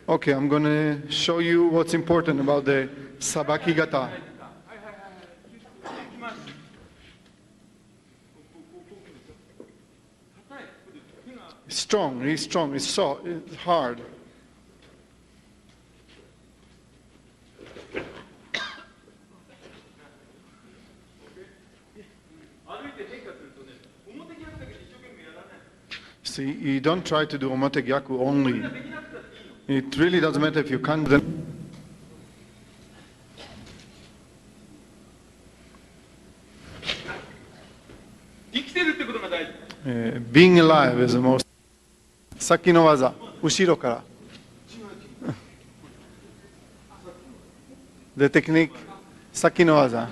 Okay, I'm going to show you what's important about the sabaki gata. It's strong, it's strong, it's soft, it's hard. See, you don't try to do omotegyaku only. It really doesn't matter if you can't. Being alive is the most. Saki no waza, ushiro kara. The technique, saki no waza.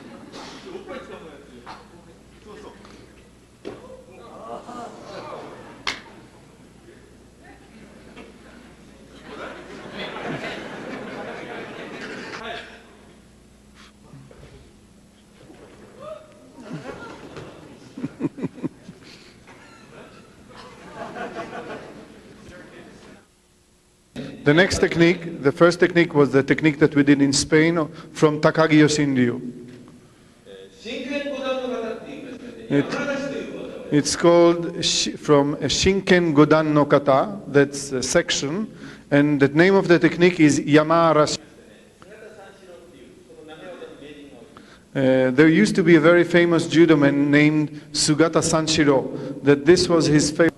The next technique, the first technique was the technique that we did in Spain from Takagi Yoshinryu. It's called from Shinken Godan no Kata, that's a section, and the name of the technique is Yama-arashi. There used to be a very famous judo man named Sugata Sanshiro, that this was his favorite.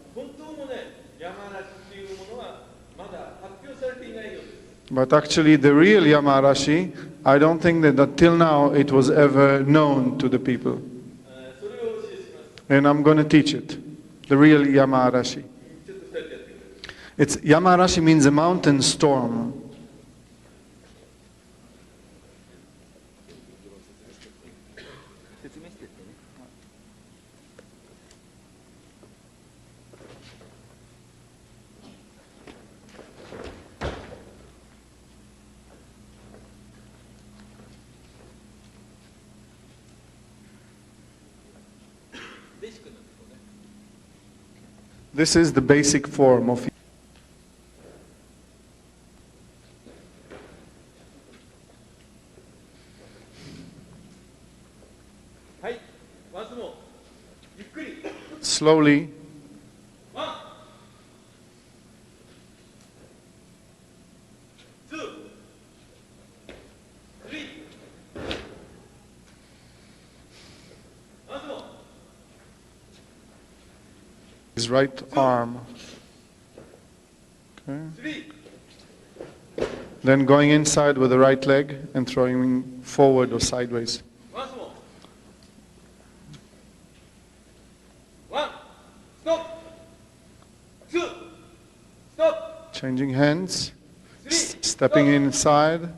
But actually the real Yama-arashi, I don't think that until now it was ever known to the people. And I'm going to teach it, the real Yama-arashi. It's Yama-arashi means a mountain storm. This is the basic form of. Slowly. His right arm. Okay. Then going inside with the right leg and throwing forward or sideways. Changing hands, stepping inside.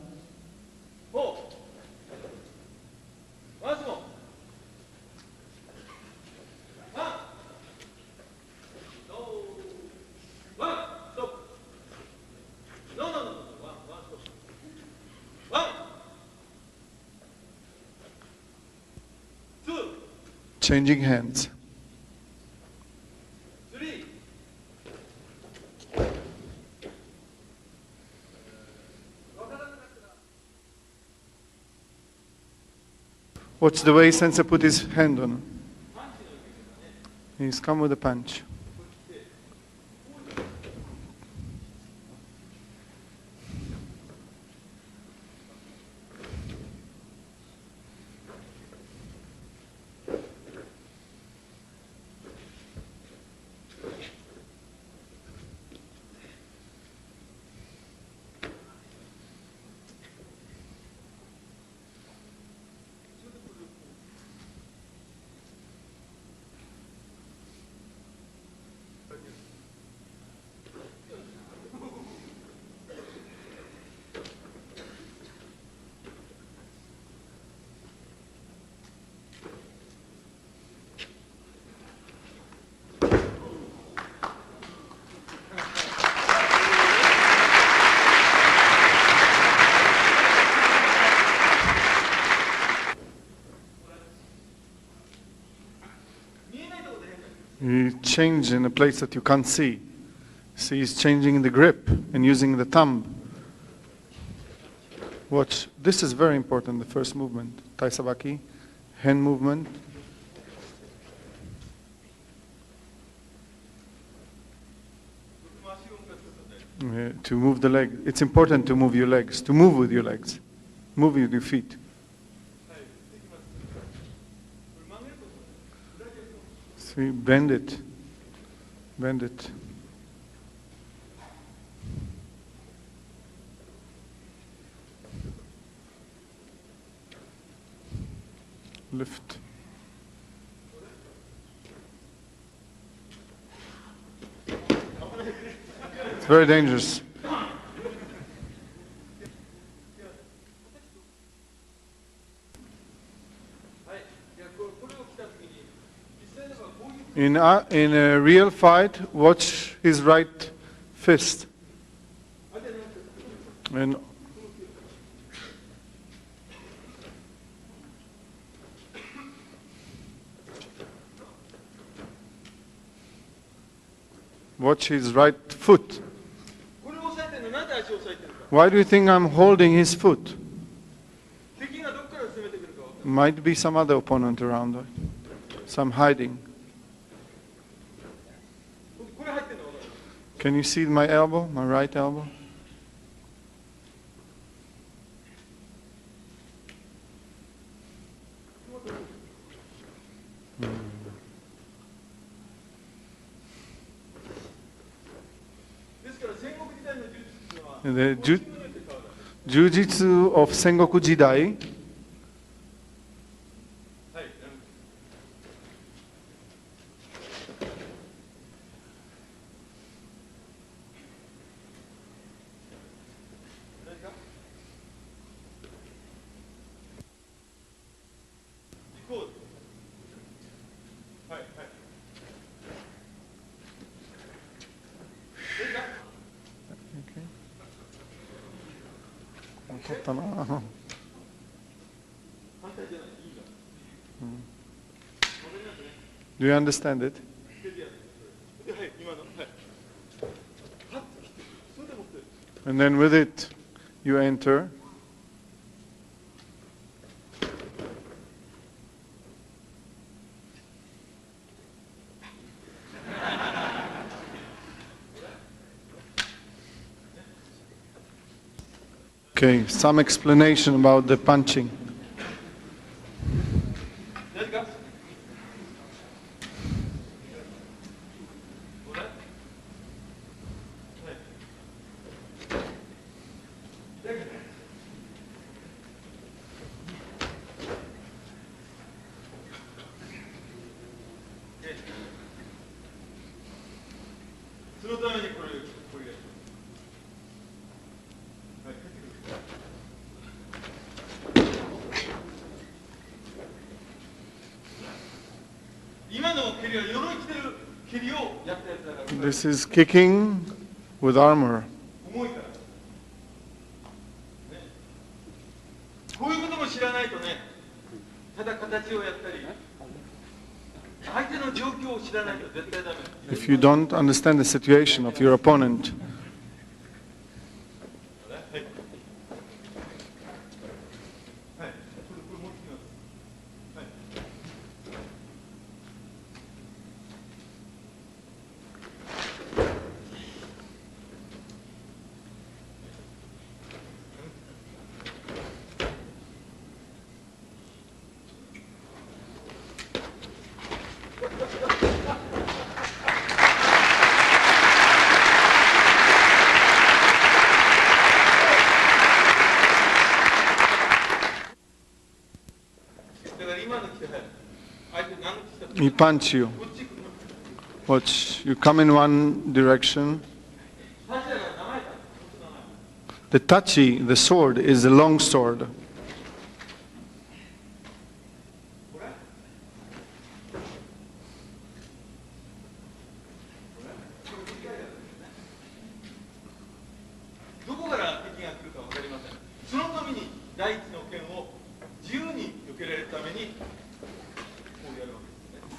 Changing hands. Watch the way Sensei put his hand on. He's come with a punch. You change in a place that you can't see. See, he's changing the grip and using the thumb Watch. This is very important, the first movement. Tai Sabaki, hand movement. To move the leg. It's important to move your legs, to move with your legs. Move with your feet. See, bend it. Bend it. Lift. It's very dangerous. In a real fight, watch his right fist. And watch his right foot. Why do you think I'm holding his foot? Might be some other opponent around, some hiding. Can you see my elbow, my right elbow? The Jiu-Jitsu of Sengoku Jidai. Do you understand it? And then with it, you enter. Okay, some explanation about the punching. This is kicking with armor. If you don't understand the situation of your opponent, he punch you. Watch, you come in one direction. The tachi, the sword, is a long sword.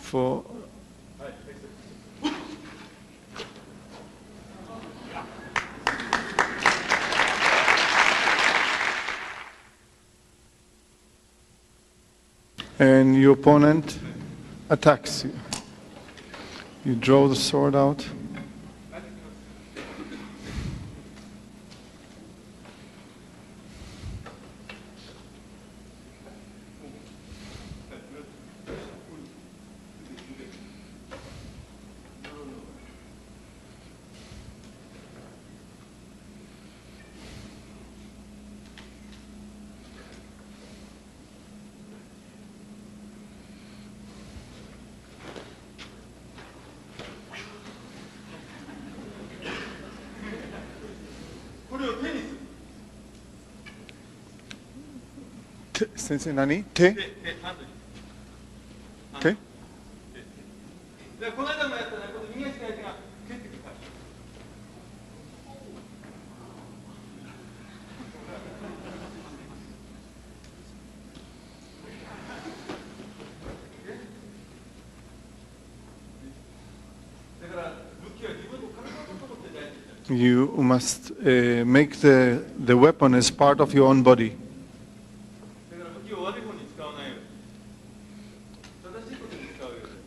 For and your opponent attacks you. You draw the sword out. Sensei, nani? Te? Te? You must make the weapon as part of your own body.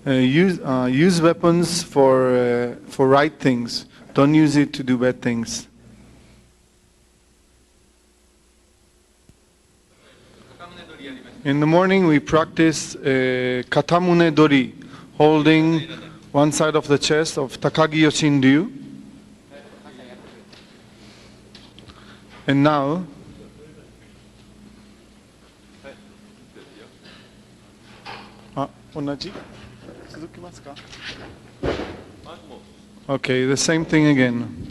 Use weapons for right things. Don't use it to do bad things. In the morning we practice katamune dori, holding one side of the chest of Takagi Yoshin-ryu. And now, okay, the same thing again.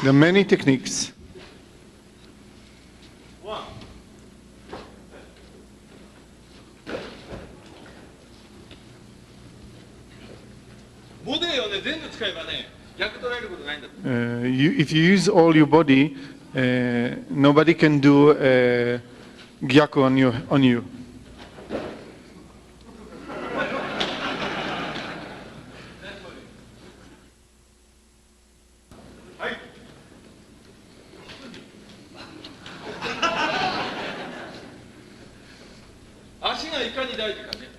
There are many techniques. If you use all your body, nobody can do gyaku on you.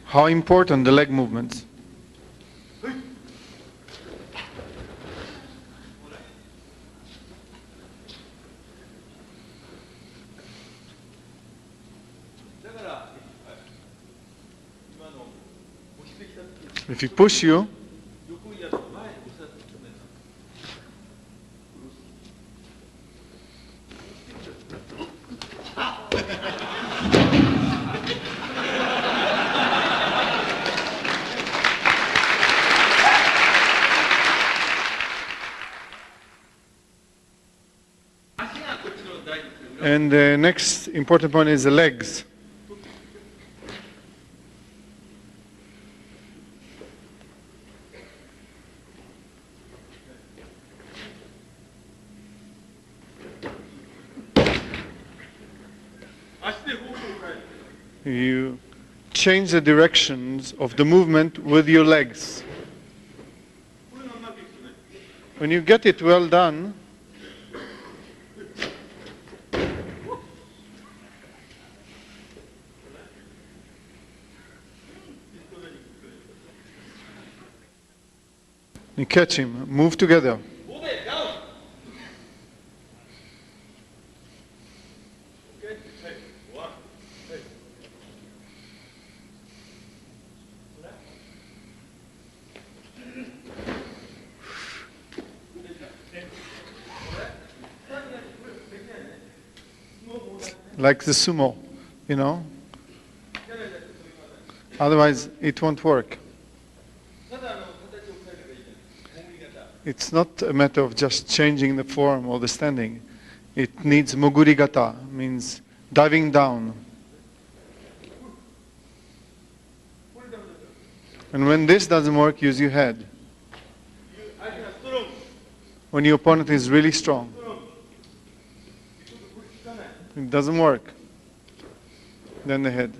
How important the leg movements. If he push you, and the next important point is the legs. You change the directions of the movement with your legs. When you get it well done, You catch him. Move together. Like the sumo, you know? Otherwise, it won't work. It's not a matter of just changing the form or the standing. It needs mogurigata, means diving down. And when this doesn't work, use your head. When your opponent is really strong, it doesn't work, then the head.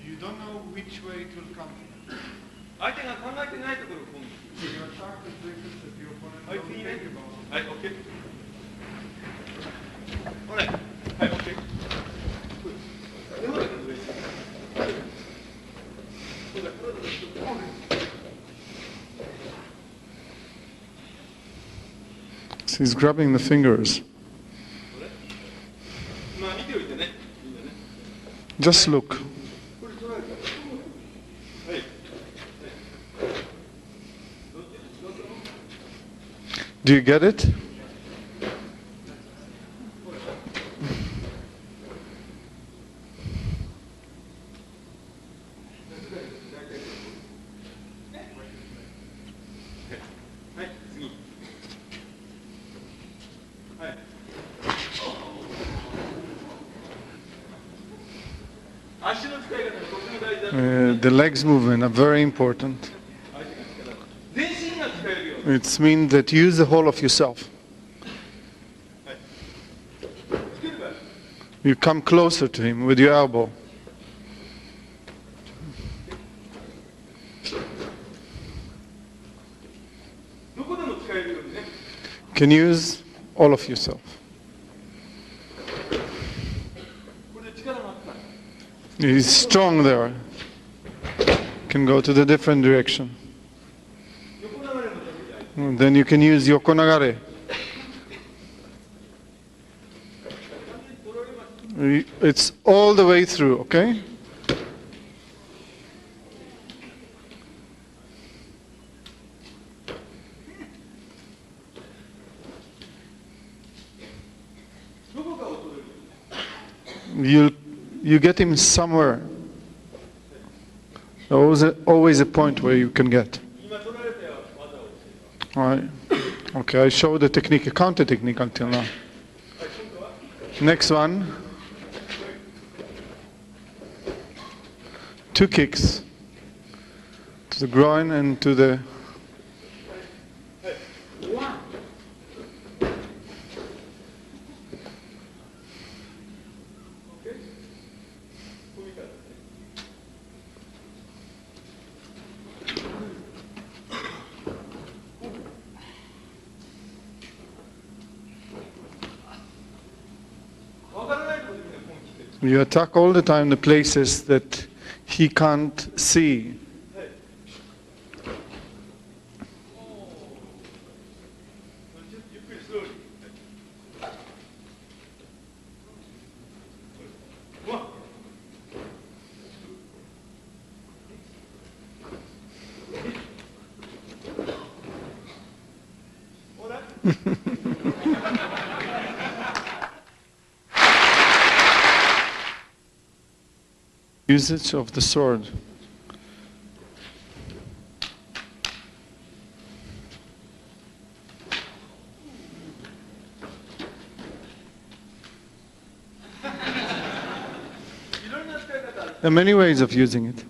You don't know which way it will come. You attack the places that your opponent doesn't think about. So he's grabbing the fingers. Just look. Do you get it? The legs movement are very important. It means that you use the whole of yourself. You come closer to him with your elbow. Can use all of yourself. He's strong there. Can go to the different direction. And then you can use yokonagare. It's all the way through, okay? You get him somewhere. Always a point where you can get. All right. Okay, I showed the technique, a counter technique until now. Next one. 2 kicks to the groin and to the. You attack all the time the places that he can't see. usage of the sword. There are many ways of using it.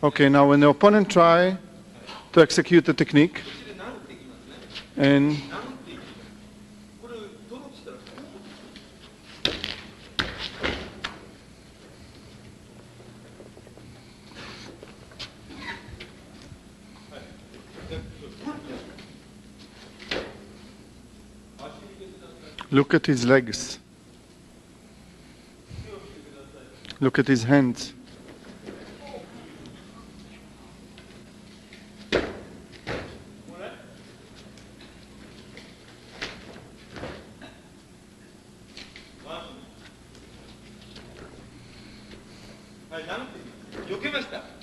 Okay, now when the opponent try to execute the technique, and look at his legs, look at his hands.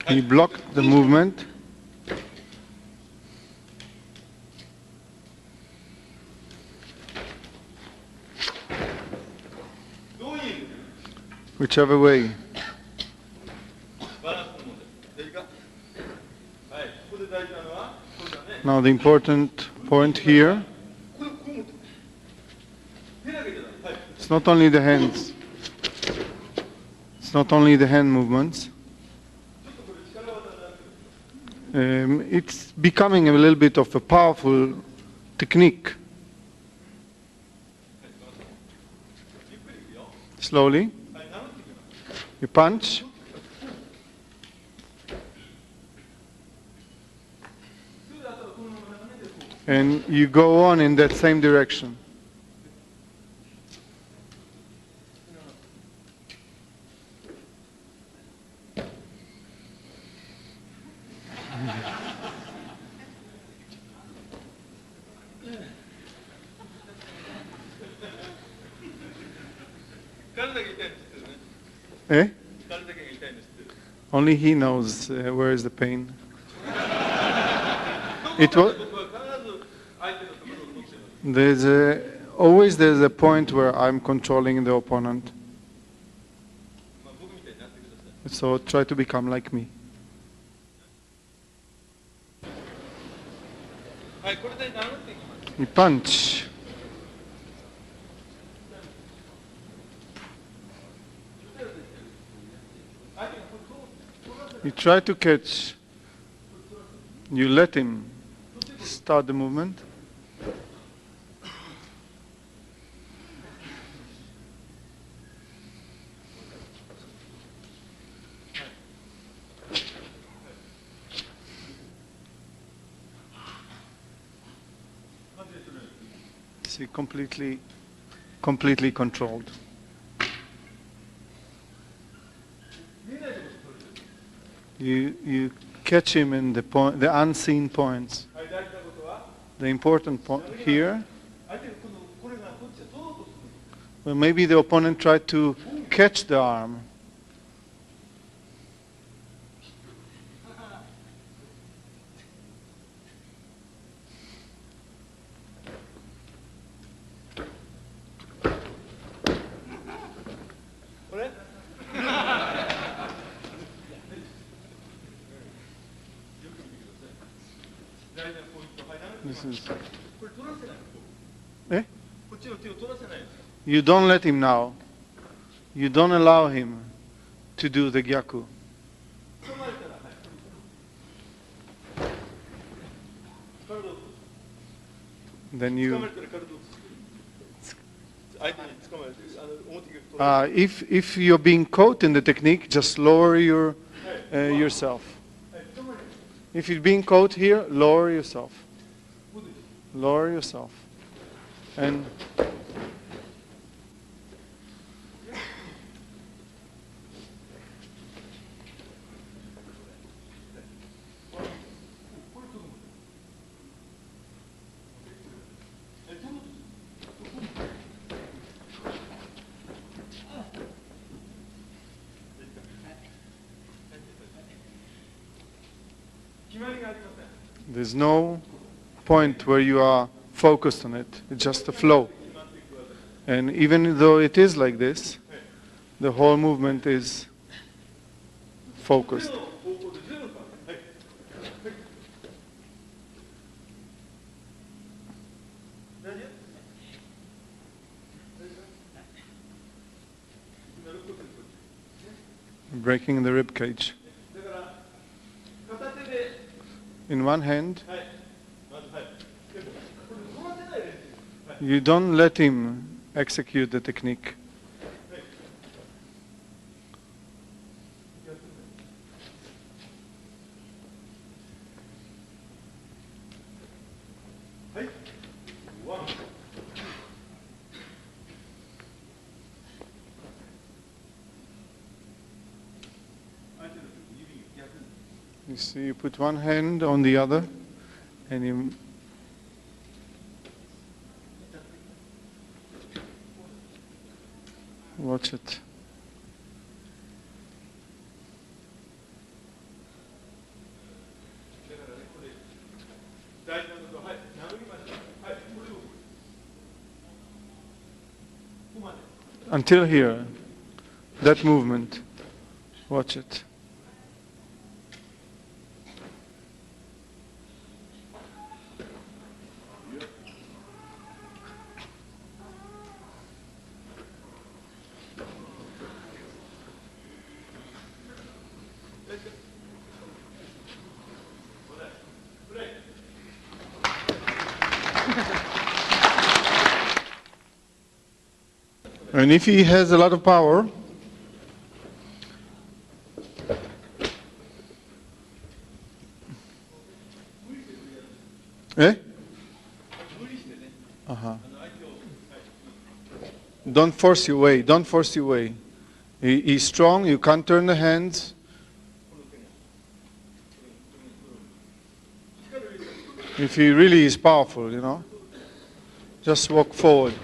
He blocked the movement. Whichever way. Now the important point here, it's not only the hands, it's not only the hand movements. It's becoming a little bit of a powerful technique. Slowly, you punch, and you go on in that same direction. Eh? Only he knows where is the pain. It was. Always there's a point where I'm controlling the opponent. So try to become like me. You punch. You try to catch. You let him start the movement. See, completely controlled. You catch him in the unseen points. The important point here, well, maybe the opponent tried to catch the arm. This is. Eh? You don't let him now. You don't allow him to do the gyaku. Then you. If you're being caught in the technique, just lower your yourself. If you're being caught here, lower yourself. Lower yourself. And there's no point where you are focused on it. It's just a flow. And even though it is like this, the whole movement is focused. Breaking the rib cage. In one hand, you don't let him execute the technique. You see, you put one hand on the other, and you watch it. Until here, that movement, watch it. And if he has a lot of power, don't force your way, don't force your way. He's strong, you can't turn the hands. If he really is powerful, you know, just walk forward.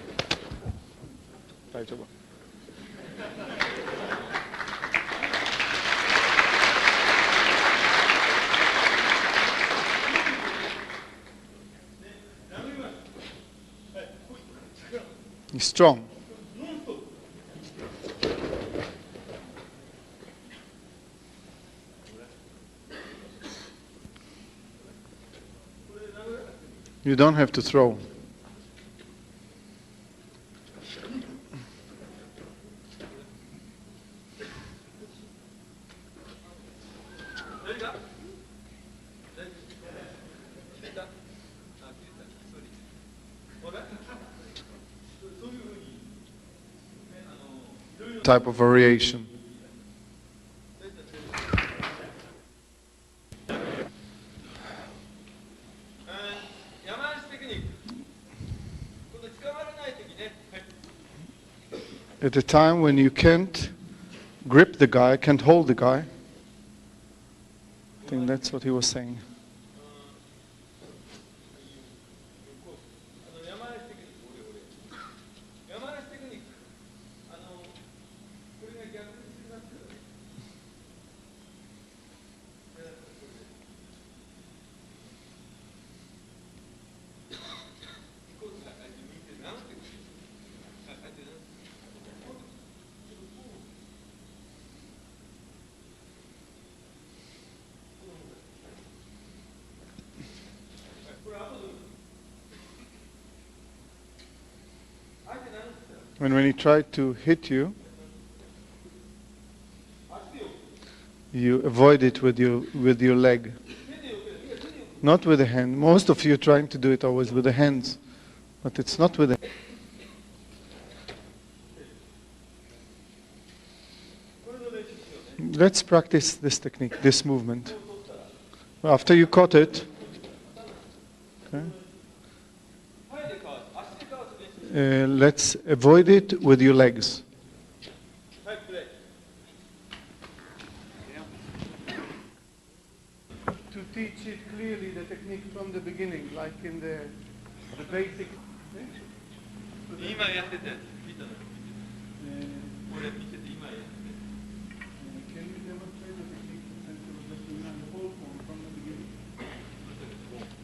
He's strong. You don't have to throw. Type of variation. At a time when you can't grip the guy, can't hold the guy, I think that's what he was saying. And when he tried to hit you, you avoid it with your leg, not with the hand. Most of you are trying to do it always with the hands, but it's not with the let's practice this technique, this movement. After you caught it, okay, let's avoid it with your legs. To teach it clearly, the technique from the beginning, like in the basic. Can you demonstrate the technique since it was just in the whole form from the beginning?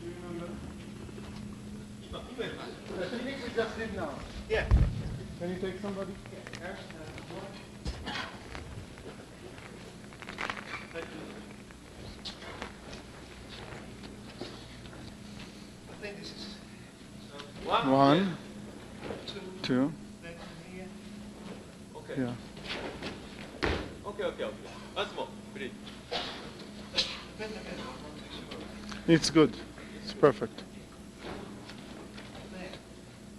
Do you remember? The technique we just did now. Yeah. Can you take somebody? I think this is One, two. Okay. Yeah. Okay. Once more, please. It's good. It's perfect.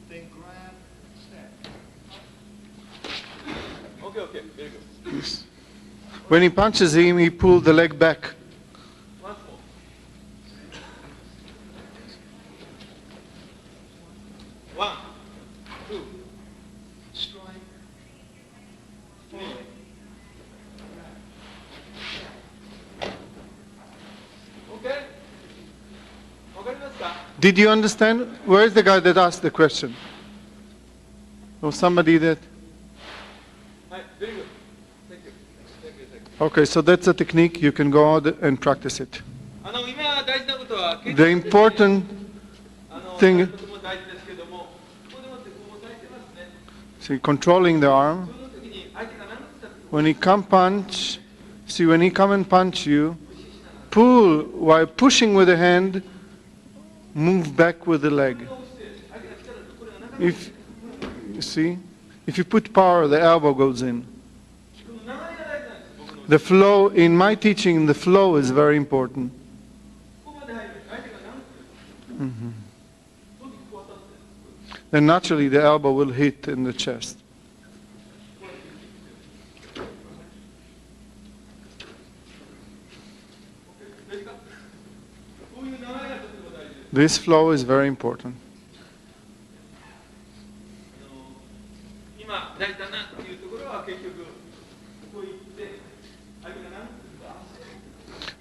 then grab, step. Okay, very good. Yes. When he punches him, he pulls the leg back. Once more. One, two, Strike. three. Okay? わかりますか? Did you understand? Where is the guy that asked the question? Or somebody that... はい、very good. Thank you. Okay, so that's the technique. You can go out and practice it. 今大事なことは、 The important thing, とても大事ですけども、ここでもってこう押さえてますね。 see, controlling the arm. その時に相手が何をしたって When he come punch, see, when he come and punch you, pull while pushing with the hand, move back with the leg. If you see, if you put power, the elbow goes in. The flow, in my teaching, the flow is very important. Then naturally the elbow will hit in the chest. This flow is very important. 今大事だなっていうところは結局こう言って相手が何を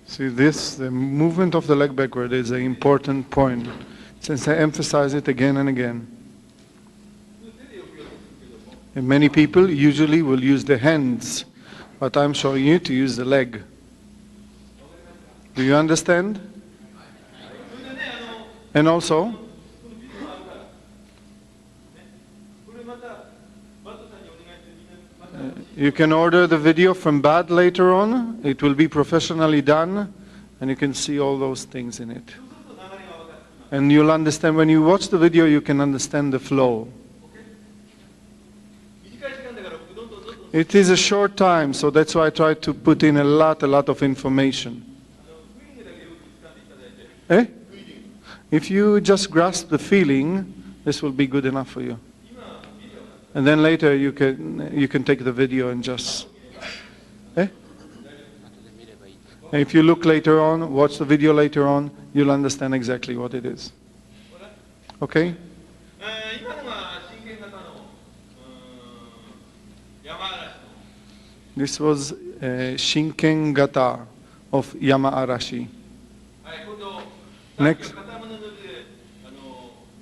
するか See this, the movement of the leg backward is an important point, since I emphasize it again and again. And many people usually will use the hands, but I'm showing you to use the leg. Do you understand? And also, you can order the video from BAD later on. It will be professionally done, and you can see all those things in it. And you'll understand, when you watch the video, you can understand the flow. It is a short time, so that's why I try to put in a lot of information. Eh? If you just grasp the feeling, this will be good enough for you. And then later you can take the video and just... Eh? And if you look later on, watch the video later on, you'll understand exactly what it is. Okay? 今のは真剣型の山嵐の This was Shinken Gata of Yama Arashi. はい今度 Next. 片物ので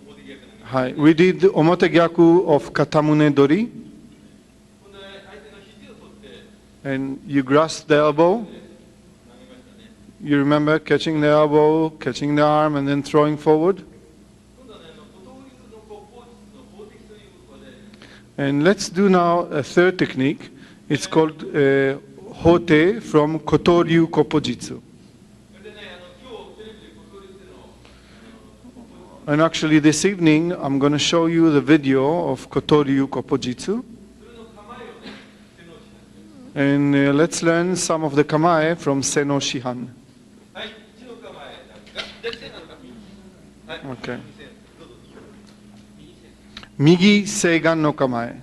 表逆な Hi. We did Omotegyaku of Katamune Dori, 今度は相手の肘を取って and you grasp the elbow. 投げましたね You remember catching the elbow, catching the arm, and then throwing forward? 今度はね小倒立のこうポーズの法的ということで And let's do now a third technique. It's called Hote from Kotoryu Koppojitsu. それでね今日テレビで小倒立での And actually this evening I'm going to show you the video of Kotoryu Koppojitsu. それの構えをね手のし And let's learn some of the kamae from Seno Shihan. はい一の構えなんですが左手なのかはい Okay. どうぞMigi Seigan no kamae.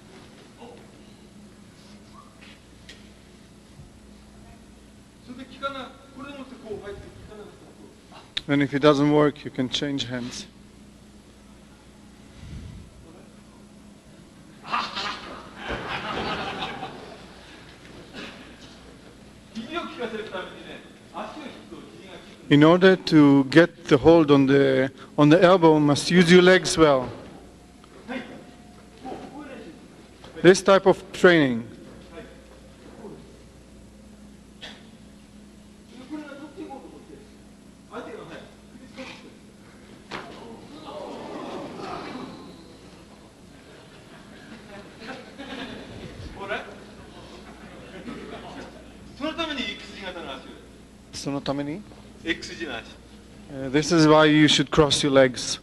And if it doesn't work, you can change hands. 肘を効かせるためにね、足を引くと肘が効くんです。 In order to get the hold on the elbow, you must use your legs well. This type of training. これが取っていこうと思って、相手がね、首つかってきてる。ほら、そのために X 字型の足を。そのために? X 字の足。This is why you should cross your legs.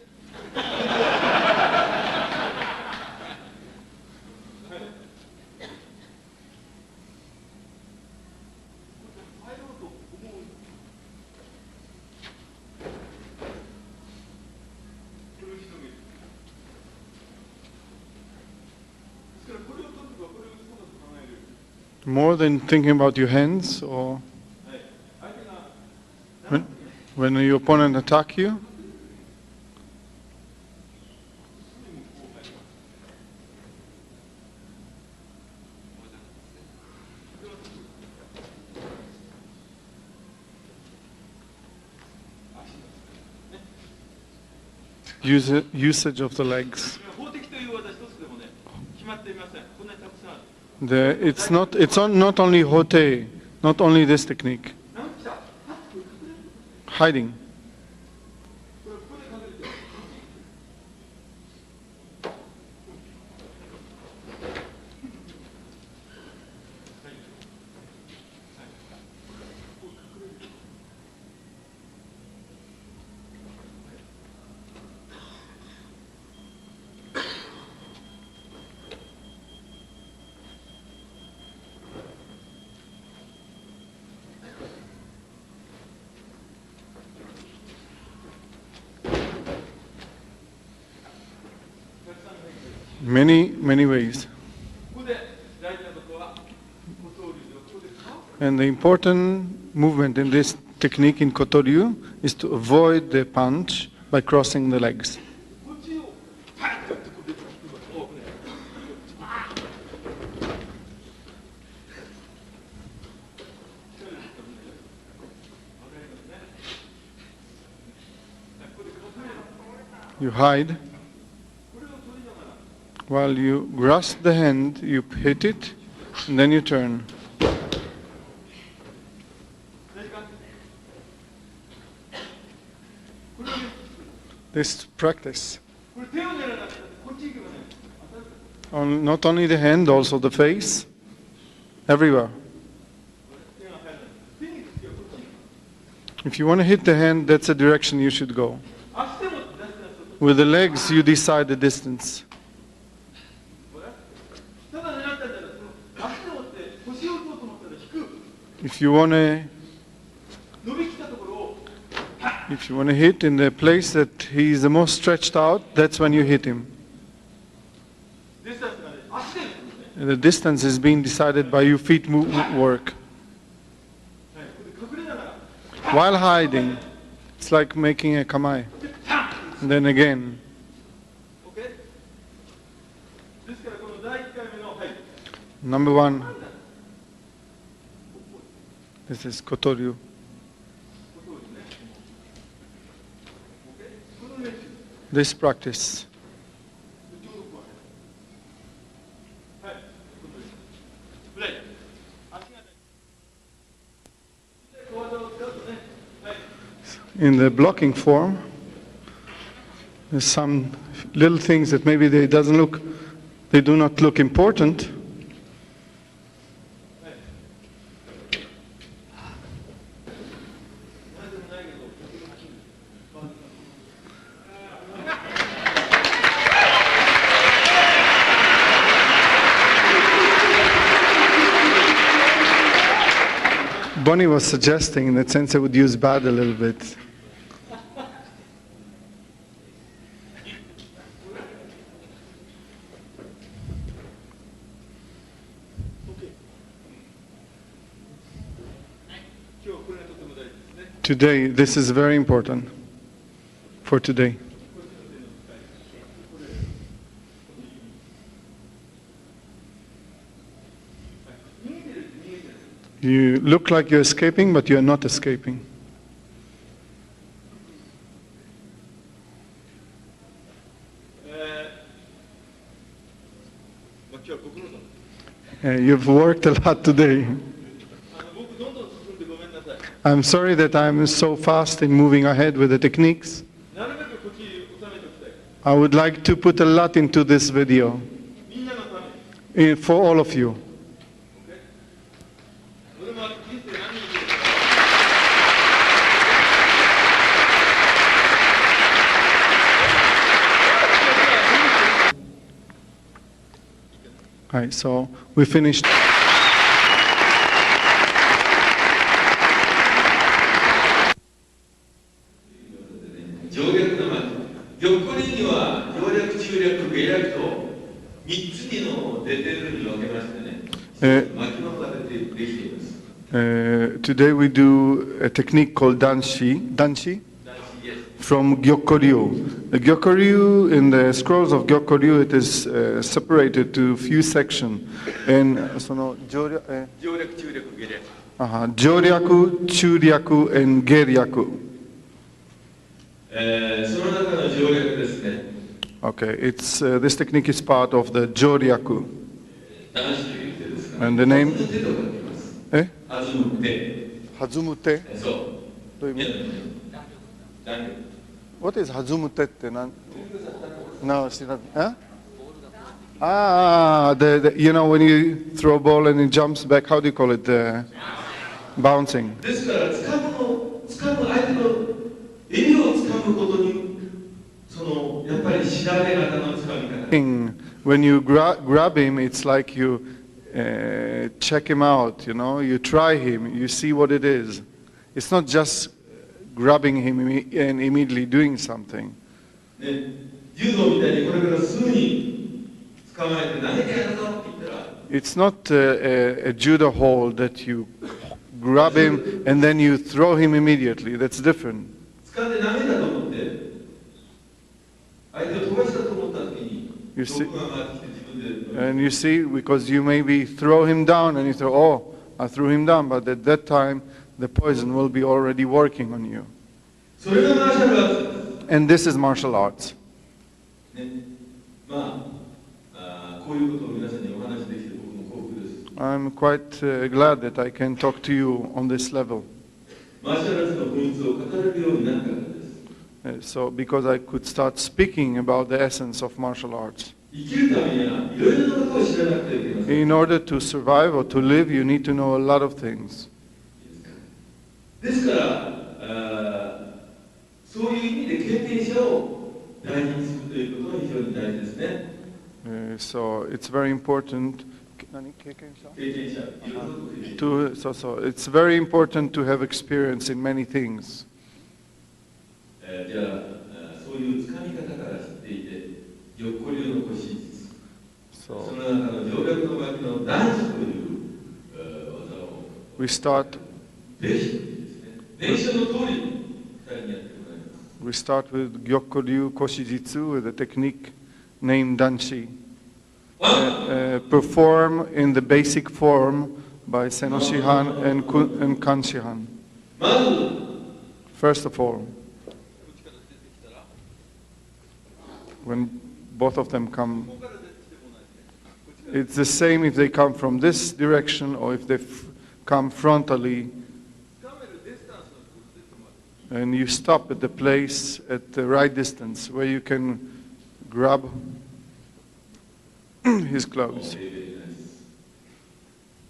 More than thinking about your hands, or when your opponent attack you, usage of the legs. It's not only hote, not only this technique. Hiding. Many ways. And the important movement in this technique in Kotoryu is to avoid the punch by crossing the legs. You hide. While you grasp the hand, you hit it, and then you turn. This practice. Not only the hand, also the face, everywhere. If you want to hit the hand, that's the direction you should go. With the legs, you decide the distance. If you want to hit in the place that he is the most stretched out, that's when you hit him. The distance is being decided by your feet work. While hiding, it's like making a kamae. And then again. Number one. This is Kotoryu. This practice. In the blocking form, there's some little things that maybe they do not look important. Bonnie was suggesting that Sensei would use bad a little bit. Today, this is very important. for today. You look like you're escaping, but you're not escaping. You've worked a lot today. I'm sorry that I'm so fast in moving ahead with the techniques. I would like to put a lot into this video for all of you. All right, so we finished. 上略の巻玉こりには上略中略下略と3つにの出てるに分けましてね、巻物が出てできています。Today we do a technique called danshi from Gyokoryu. The Gyokoryu, in the scrolls of Gyokoryu, it is separated to a few sections. And so Joryaku, Churyaku, and Geryaku. Okay, it's this technique is part of the Joryaku. And the name? Hazumute? What is Hazumute? No, huh? You know when you throw a ball and it jumps back, how do you call it? Bouncing. When you grab him, it's like you check him out, you know, you try him, you see what it is. It's not just grabbing him and immediately doing something. It's not a judo hold that you grab him and then you throw him immediately. That's different. You see, and you see, because you maybe throw him down and you throw, oh, I threw him down, but at that time the poison will be already working on you. And this is martial arts. I'm quite glad that I can talk to you on this level. So, because I could start speaking about the essence of martial arts. In order to survive or to live, you need to know a lot of things. So it's very important. It's very important to have experience in many things. So we start with Gyokoryu Koshijitsu with a technique named Danshi. Perform in the basic form by Senoshihan and Kanshihan. First of all, when both of them come, it's the same if they come from this direction or if they come frontally. And you stop at the place at the right distance where you can grab his clothes.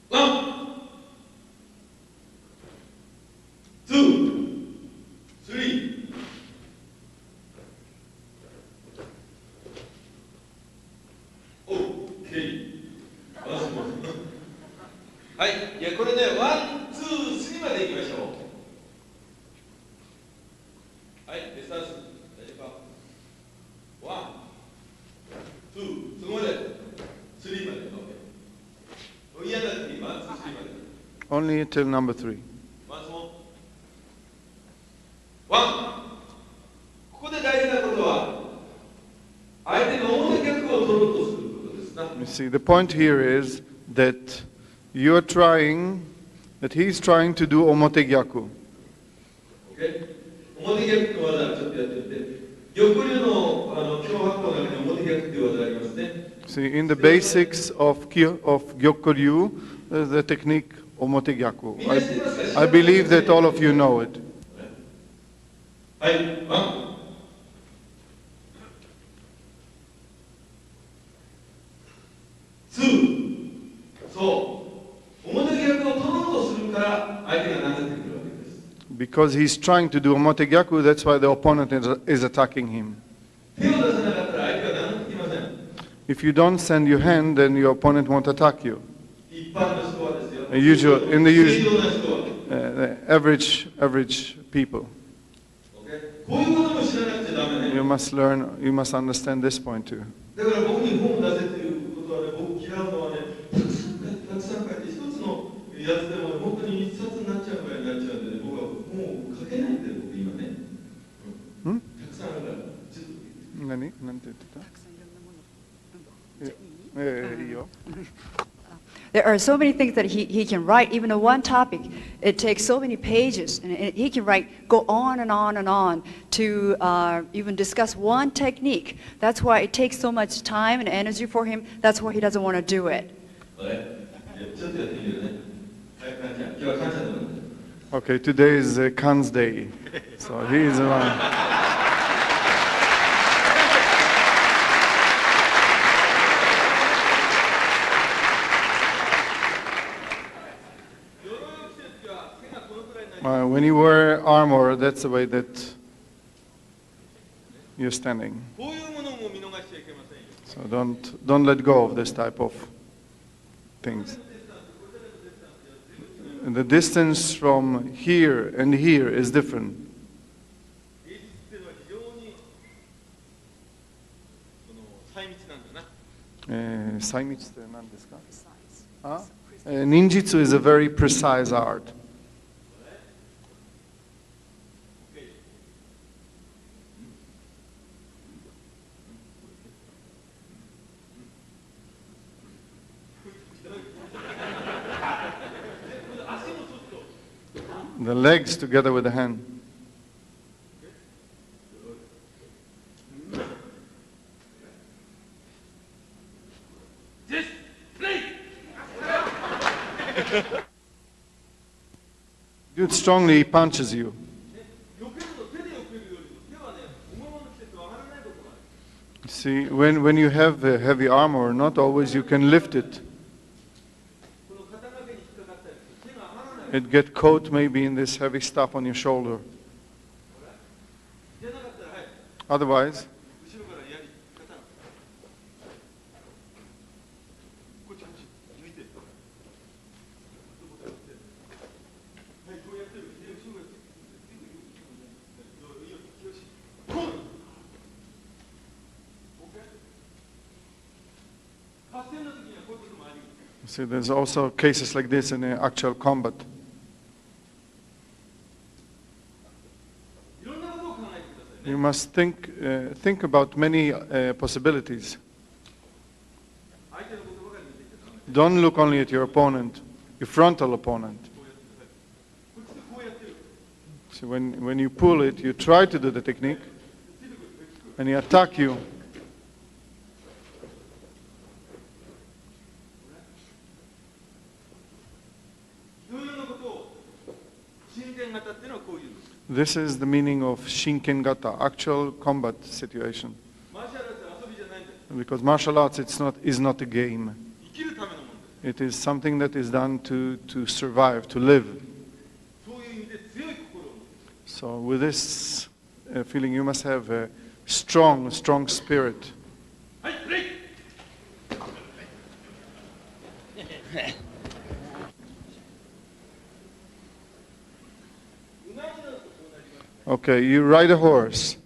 One, two, three. Okay. はい、いやこれね、ワン、ツー、スリーまでいきましょう。はい、レスタース、大丈夫か。ワン、ツー、そこまで、スリーまで、OK。嫌な時にワン、ツー、スリーまで。Only till number 3. ワン、ワン。ここで大相手の表逆を取ろうとすることですな。 You see, the point here is that you're trying, that he's trying to do omotegyaku. Okay? 表逆の技ちょっとやってみて。横流の脅迫の中に表逆という技がありますね。See, in the basics of Gyokuryu, there's the technique omotegyaku. I believe that all of you know it. はい、ワン。ツー。そう。表逆を取ろうとするから相手が流れてくるわけです。 Because he's trying to do omotegyaku, that's why the opponent is attacking him. 手を出さなかったら相手は何もできません。 If you don't send your hand, then your opponent won't attack you. 一般の人はですよ。In the正常な人は。the average people. こういうことも知らなくちゃダメね。You must learn, you must understand this point too. だから僕に本を出せということはね、僕嫌うのはね、たくさん書いて、一つのやつでもね、本当に一冊になっちゃうぐらいになっちゃうんでね、僕はもう書けないんで、僕今ね。たくさんあるから、ちょっと。何なんて言ってた？いいよ。There are so many things that he can write, even on one topic. It takes so many pages, and he can write, go on and on and on to even discuss one technique. That's why it takes so much time and energy for him. That's why he doesn't want to do it. Okay, today is Khan's day, so he is around. When you wear armor, that's the way that you're standing. So don't let go of this type of things. And the distance from here and here is different. 細密って何ですか? Ninjutsu is a very precise art. The legs together with the hand. Do it strongly, he punches you. See, when you have a heavy armor, not always you can lift it. It get caught maybe in this heavy stuff on your shoulder. Otherwise, see, there's also cases like this in actual combat. You must think about many possibilities. Don't look only at your opponent, your frontal opponent. So when you pull it, you try to do the technique, and he attack you. This is the meaning of Shinken-gata, actual combat situation. Because martial arts is not a game. It is something that is done to survive, to live. So with this feeling, you must have a strong spirit. Okay, you ride a horse.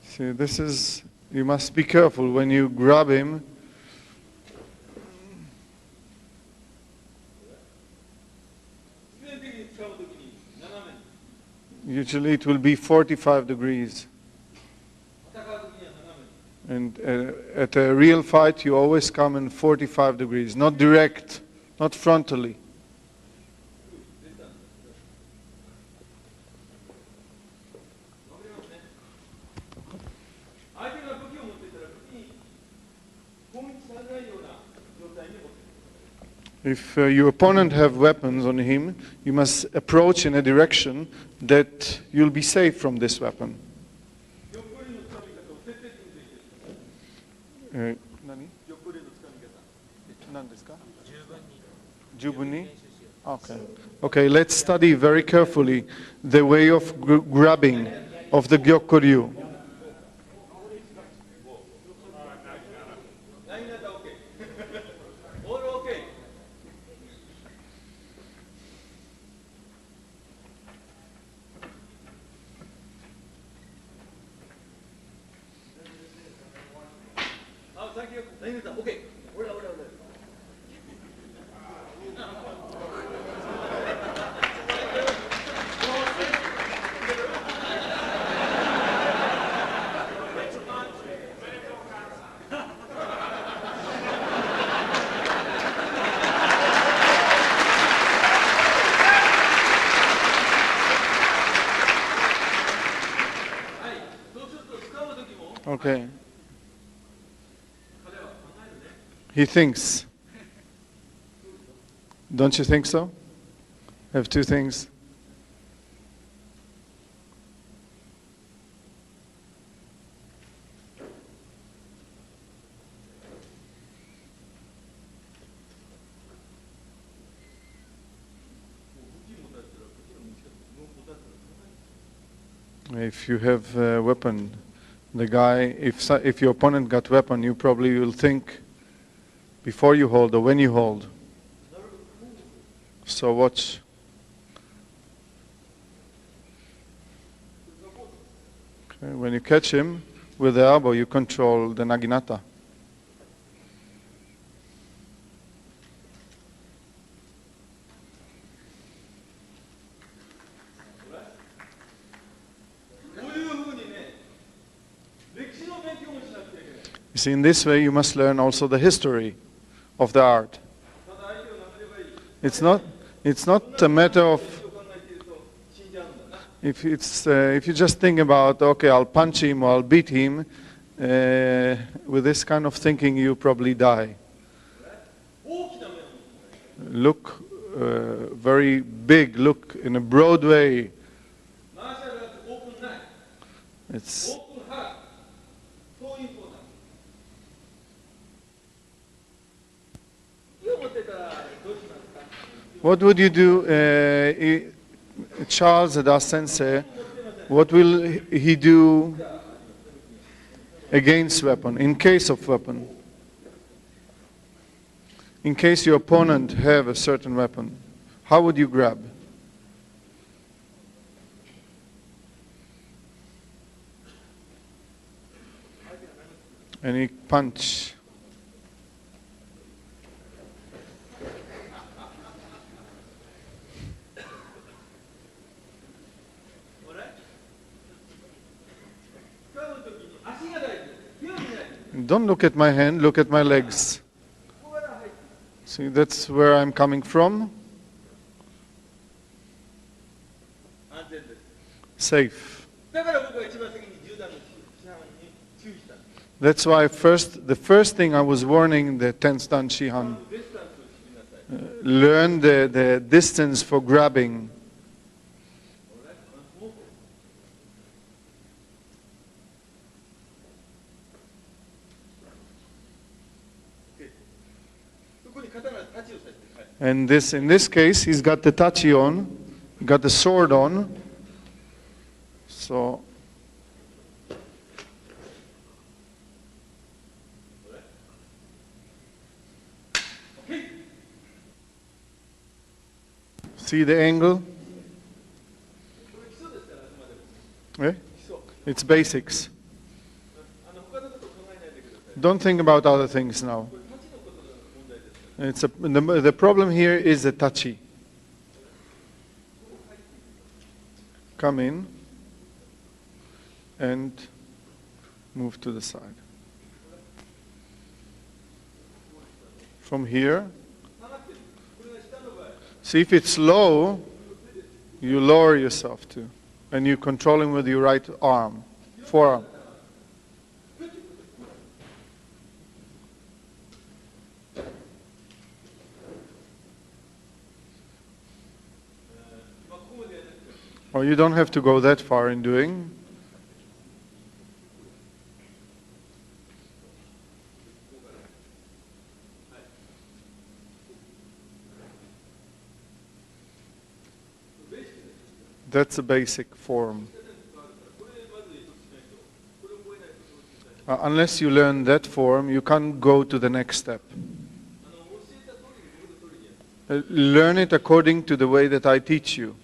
See, this is, you must be careful when you grab him. 使うときに斜めに Usually it will be 45 degrees. 戦うときには斜めに And at a real fight, you always come in 45 degrees, not direct, not frontally. わかりますね。相手が武器を持っていたら武器に攻撃されないような状態に持っている。 If your opponent have weapons on him, you must approach in a direction that you'll be safe from this weapon. 玉こりのつかみ方を徹底的にできている。何？玉こりのつかみ方。何ですか？十分に? Okay. Okay, let's study very carefully the way of grabbing of the Gyokuryu. ライン型 OK。オール OK。あ、さっきよくライン型 OK。オラオラオラ。Okay. He thinks. Don't you think so? Have two things. If you have a weapon, the guy, if your opponent got weapon, you probably will think before you hold or when you hold. So watch. Okay, when you catch him with the elbow, you control the naginata. You see, in this way, you must learn also the history of the art. It's not a matter of if you just think about, okay, I'll punch him or I'll beat him. With this kind of thinking, you probably die. Look very big. Look in a broad way. It's what would you do, Charles Ada Sensei? What will he do against weapon, in case of weapon? In case your opponent have a certain weapon, how would you grab? Any punch. Don't look at my hand, look at my legs. See, that's where I'm coming from. Safe. That's why the first thing I was warning the 10th Dan Shihan, learn the distance for grabbing. And in this case, he's got the tachi on, got the sword on. So see the angle? Eh? It's basics. Don't think about other things now. The problem here is the tachi. come in and move to the side. From here, see if it's low, you lower yourself too. And you're controlling with your right arm, forearm. Or you don't have to go that far in doing. That's a basic form. Unless you learn that form, you can't go to the next step. Learn it according to the way that I teach you.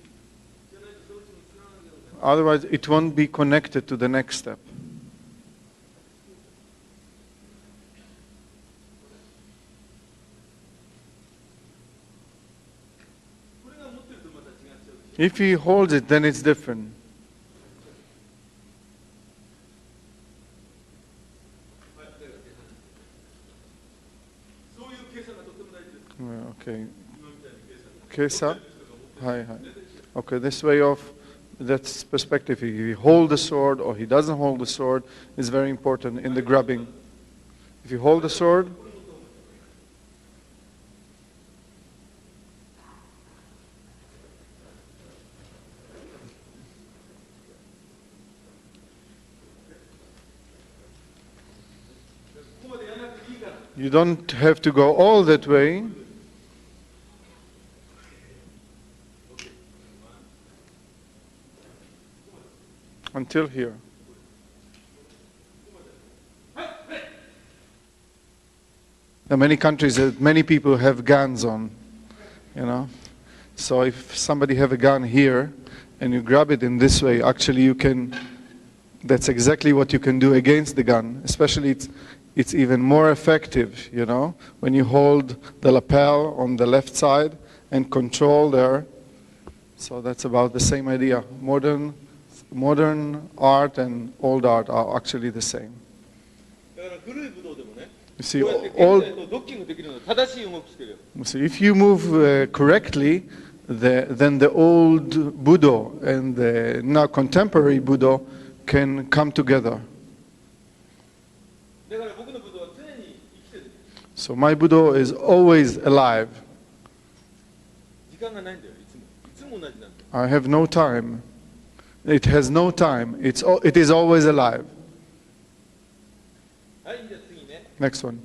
Otherwise, it won't be connected to the next step. If he holds it, then it's different. Okay. Kesa? Hi, hi. Okay, this way of, that's perspective. If he hold the sword or he doesn't hold the sword is very important in the grabbing. If you hold the sword, you don't have to go all that way. Until here. There are many countries that many people have guns on, you know. So if somebody have a gun here and you grab it in this way, actually you can, that's exactly what you can do against the gun. Especially it's even more effective, you know, when you hold the lapel on the left side and control there. So that's about the same idea. Modern art and old art are actually the same. You see, if you move correctly, then the old Budo and the now contemporary Budo can come together. So my Budo is always alive. I have no time. It has no time. It is always alive. Next one.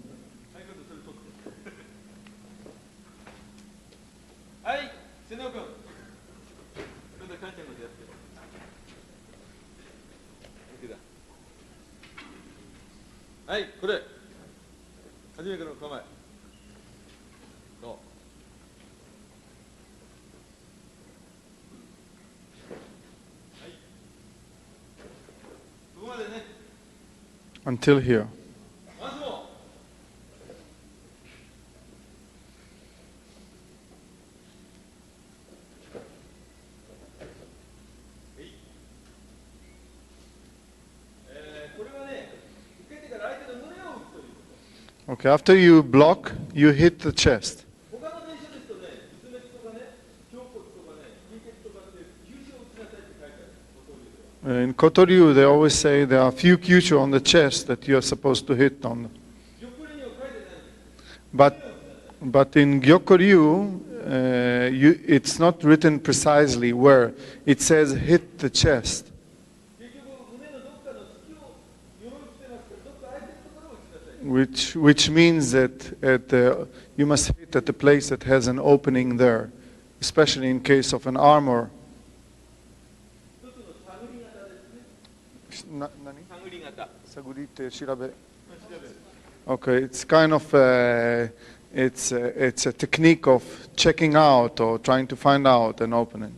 Until here. Okay, after you block, you hit the chest. In Kotoryu, they always say there are a few kyushu on the chest that you are supposed to hit on. But in Gyokoryu, it's not written precisely where. It says hit the chest. Which means that you must hit at the place that has an opening there, especially in case of an armor. Okay, it's kind of it's a technique of checking out or trying to find out an opening.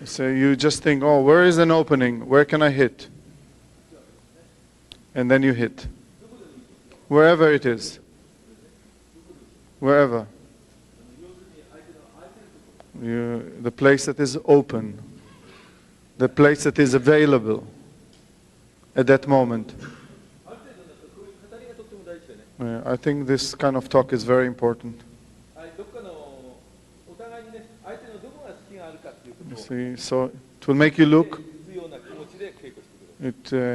So you just think, oh, where is an opening? Where can I hit? and then you hit. Wherever it is. Wherever. The place that is open. The place that is available at that moment. I think this kind of talk is very important. You see, so it will make you look.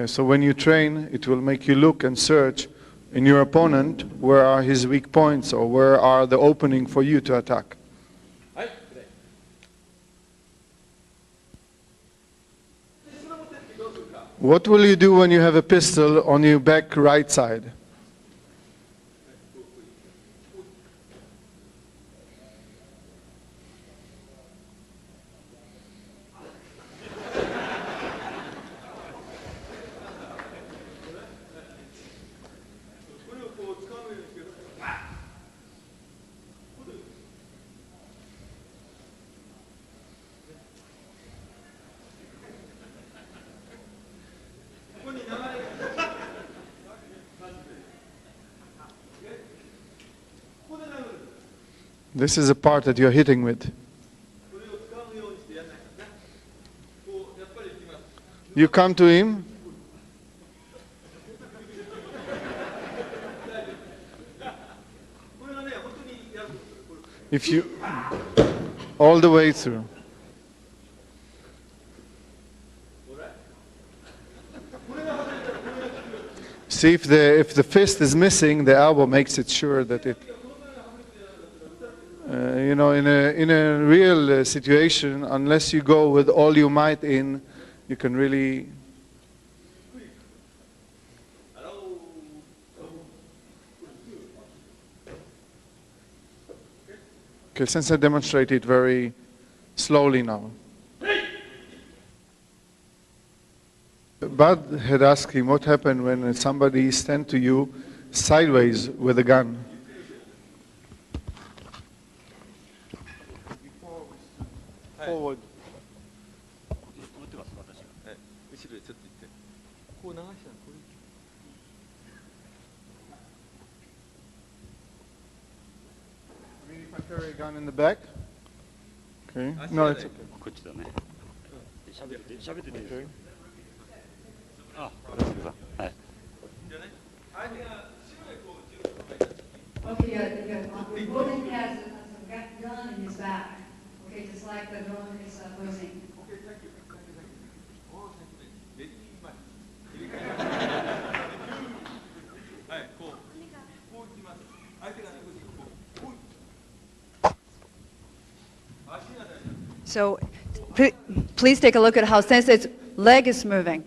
So when you train, it will make you look and search in your opponent where are his weak points or where are the opening for you to attack. What will you do when you have a pistol on your back right side? This is a part that you're hitting with. You come to him. If you, all the way through. See if the fist is missing, the elbow makes it sure that it. You know, in a real situation, unless you go with all your might in, you can really. Okay, since I demonstrate it very slowly now. Bud had asked him what happened when somebody stands to you sideways with a gun. Forward. 後ろへちょっと行ってこう流したらこれ I mean, if I carry a gun in the back? Okay. No, it's okay. こっちだね。喋ってていいですよ。 Okay. あ、大丈夫だ。はい。 じゃあね相手が後ろへこう銃を構えた時 Okay, the opponent has a gun in his back. Okay, just like the drone is posing. OK, thank you. おー、thank you. レディーマイ入れ替えはい、こうこういきます相手がね、こう足が大事 So please take a look at how Sensei's leg is moving.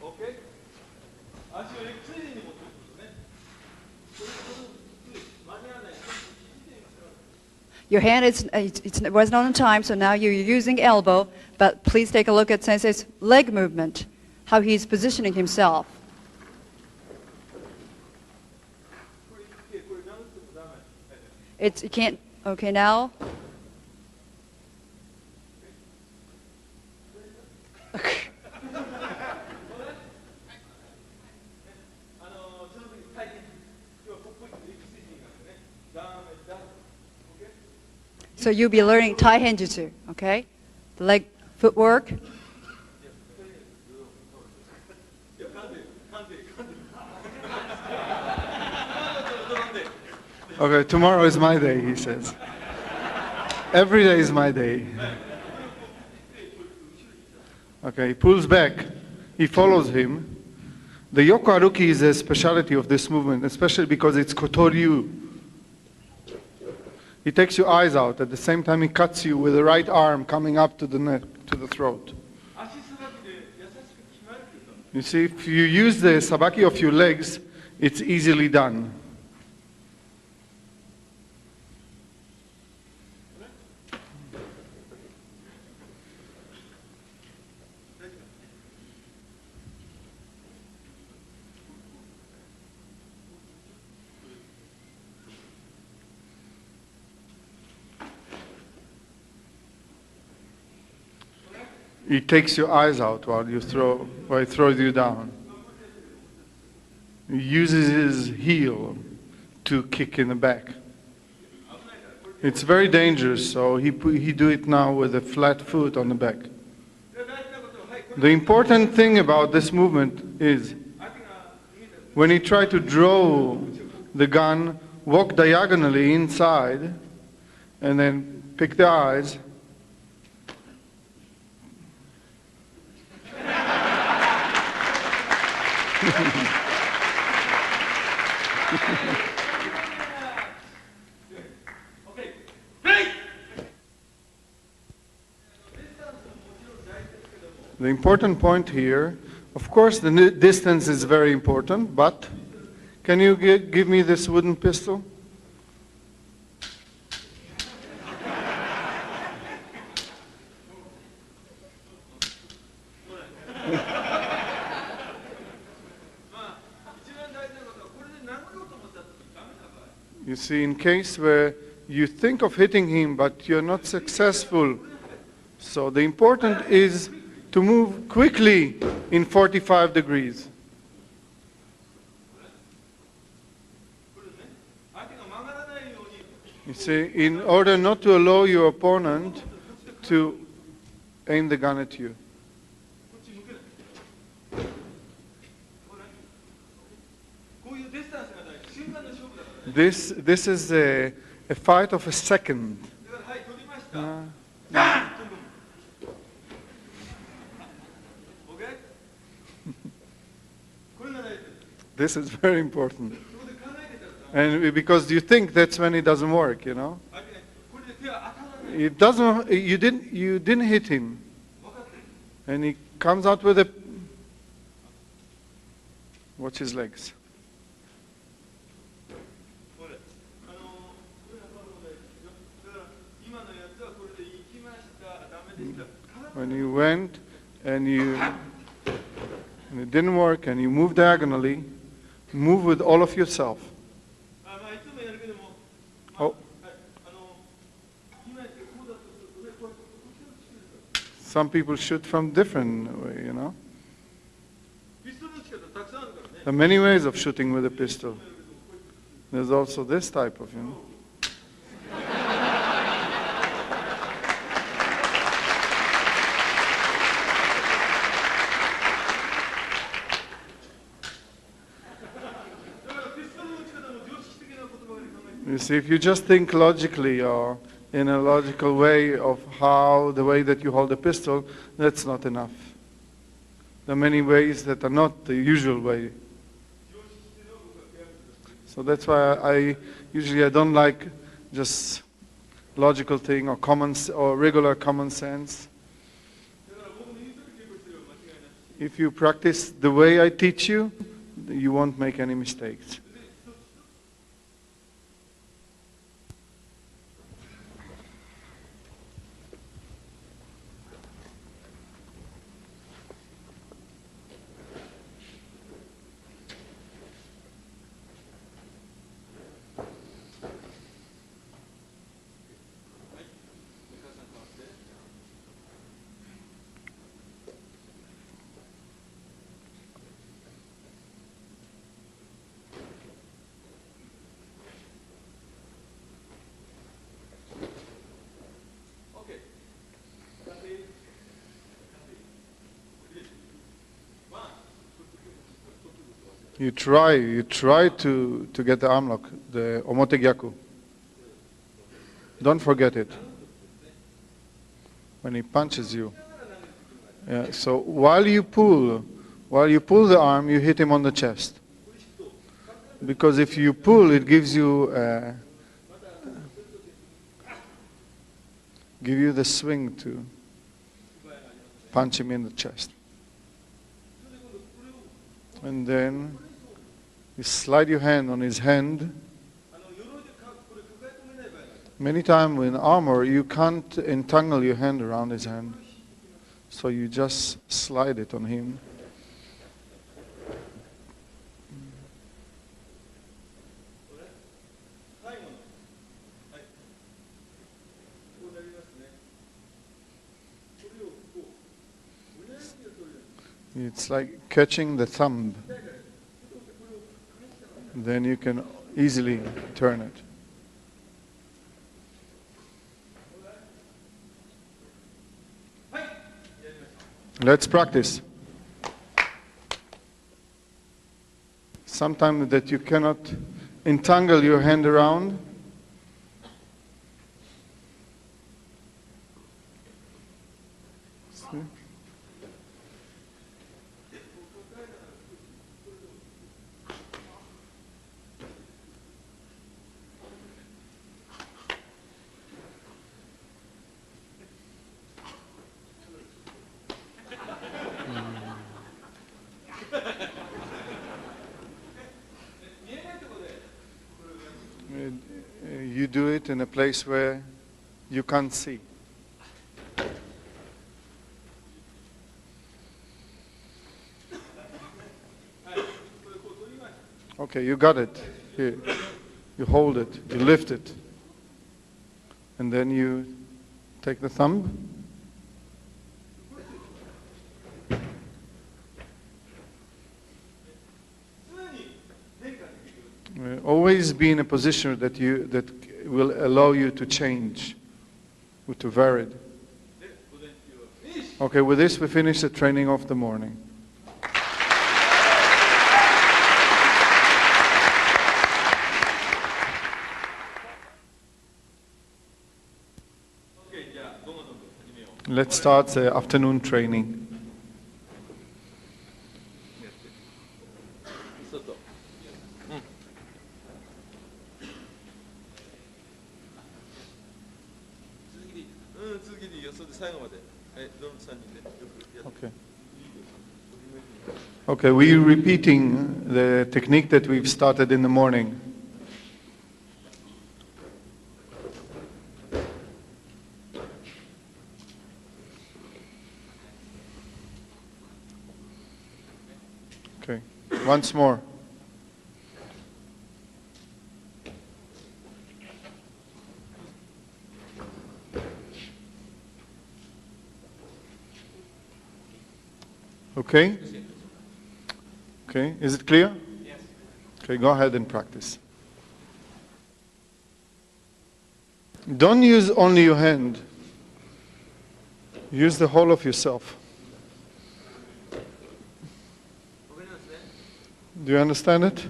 OK 足をね、ついでに持ってくることねこれ間に合わない Your hand it wasn't on time, so now you're using elbow, but please take a look at Sensei's leg movement, how he's positioning himself. これ殴ってもダメ You can't, okay, now? その時体験要はここにエクステージがあってねダメだ OK So you'll be learning Tai Henjutsu, okay? The leg footwork. いや噛んで噛んで噛んで Okay, tomorrow is my day, he says. Every day is my day. Okay, he pulls back. He follows him. The Yoko Aruki is a specialty of this movement, especially because it's kotoryu. He takes your eyes out. At the same time, he cuts you with the right arm coming up to the neck, to the throat. 足さばきで優しく決まるけど You see, if you use the sabaki of your legs, it's easily done. he takes your eyes out while he throws you down. He uses his heel to kick in the back. It's very dangerous, so he do it now with a flat foot on the back. The important thing about this movement is when you try to draw the gun, walk diagonally inside, and then pick the eyes. The important point here, of course, the distance is very important, but can you give me this wooden pistol? You see, in case where you think of hitting him, but you're not successful. So the important is to move quickly in 45 degrees. You see, in order not to allow your opponent to aim the gun at you. This is a fight of a second. This is very important. And because you think that's when it doesn't work, you know. It doesn't. You didn't hit him, and he comes out with a. Watch his legs. When you went and it didn't work, and you move diagonally, move with all of yourself. Oh. Some people shoot from different way, you know. There are many ways of shooting with a pistol. There's also this type of, you know. You see, if you just think logically or in a logical way of the way that you hold a pistol, that's not enough. There are many ways that are not the usual way. So that's why I usually don't like just logical thing or regular common sense. If you practice the way I teach you, you won't make any mistakes. You try to get the arm lock, the omotegyaku. Don't forget it. When he punches you. Yeah, so while you pull the arm, you hit him on the chest. Because if you pull, it gives you the swing to punch him in the chest. And then you slide your hand on his hand. Many times in armor, you can't entangle your hand around his hand. So you just slide it on him. It's like catching the thumb. Then you can easily turn it. Let's practice. Sometimes that you cannot entangle your hand around. See? You do it in a place where you can't see. Okay, you got it. Here. You hold it, you lift it. And then you take the thumb. Always be in a position that will allow you to change, or to vary. Okay, with this we finish the training of the morning. Let's start the afternoon training. 続きでいいよ。それで最後まで。どの3人でよくやって。Okay, we're repeating the technique that we've started in the morning. Okay, once more. Okay? Okay, is it clear? Yes. Okay, go ahead and practice. Don't use only your hand. Use the whole of yourself. Do you understand it?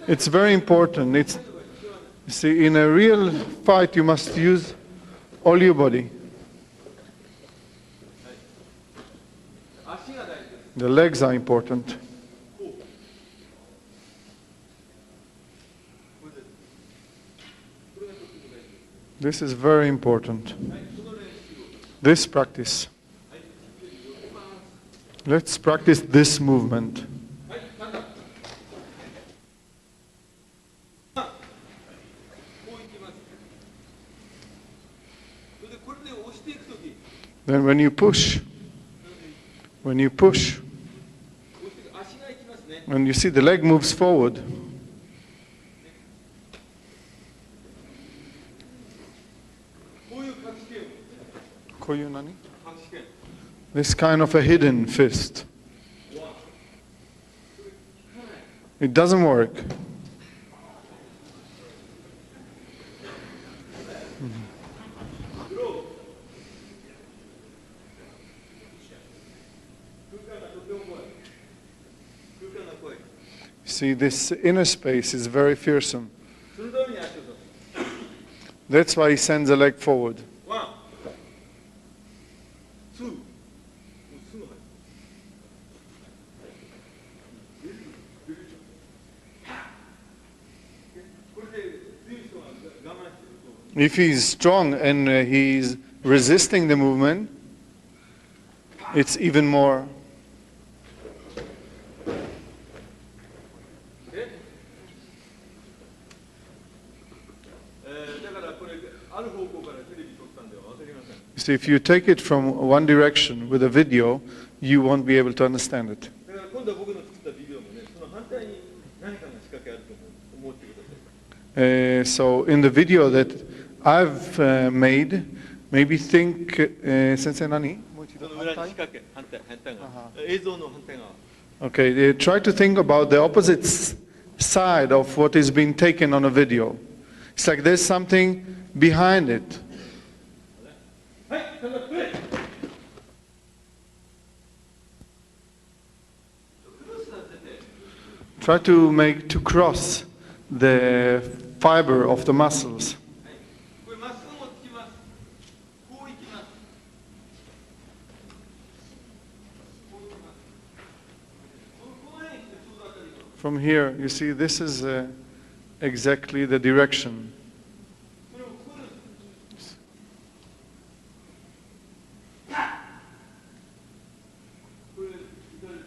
It's very important. You see, in a real fight, you must use all your body. The legs are important. This is very important. This practice. Let's practice this movement. Then when you push, and you see the leg moves forward, this kind of a hidden fist. It doesn't work. See, this inner space is very fearsome. That's why he sends the leg forward. 1, 2, If he's strong and he's resisting the movement, it's even more. So if you take it from one direction with a video, you won't be able to understand it. So in the video that I've made, maybe think, Sensei Nani? その裏に仕掛け、反対側、映像の反対側。 Okay, they try to think about the opposite side of what is being taken on a video. It's like there's something behind it. はい、高くプレイ。クロスさせて。 Try to cross the fiber of the muscles. これまっすぐ持ってきます。こういきます。こういきます。この辺に来てちょうど当たります。 From here, you see, this is exactly the direction. これをこういう。 これ左と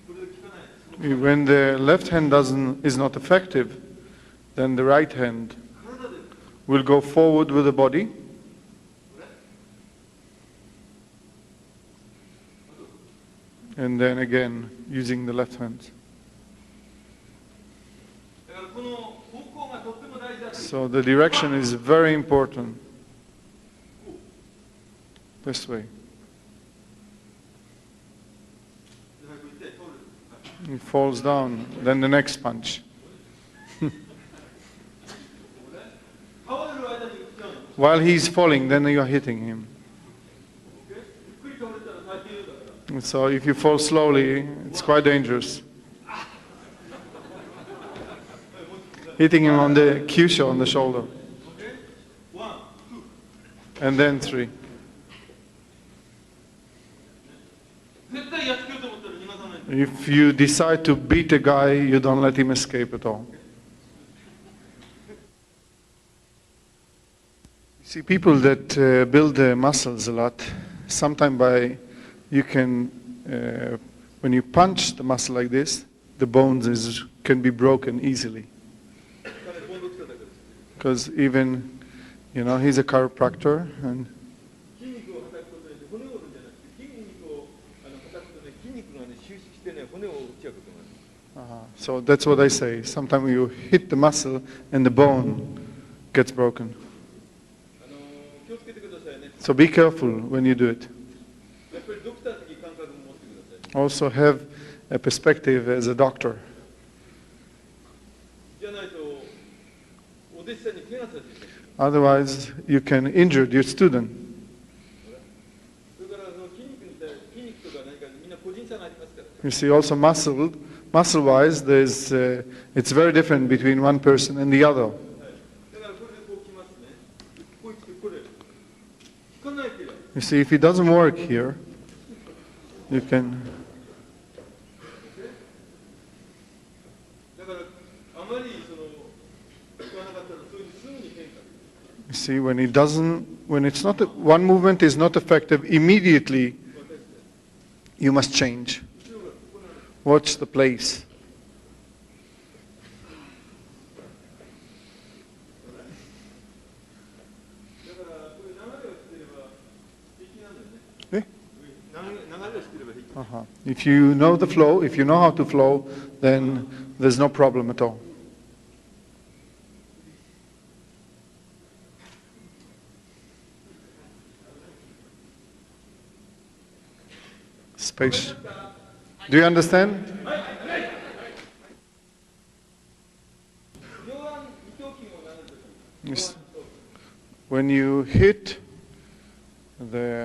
これで効かないです。 When the left hand is not effective, then the right hand 体で will go forward with the body, これ。 and then again using the left hand. だからこの方向がとっても大事だと。 So the direction is very important. This way. で早く行って通る。 He falls down, then the next punch. 倒れる間に打っちゃうの。 While he's falling, then you are hitting him. ゆっくり倒れたら大変だから。 So if you fall slowly, it's quite dangerous. Hitting him on the Kyusho on the shoulder. Okay? 1, 2。 And then 3. 絶対やっつけようと思ったら逃がさない。 If you decide to beat a guy, you don't let him escape at all. See, people that build their muscles a lot, sometimes when you punch the muscle like this, the bones can be broken easily. 彼ボンド来ただけです。 Because even, he's a chiropractor, and 筋肉を叩くことによって骨を折るんじゃなくて、筋肉を叩くとね、筋肉がね収縮してね、骨を折っちゃうことがある。 so that's what I say. Sometimes you hit the muscle and the bone gets broken. 気をつけてくださいね。 So be careful when you do it. やっぱりドクター的感覚も持ってください。 Also have a perspective as a doctor. じゃないと、お弟子さんに怪我させてしまう。 Otherwise, you can injure your student. それから筋肉とか何かみんな個人差がありますからね。 You see, also muscle-wise, it's very different between one person and the other. だからこれでこう来ますね。こう来てこれ。効かないければ。 You see, if it doesn't work here, you can. だからあまり効かなかったらそういうすぐに変化。 You see, when it's not one movement is not effective immediately, you must change. Watch the place. だからこれ流れをしてれば平気なんだよね。Eh? 流れをしてれば平気。 If you know the flow, if you know how to flow, then there's no problem at all. Space. Do you understand? 上腕二頭筋を流れるとき。 Yes. When you hit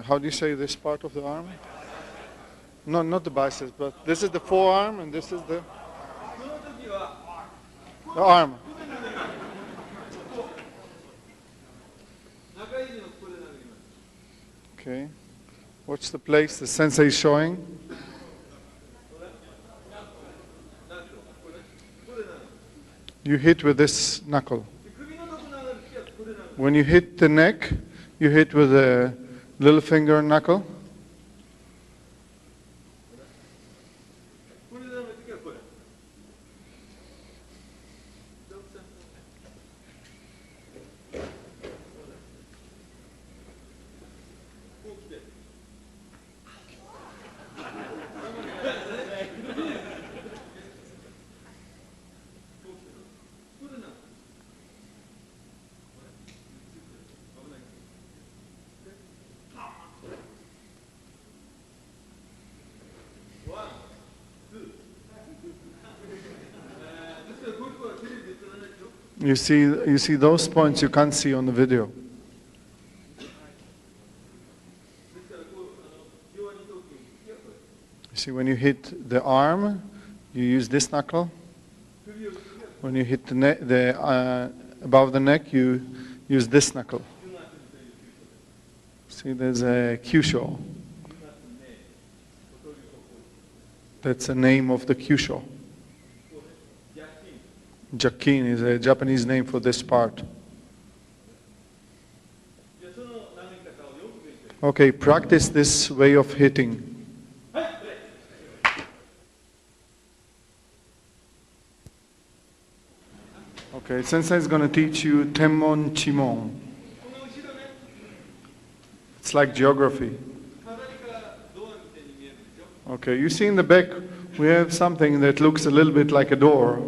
how do you say this part of the arm? No, not the biceps, but this is the forearm and this is the その時は arm. 中指のここで投げます。 Okay. Watch the place the sensei is showing. これ投げる。 You hit with this knuckle. で首のとこ投げるときはこれ投げる。 When you hit the neck, you hit with the little finger knuckle. これ投げるときはこれ。こう来て。これな。危ない。You see those points you can't see on the video. You see, when you hit the arm, you use this knuckle. When you hit above the neck, you use this knuckle. See, there's a Kyusho. That's the name of the Kyusho. Jakin is a Japanese name for this part. Okay, practice this way of hitting. Okay, Sensei is going to teach you Tenmon Chimon. It's like geography. Okay, you see in the back we have something that looks a little bit like a door.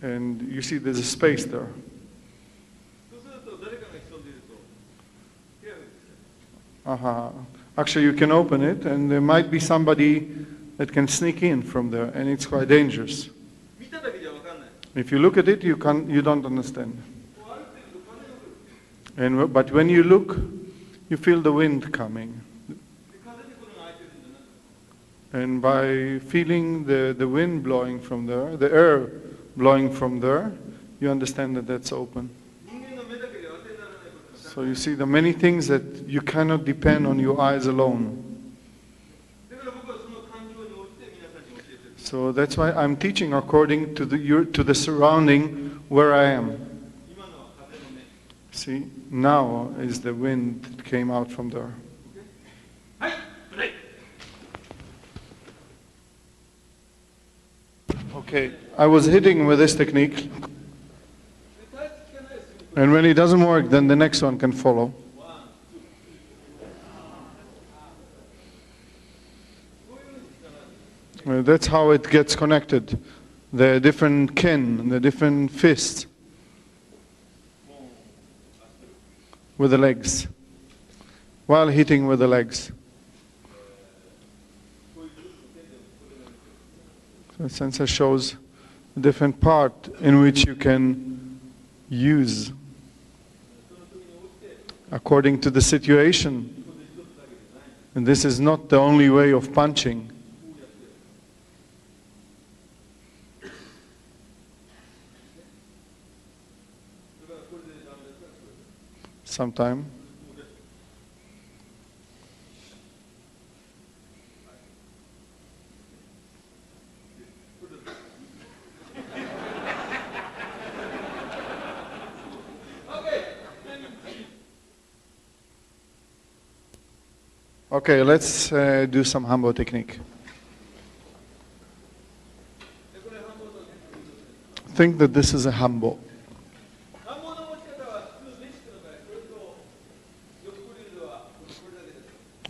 And you see there's a space there. Actually, you can open it, and there might be somebody that can sneak in from there, and it's quite dangerous. If you look at it, you don't understand. But when you look, you feel the wind coming. And by feeling the wind blowing from there, the air blowing from there, you understand that that's open. So you see the many things that you cannot depend on your eyes alone. So that's why I'm teaching according to the surrounding where I am. See, now is the wind that came out from there. Okay, I was hitting with this technique. And when it doesn't work, then the next one can follow. That's how it gets connected. The different ken, the different fists with the legs, while hitting with the legs. So Sensei shows a different part in which you can use according to the situation. And this is not the only way of punching. Sometime. Okay, let's do some Hambo technique. Think that this is a Hambo.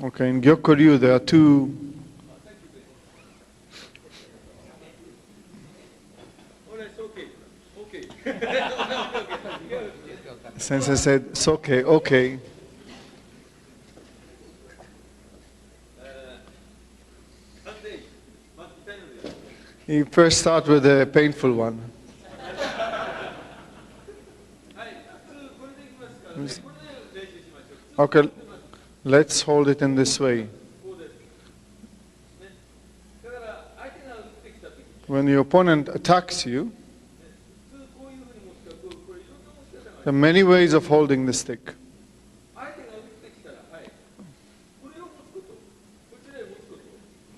Okay, in Gyokuryu there are two. Sensei said, it's okay, okay. You first start with the painful one. Okay, let's hold it in this way. When your opponent attacks you, there are many ways of holding the stick.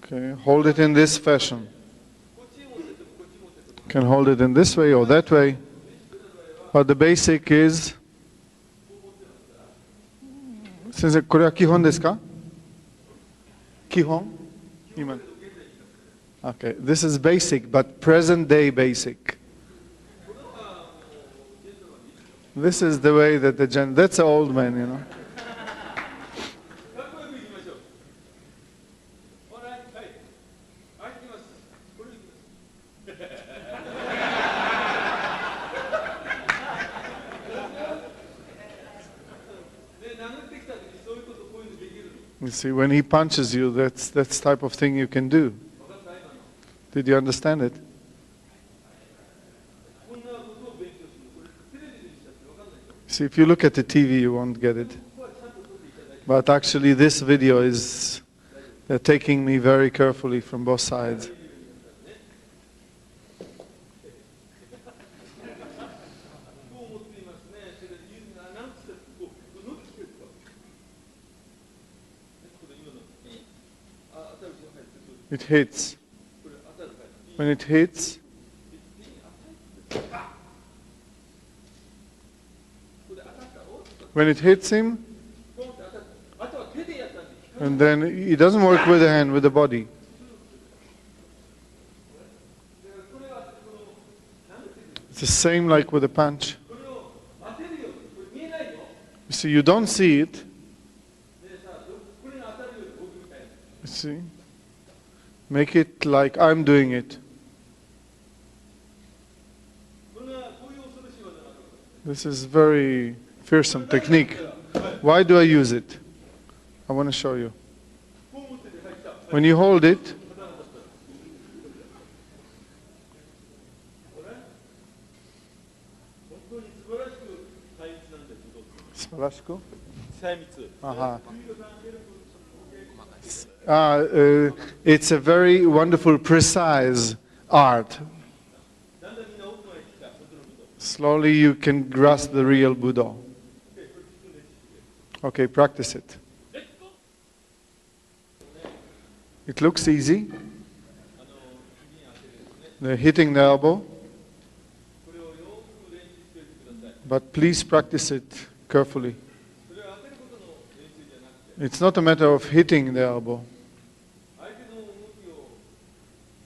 Okay, hold it in this fashion. You can hold it in this way or that way, but the basic is. Sensei, これは基本ですか? 基本? Okay, this is basic, but present day basic. This is the way that that's an old man, you know. You see, when he punches you, that's type of thing you can do. Did you understand it? こんなことを勉強するの、これテレビで見たって分かんないよ。 See, if you look at the TV, you won't get it. ここはちゃんと撮っていただいて、 But actually, this video is they're taking me very carefully from both sides. こう思っていますね。それでなんつってこう伸びてると。これ今の当たる人が入ってくる。 It hits. これ当たるから。 When it hits, これ当たったお when it hits him, ポンって当たった。あとは手でやったんで効かない。 and then it doesn't work with the hand, with the body. これはこのなんていうの It's the same like with a punch. これを当てるよ。これ見えないよ。 You see, you don't see it. でさ、これが当たるように僕みたいな。 You see? Make it like I'm doing it. こんなこういう恐ろしい技があるわけ。 This is very fearsome technique. Why do I use it? I want to show you. こう持ってて入った。 When you hold it, 当たらなかった。これ本当に素晴らしく細密なんですけど。細密。 Aha. It's a very wonderful, precise art. だんだんみんな奥まで来た。本当のこと。 Slowly you can grasp the real Buddha. Okay, practice it. It looks easy. They're hitting the elbow. これをよく練習しておいてください。 But please practice it carefully. それは当てることの練習じゃなくて、 It's not a matter of hitting the elbow. 相手の動きを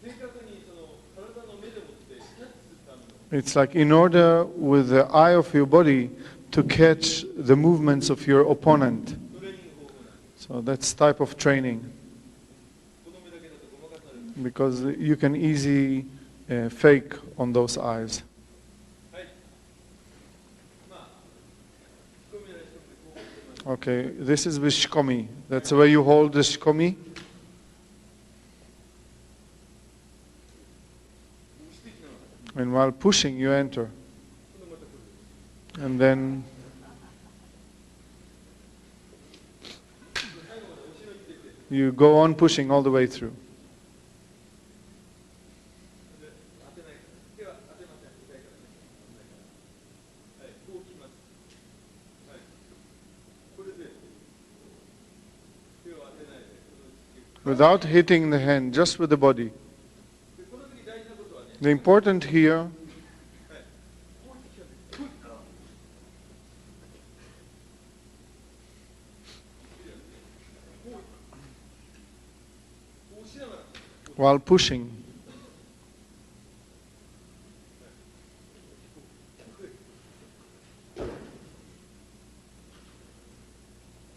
正確にその体の目でもってキャッチするための It's like in order with the eye of your body to catch the movements of your opponent. トレーニング方法なんです。 So that's type of training この目だけだとごまかされる。 because you can easily fake on those eyes. はい。まあ、仕込みなら一つでこう思ってます。 Okay, this is with shikomi. That's the way you hold the shikomi. してきながら、 And while pushing, you enter. このまたこれ。 And then 最後まで押しのいてて、 you go on pushing all the way through. で当てないから。手は当てません。痛いからね。はい、こうきます。はい。これで手を当てないで、この Without hitting the hand, just with the body. でこの時大事なことはね、 The important here こうやってきたんです。こうこうしながら、 while pushing.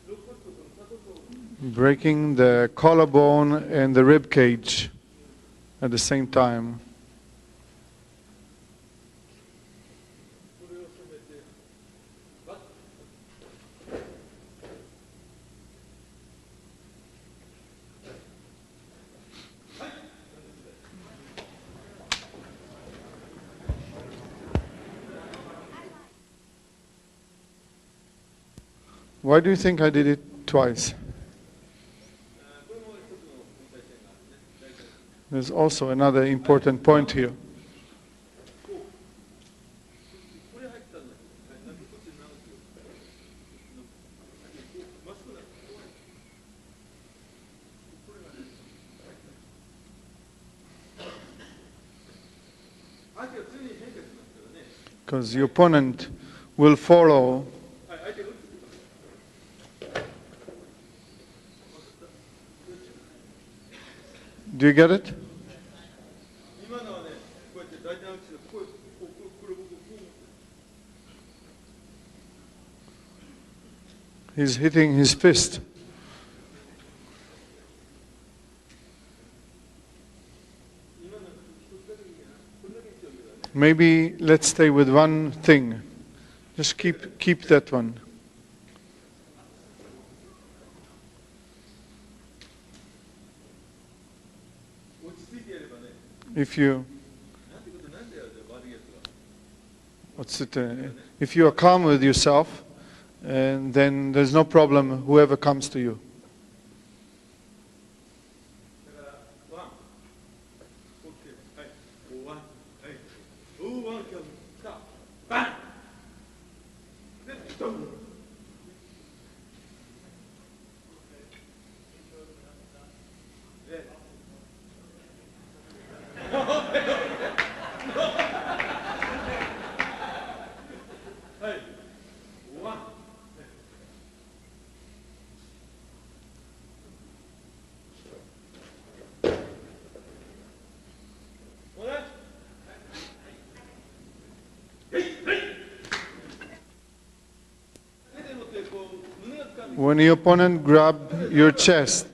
肋骨とその鎖骨を Breaking the collarbone and the rib cage at the same time. これを攻めて、バッと。 Why do you think I did it twice? これも一つの問題点があるね。大体 There's also another important point here. これ入ったんだけど、なんかこっちに長くまっすぐなの。これがね、相手は常に変化しますからね。 Because your opponent will follow. はい、相手が打つ。 Do you get it? 今のはね、こうやって大胆打ちで、これ僕こう思って He's hitting his fist. 今の一つだけいいかな。これだけにしておけばね。 Maybe let's stay with one thing. Just keep that one. 落ち着いてやればね、If you, if you are calm with yourself, and then there's no problem whoever comes to you. だからワン、オッケー、はい、おワン、はい、おワンキャブ、スター、バン、で、ドン。はい、おワン。When your opponent grab your chest,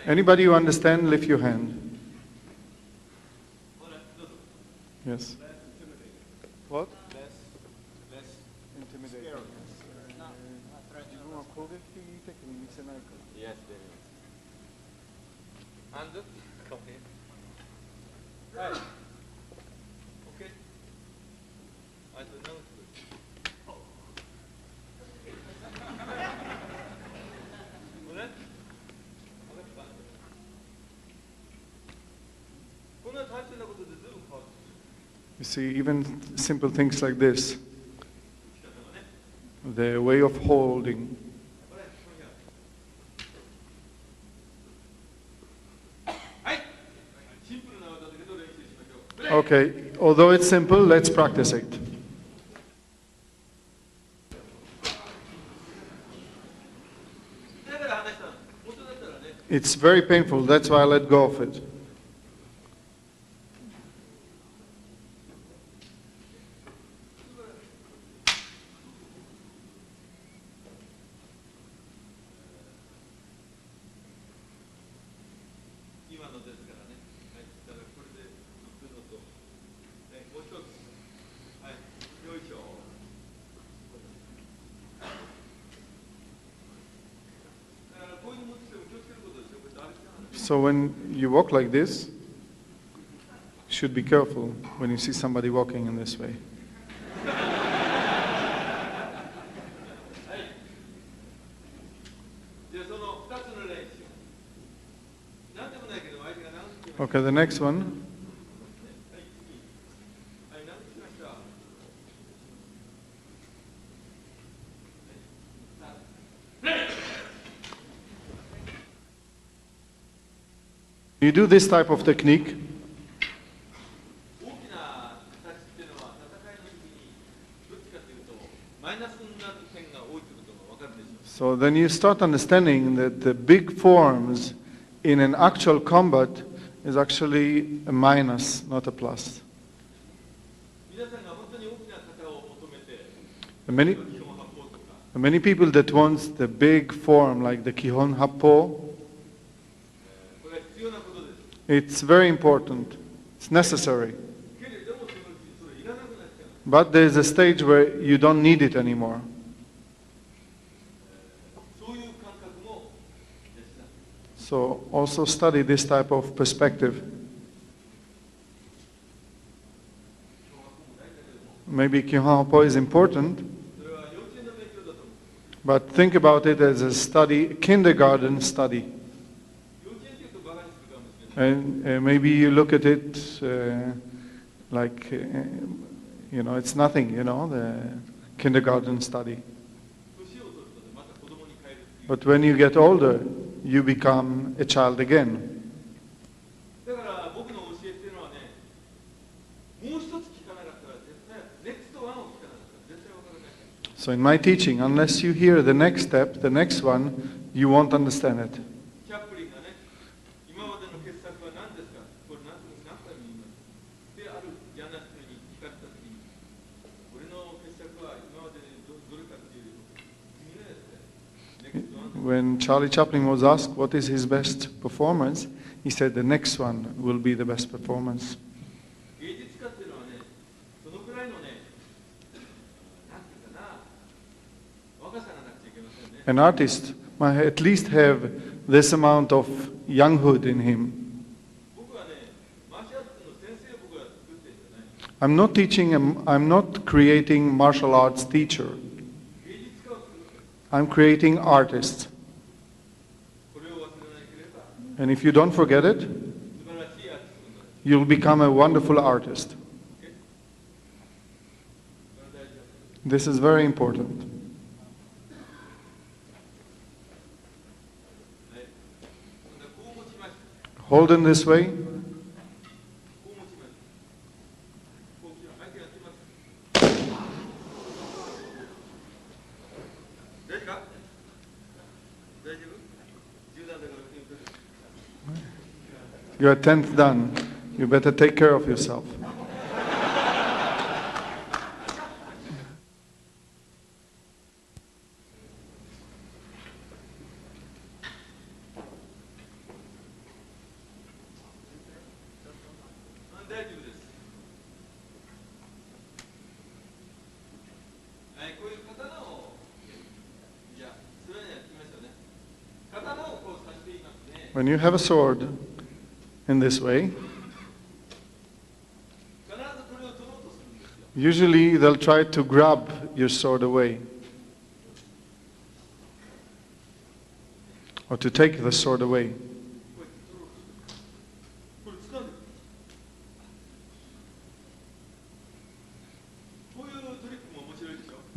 anybody who understand, lift your hand. Yes. What? Less intimidating. Yes, there is. And okay. Right. Okay. I don't know. You see, even simple things like this, the way of holding. Okay, although it's simple, let's practice it. It's very painful, that's why I let go of it. So when you walk like this, you should be careful when you see somebody walking in this way. Okay, the next one. You do this type of technique. So then you start understanding that the big forms in an actual combat is actually a minus, not a plus. Many people that want the big form like the Kihon Happo, it's very important, it's necessary. But there's a stage where you don't need it anymore. So also study this type of perspective. Maybe Kihon Happo is important, but think about it as a study, kindergarten study. And maybe you look at it like, you know, it's nothing, you know, the kindergarten study. But when you get older, you become a child again. So in my teaching, unless you hear the next step, the next one, you won't understand it. チャップリンがね、今までの傑作は何ですか、これ何回も言います。で、あるジャーナリストに聞かれたときに、俺の傑作は今までどれかっていう、次のやつで、When Charlie Chaplin was asked what is his best performance, he said the next one will be the best performance. 芸術家っていうのはね、そのくらいのね、なんていうかな、若さがなくちゃいけませんね。An artist might at least have this amount of younghood in him. 僕はね、マーシャルアーツの先生を僕は作ってるんじゃない。 I'm not teaching him, I'm not creating martial arts teacher. 芸術家を作る。 I'm creating artists. これを忘れなければ、 And if you don't forget it, 素晴らしいアーティストになる。 you'll become a wonderful artist. これ大事だ。 This is very important. はい。今度はこう持ちました。 Hold in this way. こう持ちます。こう相手が来ます。大丈夫か？大丈夫？10段だから受け取る。 You're 10th done. You better take care of yourself. When you have a sword in this way, usually they'll try to grab your sword away or to take the sword away.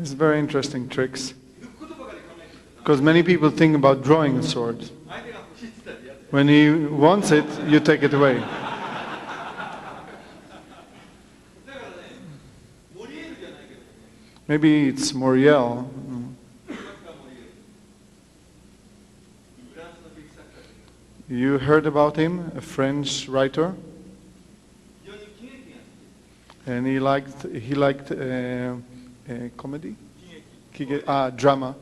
It's very interesting tricks because many people think about drawing a sword. When he wants it, you take it away. Maybe it's Moriel. You heard about him, a French writer, and he liked comedy, drama.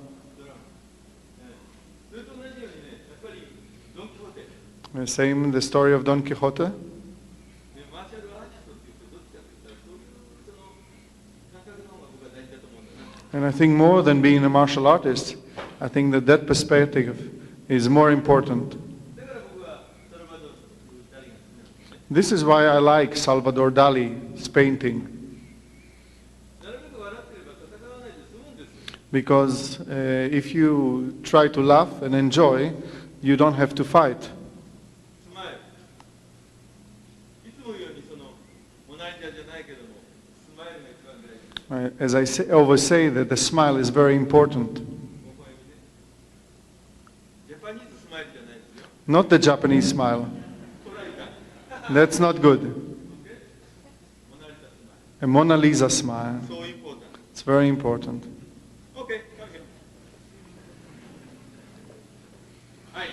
Same the story of Don Quixote. And I think more than being a martial artist, I think that perspective is more important. This is why I like Salvador Dali's painting. Because if you try to laugh and enjoy, you don't have to fight. As I always say, that the smile is very important. Not the Japanese smile. That's not good. A Mona Lisa smile. It's very important. Okay, come here. Hi.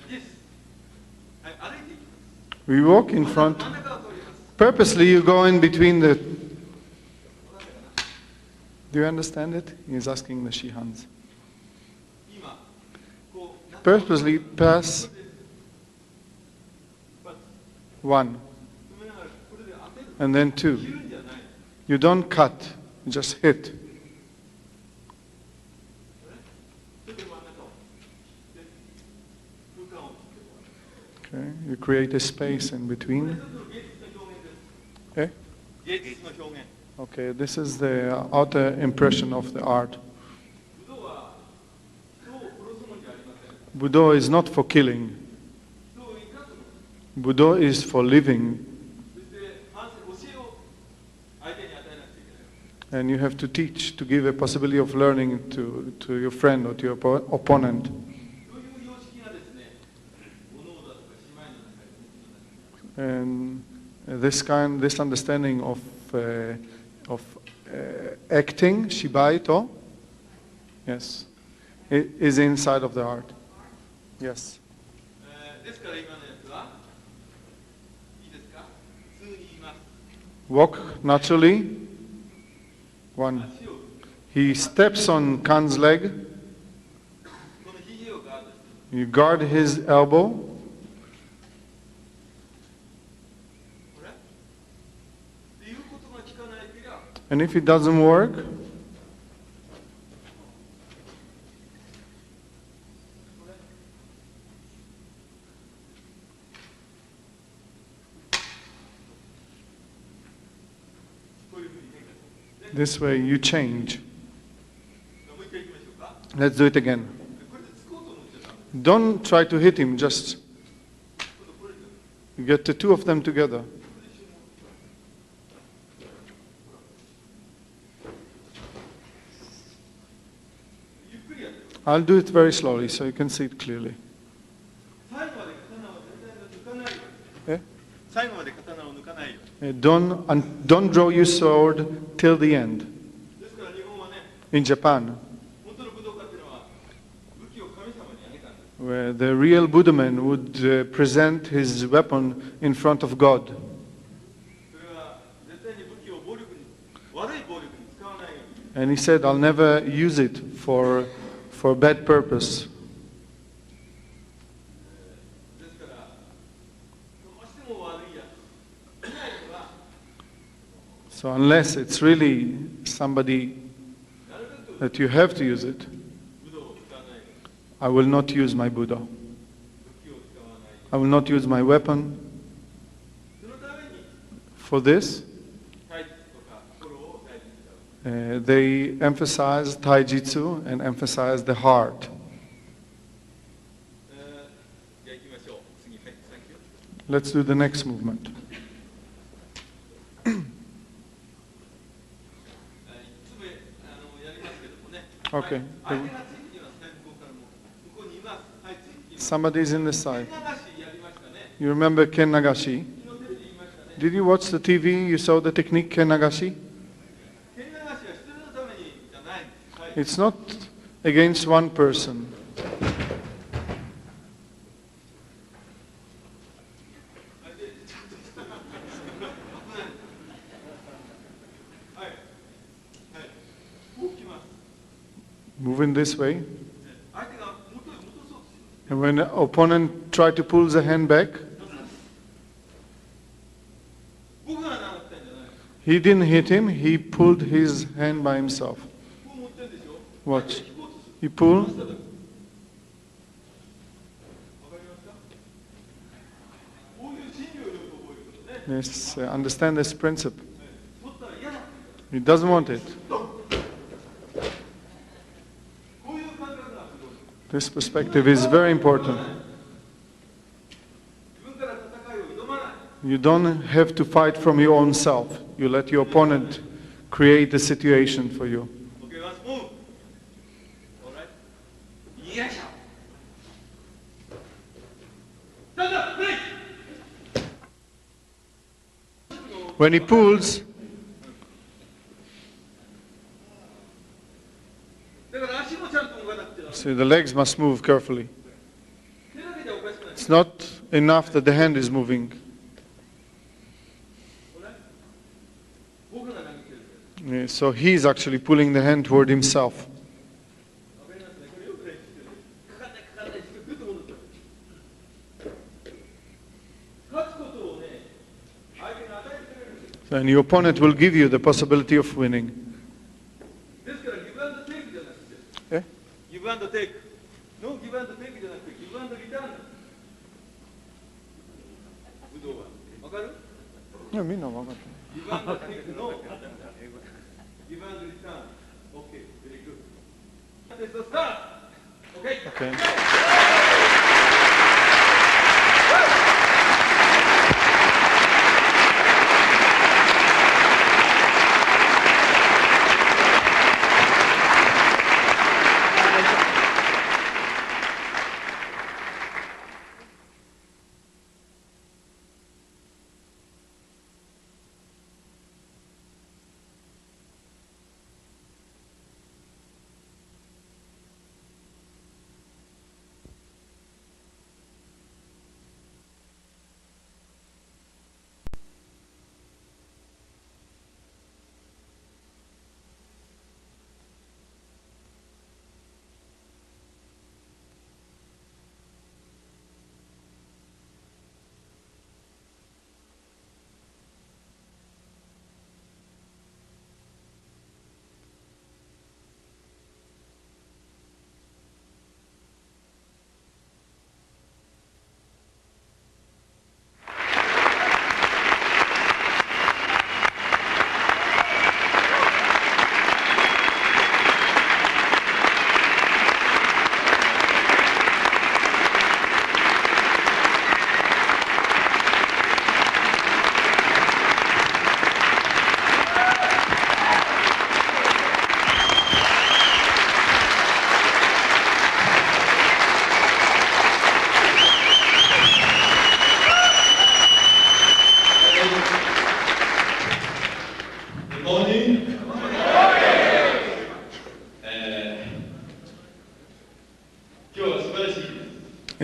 This. We walk in front. Purposely you go in between the... Do you understand it? He's asking the Shihans. Purposely pass one and then two. You don't cut, you just hit. Okay, you create a space in between. Okay? Okay, this is the outer impression of the art. Budo is not for killing. Budo is for living. And you have to teach, to give a possibility of learning to your friend or to your opponent. And this understanding of acting, shibaito, yes, is inside of the heart. Yes. ですから今のやつはいいですか？普通に言います。 Walk naturally. One. 足を He steps on Kan's leg. この肘をガードして You guard his elbow. これ言うことが聞かないけりゃ And if it doesn't work, こういうふうに変化する。 this way you change. もう一回行きましょうか。 Let's do it again. これでつこうと思っちゃダメ。 Don't try to hit him, just 今度これで you get the two of them together. ゆっくりやってください。 I'll do it very slowly so you can see it clearly. 最後まで刀を全体抜かないよう Eh? に。最後まで刀を抜かないように。 Don't draw your sword till the end. ですから日本はね、 In Japan, 本当の武道家っていうのは武器を神様にあげたんです。 where the real Buddhaman would present his weapon in front of God. それは絶対に武器を暴力に、悪い暴力に使わないように。 And he said, I'll never use it for bad purpose. ですから、どうしても悪いやつ。いないのは、 So unless it's really somebody なるべく that you have to use it, 武道を使わないように。 I will not use my Buddha. 武器を使わないよ I will not use my weapon. うに。そのために、 For this, 体術とか心を大事にしたわけ。 they emphasize taijitsu and emphasize the heart. じゃあ行きましょう。次、はい、サンキュー。 Let's do the next movement. いつもやりますけどもね。 Okay. 相手がついてきますね、向こうからも。向こうにいます。はい、ついてきます。 Somebody's in the side. 流しやりましたね。 You remember Ken Nagashi? 昨日テレビで言いましたね。 Did you watch the TV? You saw the technique Ken Nagashi? 剣流しは一人のためにじゃないんです。はい。 It's not against one person. はいでちょっと危ない。はい。はい。こう来ます。 Move in this way. 相手が元へ戻そうとします。 And when the opponent tried to pull the hand back, 僕が習ったんじゃない。 he didn't hit him. He pulled his hand by himself. こう持ってるでしょ。 Watch. 引こうとする。 He pulled. わかりますか？こういう心理をよく覚えることね。 Yes, understand this principle. 取ったら嫌だ。 He doesn't want it. こういう感覚がすごい。 This perspective is very important. 自分から戦いを挑まない。 You don't have to fight from your own self. You let your opponent create the situation for you. Okay, let's move. Alright. よいしょ。stand up, break. When he pulls, だから足もちゃんと動かなくては。 see, the legs must move carefully. 手だけじゃおかしくない。 It's not enough that the hand is moving. 僕が投げてる。 So he's actually pulling the hand toward himself. わかりますね。これよく練習してる。かかんないかかんないしてグッと戻ってる。勝つことをね、相手が与えてくれるんです。 And your opponent will give you the possibility of winning. ですからギブアンドテイクじゃなくて、 Eh? ギブアンドテイク。ノーギブアンドテイクじゃなくてギブアンドリターンだ。武道は。わかる？ギブアンドテイクのギブアンドリターン。OK、ベリーグッド。テストスタート。OK。 Okay.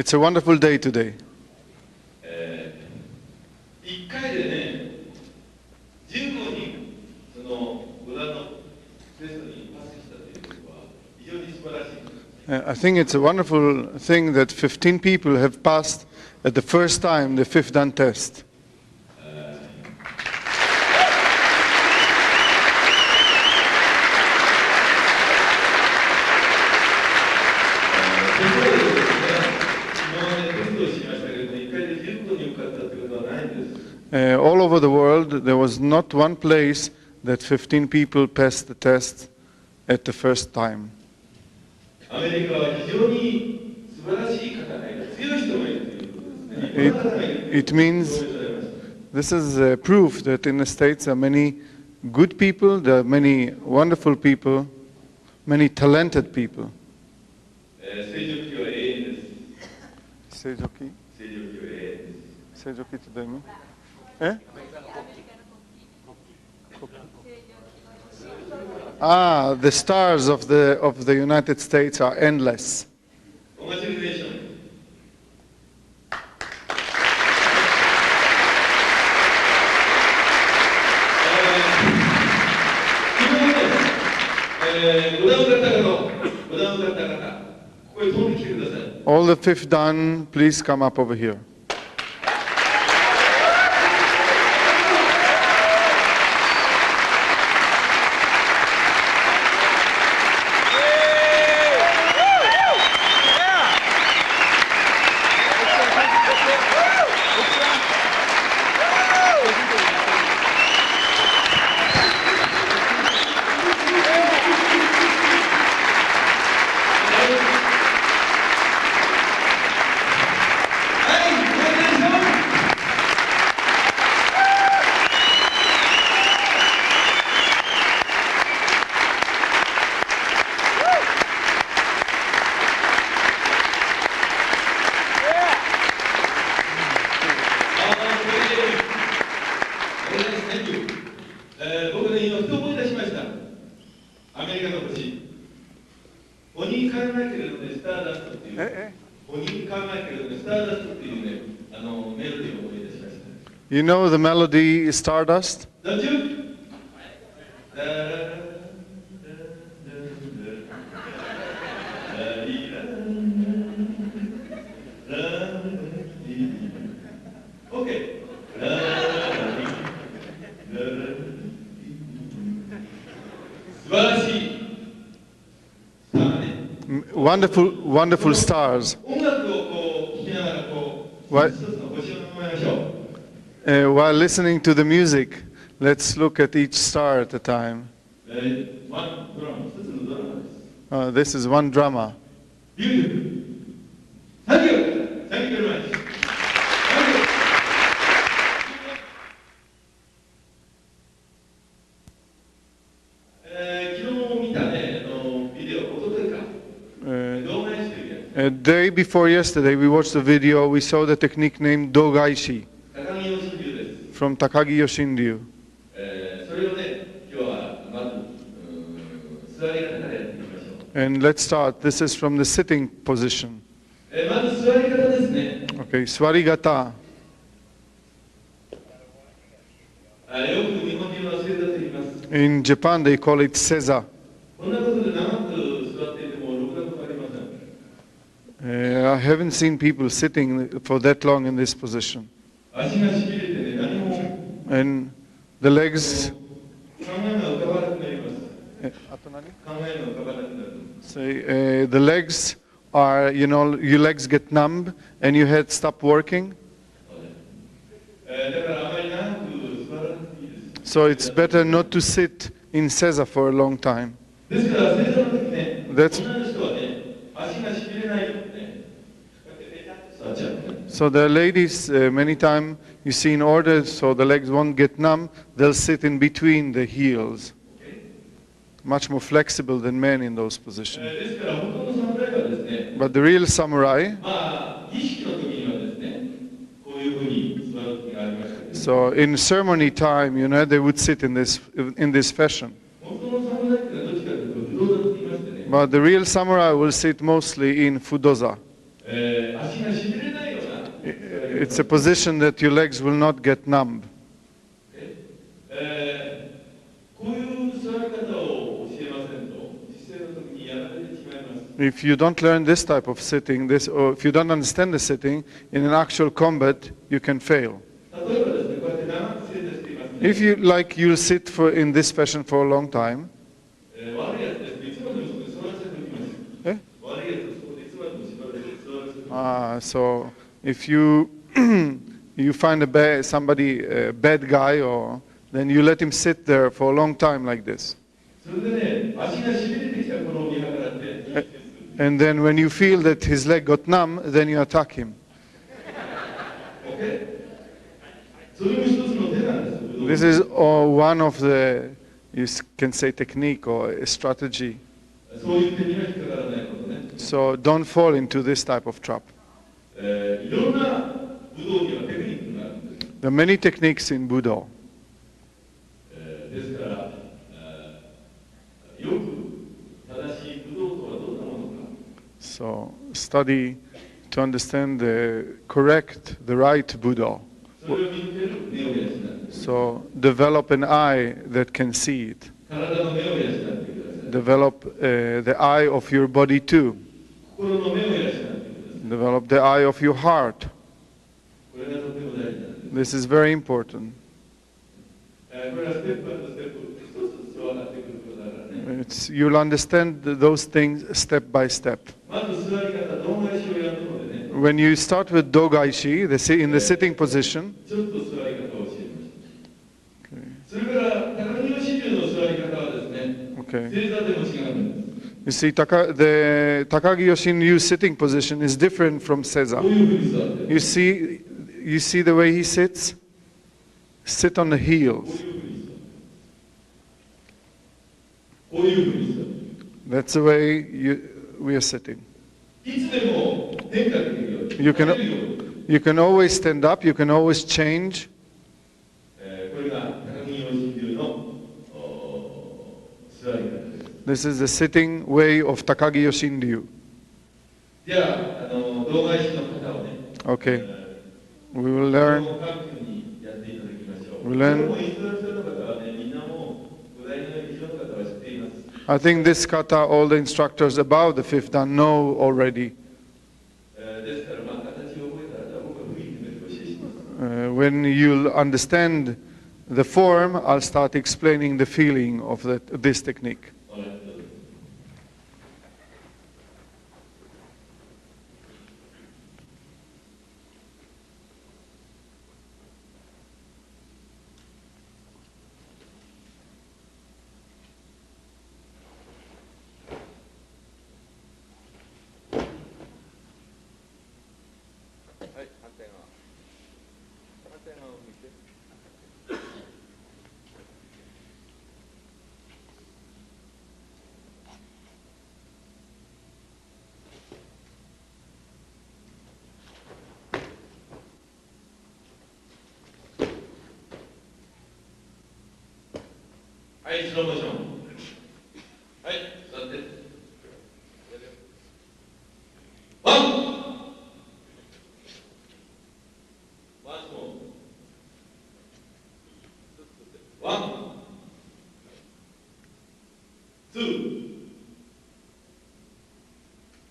It's a wonderful day today. 1回でね、15人、そのご覧のテストにパスしたということは、非常に素晴らしい。I think it's a wonderful thing that 15 people have passed at the first time the fifth dan test. 今までテストをしましたけれども、1回で15に受かったということはないんです。All over the world, there was not one place that 15 people passed the test at the first time. アメリカは非常に素晴らしい方がいる、強い人がいるということですね。立派な方がいる。It means this is proof that in the States there are many good people, there are many wonderful people, many talented people. 正常期は永遠です。正常期正常期は永遠です。正常期ってどういう意味？え？Ah, the stars of the United States are endless. Congratulations. ご覧の方、ここへ飛んできてください。All the fifth dan, please come up over here. Thank you. 僕ね、今ふと思い出しました。アメリカの星。ポニー・カーマイケルのね、スターダストっていう。ポニー・カーマイケルのスターダストっていうね、メロディーを思い出しました。You know the melody Stardust? Don't you? Okay. 素晴らしいスターね。Wonderful, wonderful stars. 音楽をこう聴きながらこう、What? 一つの星を考えましょう。While listening to the music, let's look at each star at a time. ワンドラマ、一つのドラマです。This is one drama. Beautiful. Thank you. Thank you very much. Thank you. 昨日見たね、ビデオ、おとといか。動画にしてるやつ。A day before yesterday, we watched a video. We saw the technique named Dogaishi 高木義流です。 from Takagi Yoshinryu. それをね、今日はまず、座り方からやっていきましょう。 And let's start. This is from the sitting position. まず座り方ですね。Okay, Swarigata. よく日本人は正座と言います。 In Japan, they call it seza. こんなことで長く座っていてもろくなことありません。I haven't seen people sitting for that long in this position. 足がしびれてね、何も And the legs. 考えが浮かばなくなります。考 Say, えが浮かばなくなる。 the legs are, your legs get numb and your head stop working. だからあまり長く座らなくていいです。 So it's better not to sit in seza for a long time. ですから正座の時ね、 That's- 女の人はね、足がしびれないようにね、座っちゃうね。 So the ladies, many times you see in order so the legs won't get numb, they'll sit in between the heels. Much more flexible than men in those positions. ですから本当の侍はですね、 But the real samurai, まあ儀式の時にはですね、こういうふうに座る時がありましたけど、 so in ceremony time, they would sit in this fashion. 本当の侍っていうのはどっちかというと不動だと言いましてね、 But the real samurai will sit mostly in fudoza. 足がしびれないような It's a position that your legs will not get numb. こういう座り方を教えませんと姿勢の時にやられてしまいます。 If you don't learn this type of sitting, or if you don't understand the sitting, in an actual combat, you can fail. 例えばですね、こうやって長く正座していますね。 If you'll sit in this fashion for a long time, 悪いやつですね、いつまでもそこで座らせておきます。 eh? 悪いやつをそこでいつまでも座らせておきます。 So if you you find somebody a bad guy, or then you let him sit there for a long time like this. それでね、足がしびれてきた頃を見計らって、 And then when you feel that his leg got numb, then you attack him. OK？ それも一つの手なんです。 This is one of the, you can say, technique or a strategy. そういう手には引っかからないことね。 So don't fall into this type of trap. いろんな武道にはテクニックがあるんです。 There are many techniques in Budo. ですから、よく正しい武道とはどんなものか。 So study to understand the right Budo. それを見抜ける目を養って、 So develop an eye that can see it. 体の目を養ってください。 Develop the eye of your body too. 心の目を養ってください。 Develop the eye of your heart. これがとても大事なんです。 This is very important. これはステップアップステップ、一つずつ分かってくることだからね。You'll understand those things step by step. まず座り方、胴返しをやるのでね、 When you start with Dogaishi, in the sitting position, ちょっと座り方を教えました。それから高木義流の座り方はですね、 okay. 正座でも違うんです。 You see, the Takagi Yoshin-ryu sitting position is different from こ Seiza. ういうふうに座ってる。 You see the way he sits? Sit on the こう heels. いうふうに座ってる。こういうふうに座ってる。 That's the way we are sitting. いつでも変化できるように。 You can, 変えるように you can always stand up, you can always change. これが高木義流の座り方です。 This is the sitting way of Takagi Yoshin-ryu. じゃあ、動画師の方をね、Okay. We will こ learn. の各区にやっていただきましょう。 We learn. もうインストラクターの方はね、みんなもう、五代の一緒の方は知っています。 I think this kata, all the instructors about the fifth dan know already. ですから、まあ、形を覚えたら、じゃあ僕は雰囲気でお教えします。 When you'll understand the form, I'll start explaining the feeling of this technique. お願いします。はい、反対側。反対側を向いて。はい、スローモーション。はい、座って。ワン。ワンスモー。ワン。ツー。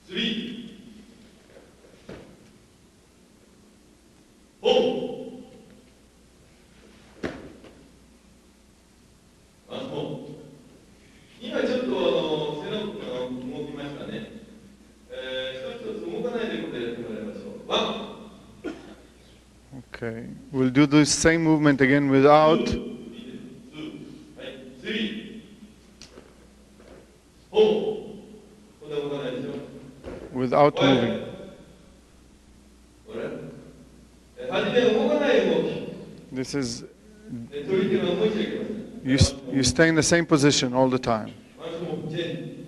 スリー。フォー。今ちょっと背中が動きましたね。一つ一つ動かないということでやってもらいましょう。ワン、 Okay. We'll do the same movement again without. ツー、はい、スリー、フォー。こんな動かないでしょ。Without moving. これ。初め動かない動き。 This is, 取り手が動いちゃいけません。you stay in the same position all the time. ワンスモー、チェンジ。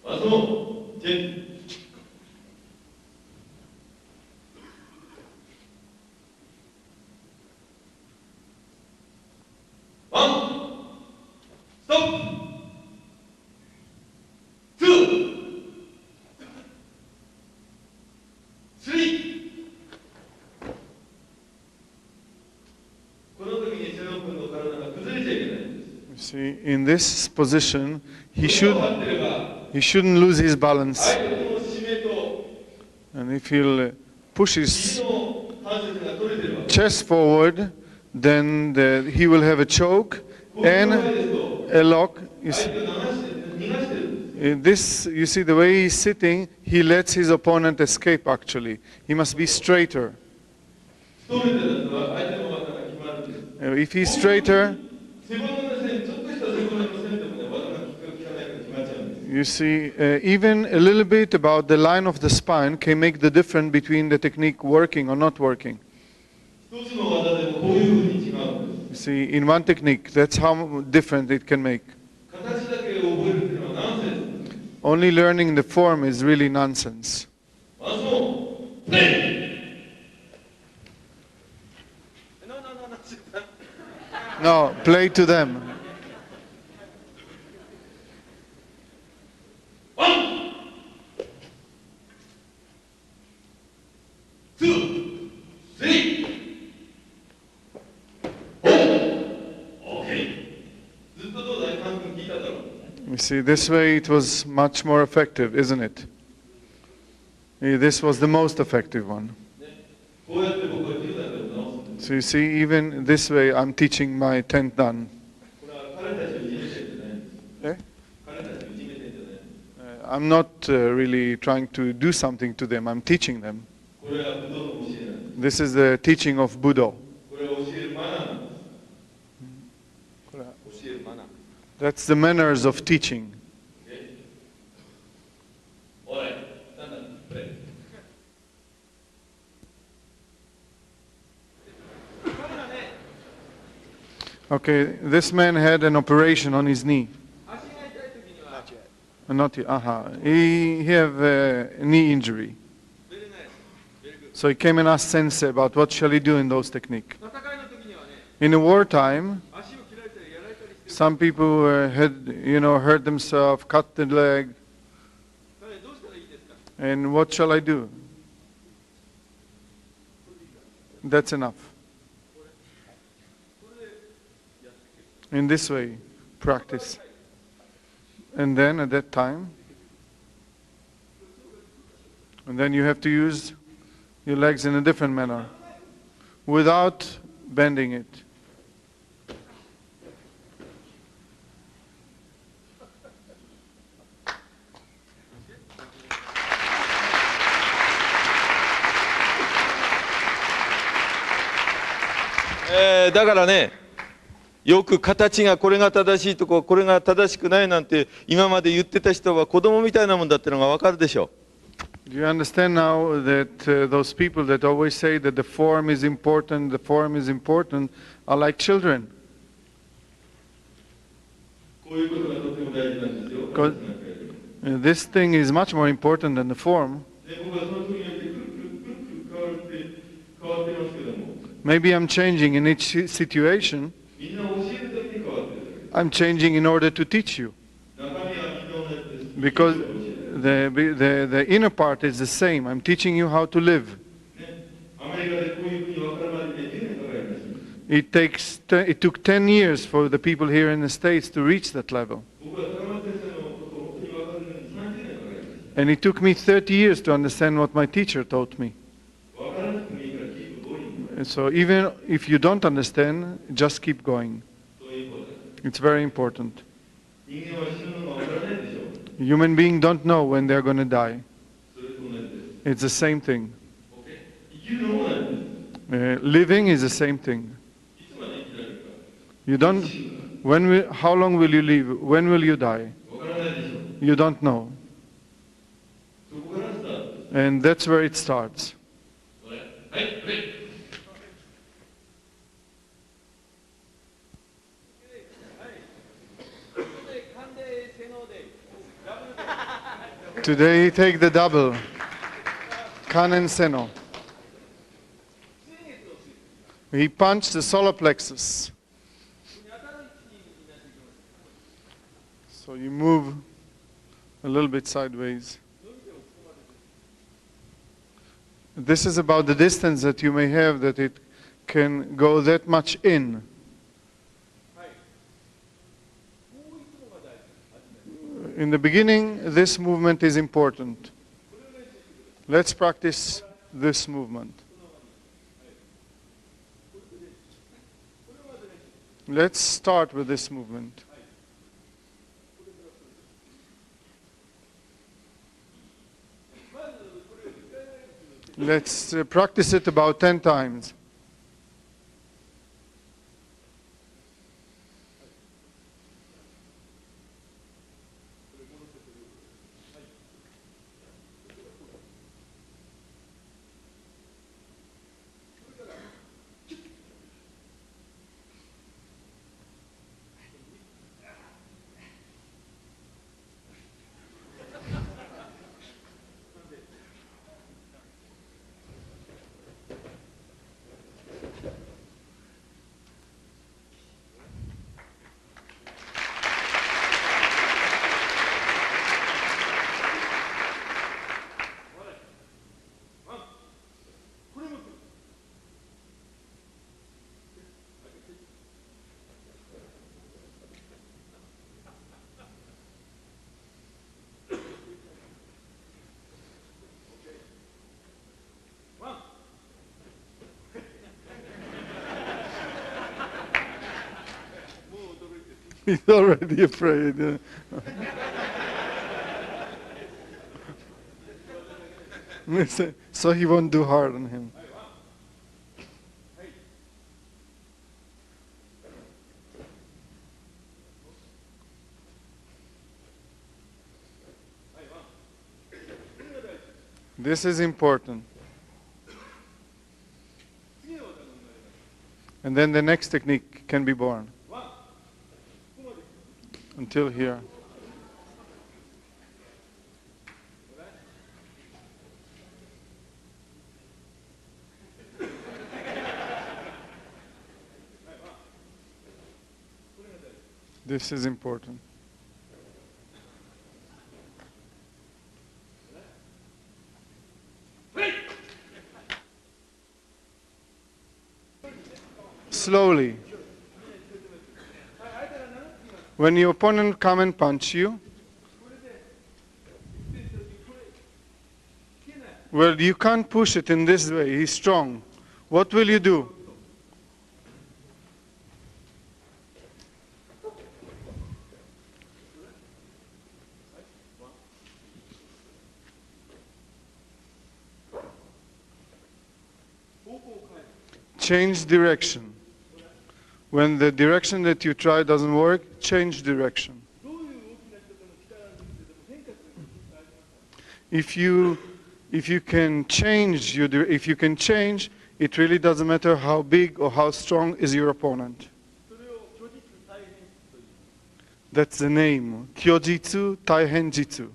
ワンスモー、チェンジ。Stop. 2 3この時に瀬野君の体が崩れちゃいけないんです。 You see, in this position, he 胸を張ってれば shouldn't lose his balance. 相手の締めと And if he'll push 右 his の関節が取れてれば chest forward, then he will have a choke こういう場 and 合ですと a lock. You 相 see, 手を逃がしてるんです。 in this, you see, the way he's sitting, he lets his opponent escape actually. He must be straighter. ストレートだと相手の技が決まるんです。 If he's straighter, 背骨の線、ちょっとした背骨の線でもね、技が効くか効かないか決まっちゃうんです。 you see, even a little bit about the line of the spine can make the difference between the technique working or not working. 一つの技でもこういうふうに違うんです。 You see, in one technique, that's how different it can make. 形だけを覚えるっていうのはナンセンスなんです。 Only learning the form is really nonsense. ワンソン、プレイ No, no, no, no, sit down. No, play to them. ワンツースリーフォーオーケーずっとどうだいカン君聞いただろう You see, this way it was much more effective, isn't it? This was the most effective one. こうやって僕は10代でも直すんです So you see, even this way, I'm teaching my 10th dan. これは彼たちをいじめてんじゃないんです Eh? 彼たちをいじめてんじゃないんです I'm not really trying to do something to them, I'm teaching them. これは武道の教えなんです This is the teaching of Buddha. これは教えるマナーなんです教えるマナー That's the manners of teaching. おいなんだプレイ彼がね、 Okay, this man had an operation on his knee. 足が痛い時には、 Not yet. He have a knee injury. very nice, very good. So he came and asked Sensei about what shall he do in those techniques. 戦いの時にはね、 In the wartime, 足を切られたりやられたりしてる。 some people had, hurt themselves, cut the leg, 彼どうしたらいいですか？ and what shall I do? That's enough. In this way, practice. And then at that time, and then you have to use your legs in a different manner, without bending it. だからねよく形がこれが正しいとこれが正しくないなんて今まで言ってた人は子供みたいなもんだってのが分かるでしょ Do you understand now that those people that always say that the form is important are like children? こういうことがとても大事なんですよ Because this thing is much more important than the form. で僕はその時によってくるくる変わってますけども Maybe I'm changing in each situation. みんな教えるために変わってる I'm changing in order to teach you. 中身はみんな同じです Because the inner part is the same. I'm teaching you how to live. ねアメリカでこういうふうに分かるまでに10年かかりました It took 10 years for the people here in the States to reach that level. 僕は高松先生のことを本当に分かるのに30年かかりました And it took me 30 years to understand what my teacher taught me. 分からなくてもいいからkeep going And so even if you don't understand, just keep going. そういうことです It's very important. 人間は死ぬのが分からないでしょう Human beings don't know when they're going to die. それと同じです It's the same thing. OK 生きるのもなんです Living is the same thing. いつまで生きられるか You don't. How long will you live? When will you die? 分からないでしょう You don't know. そこからスタート And that's where it starts. はいプレイ Today, take the double. Kan and Seno. He punched the solar plexus. So you move a little bit sideways. This is about the distance that you may have, that it can go that much in. In the beginning, this movement is important. Let's practice this movement. Let's start with this movement. Let's practice it about 10 times. He's already afraid. So he won't do hard on him. This is important. And then the next technique can be born. Until here. This is important. Slowly. When your opponent come and punch you, well, you can't push it in this way. He's strong. What will you do? Change direction. When the direction that you try doesn't work, change direction. If you can change, it really doesn't matter how big or how strong is your opponent. That's the name. Kyojitsu Taihenjitsu.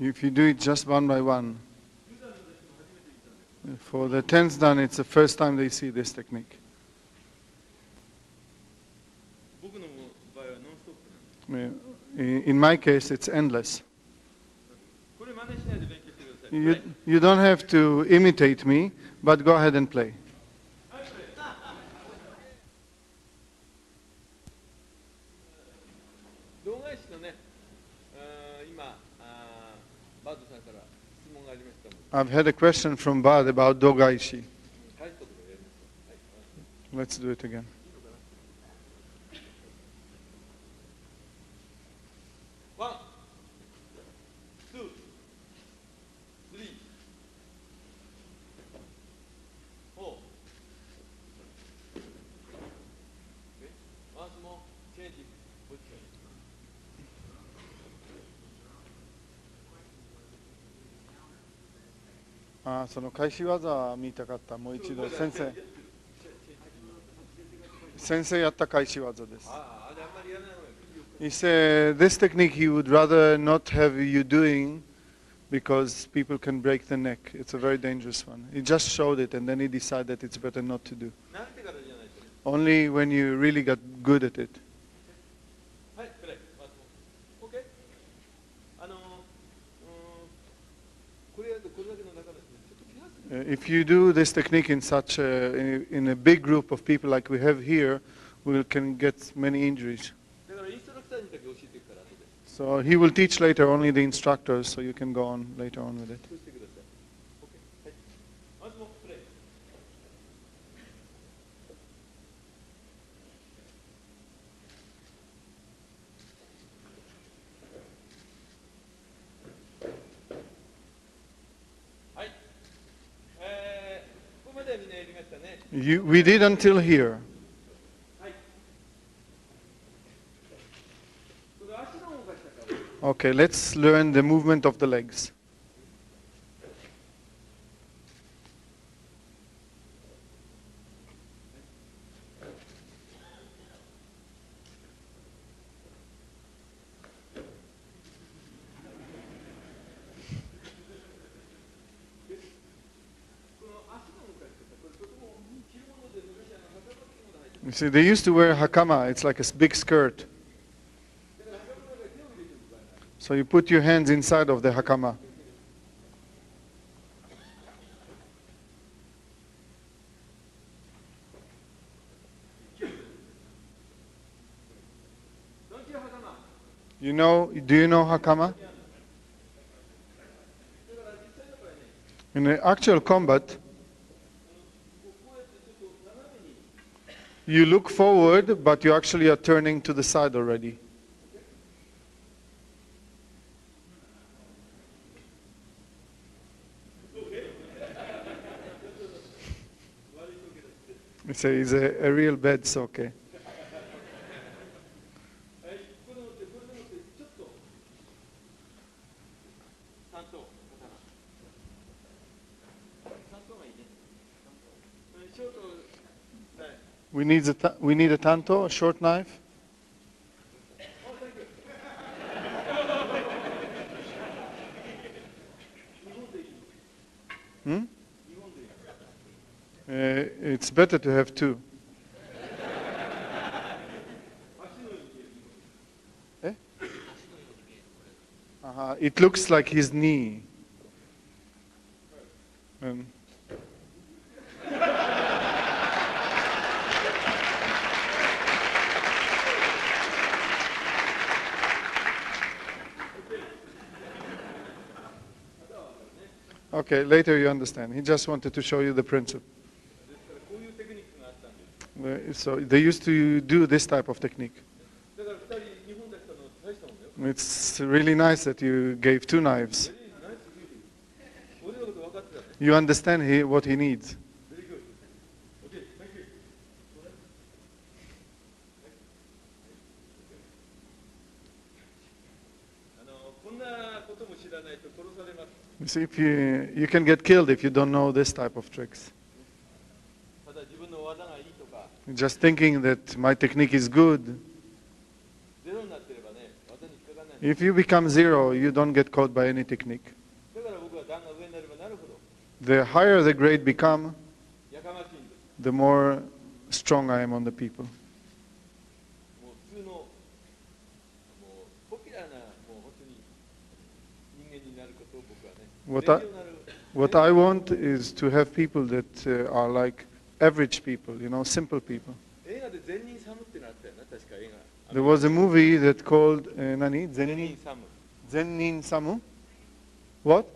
If you do it just one by one. For the 10th dan, it's the first time they see this technique. In my case, it's endless. You don't have to imitate me, but go ahead and play. I've had a question from Bad about Dogaishi. Let's do it again. ああ、その返し技見たかった。もう一度先生やった返し技です。He said this technique he would rather not have you doing because people can break the neck. It's a very dangerous one. He just showed it and then he decided that it's better not to do. Only when you really got good at it. If you do this technique in such in a big group of people like we have here, we can get many injuries. So he will teach later only the instructors, so you can go on later on with it. We did until here. Okay, let's learn the movement of the legs. You see, they used to wear hakama. It's like a big skirt. So you put your hands inside of the hakama. Do you know hakama? In the actual combat, you look forward, but you actually are turning to the side already. It's a real bad soke. We need a tanto, a short knife. It's better to have two. It looks like his knee. Okay, later you understand. He just wanted to show you the principle. So they used to do this type of technique. It's really nice that you gave two knives. You understand what he needs. You see, if you can get killed if you don't know this type of tricks. Just thinking that my technique is good. If you become zero, you don't get caught by any technique. The higher the grade become, the more strong I am on the people. What I want is to have people that are like average people, simple people. There was a movie that called Zennin Samu. What?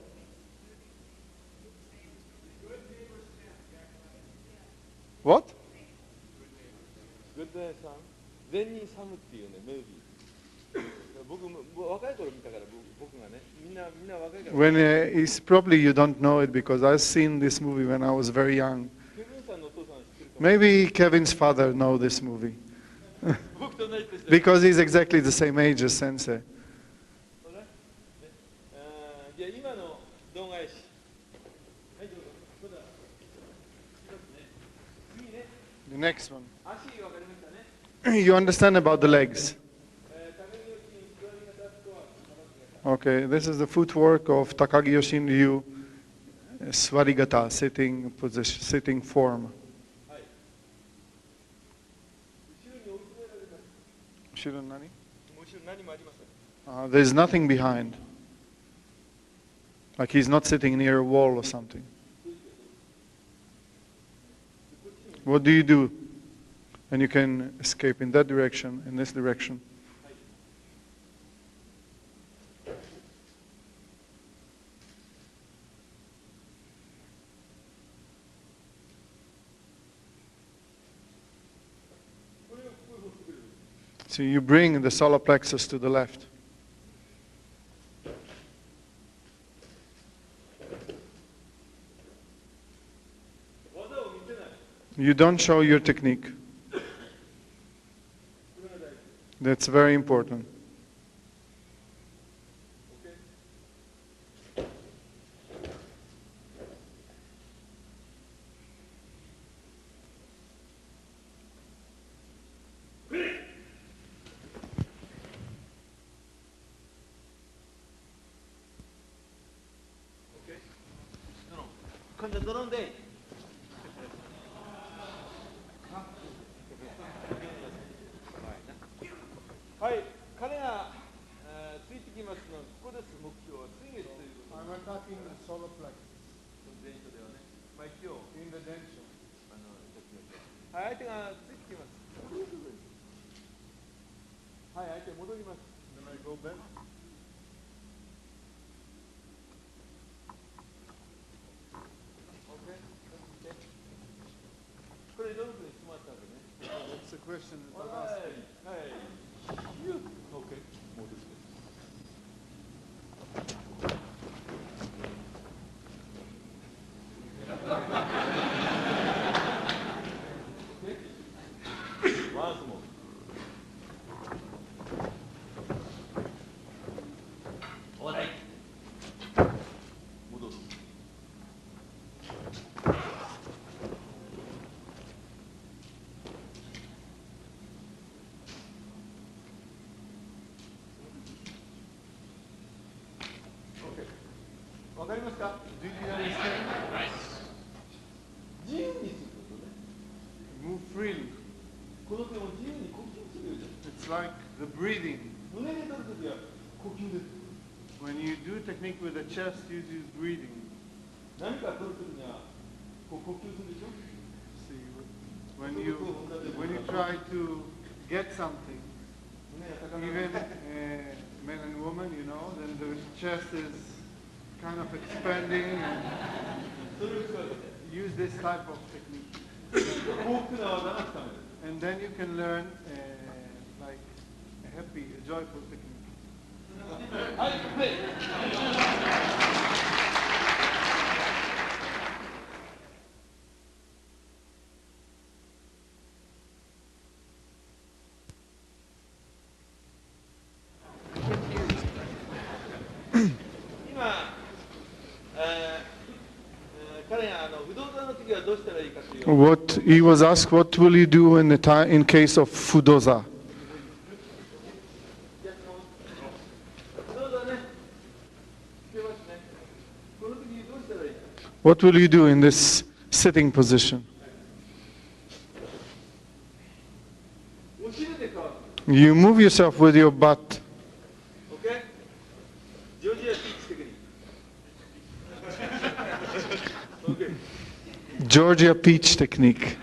What? Zennin Samu っていうね、ムービー。僕若い頃見たから僕がね、みんな若いから。When it's probably you don't know it because I've seen this movie when I was very young. Maybe Kevin's father know this movie. Because he's exactly the same age as Sensei. The next one. 足わかりましたね。 You understand about the legs. 高木よし座り方とは Okay, this is the footwork of Takagi Yoshin Ryu, Swarigata, sitting position, sitting form. はい。後ろに追い詰められます。後ろに何？後ろ何もありません。 There's nothing behind. Like he's not sitting near a wall or something. What do you do? And you can escape in that direction, in this direction. So you bring the solar plexus to the left. You don't show your technique. That's very important. Okay. はい、彼が、ついてきますのはここです。目標は水月ということで。 I'm attacking the solar plexus 電書ではね。まあ一応 in the densho. はい、相手がついてきます。はい、相手戻ります。 Then I go back. これどの分に詰まったわけね。 That's the question. はい、はい。OK。戻して。ワンスモー。お題。戻す。わかりますか？ Did you understand? 自由にすることね。 Move freely. この手も自由に呼吸するように。 It's like the breathing. 胸で取るときは呼吸です。 When you do technique with the chest, you use breathing. 何か取るときにはこう呼吸するでしょ。 See, when you try to get something, 胸や高め even men and women, you know, then the chest is kind of expanding, and それを使う。 use this type of technique. 幸福な技がつかめる。 And then you can learn like a happy, a joyful technique. はい、はい。今、彼が不動産の時はどうしたらいいかという。 What he was asked, what will you do in the time in case of fudoza? そうだね。してますね。この時どうしたらいいか。 What will you do in this sitting position? お尻で変わる。 You move yourself with your butt. OK？ ジョージアピーチテクニック。OK。 Georgia peach technique.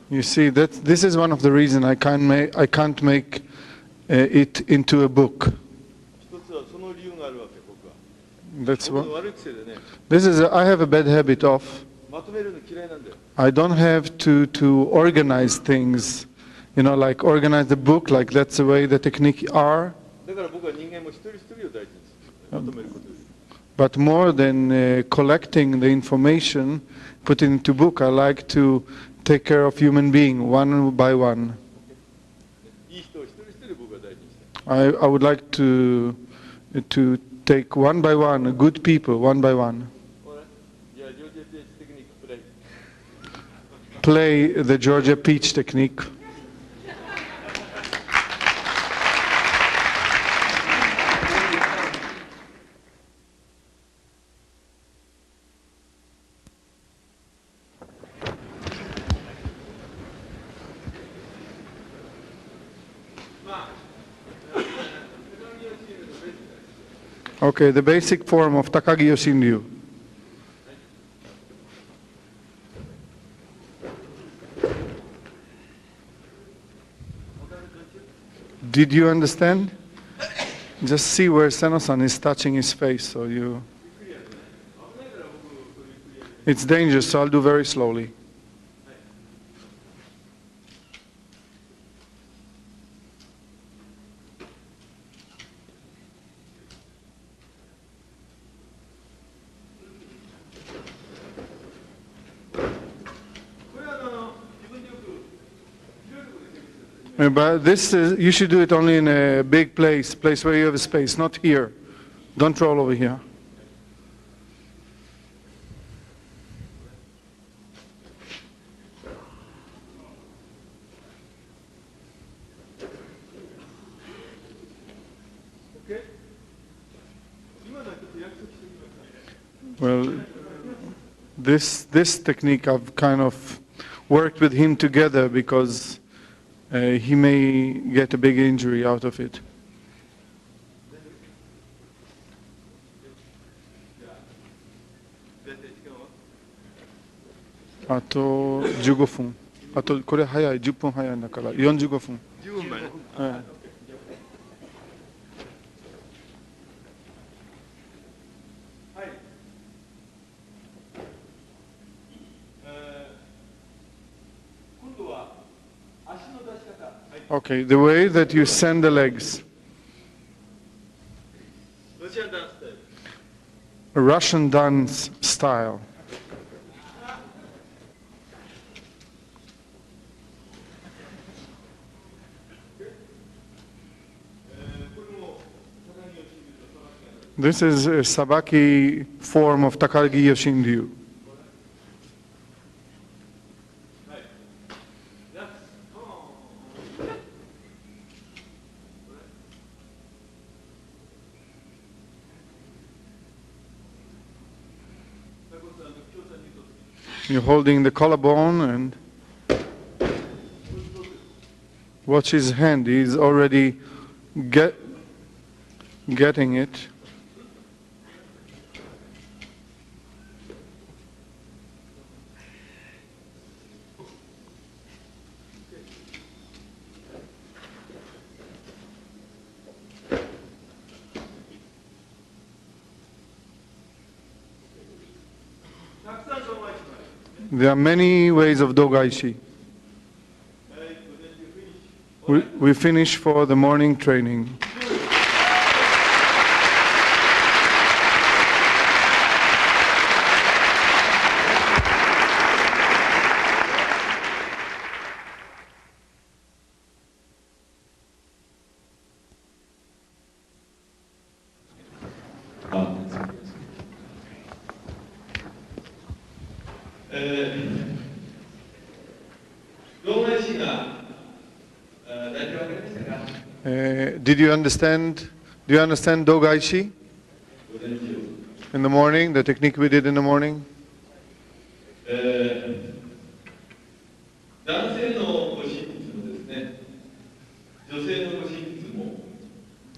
You see, this is one of the reasons I can't make it into a book. That's what. This is I have a bad habit of まとめるの嫌いなんだよ。 I don't have to organize things, like organize the book, like that's the way the technique are. だから僕は人間も一人一人を大事にする。まとめることより。 But more than collecting the information, put it into book, I like to take care of human being one by one. いい人を一人一人僕は大事にしたい。 I would like to take one by one, good people, one by one. ほら、じゃあジョージアページテクニックプレイ。 Play the Georgia Peach technique. Okay, the basic form of Takagi Yoshinryu. Did you understand? Just see where Seno-san is touching his face, so you... It's dangerous, so I'll do very slowly. But this is, you should do it only in a big place where you have a space, not here. Don't roll over here. Well, this technique I've kind of worked with him together because he may get a big injury out of it. A to 15分。あとこれ早い10分早いんだから45分。十分前ね。はい今度は足の出し方。 Okay, the way that you send the legs. ロシアンダンスタイル。 A Russian dance style. これも高木義弘と佐々木が This is a Sabaki form of Takagi Yoshinryu. はい。ラックス。カモン。これ。これさんの京さんにとって You're holding the collarbone and watch his hand. He's already getting it. There are many ways of dogaishi. We finish for the morning training. Did you understand? Do you understand dogaishi? In the morning, the technique we did in the morning? 男性の護身術もですね、女性の護身術も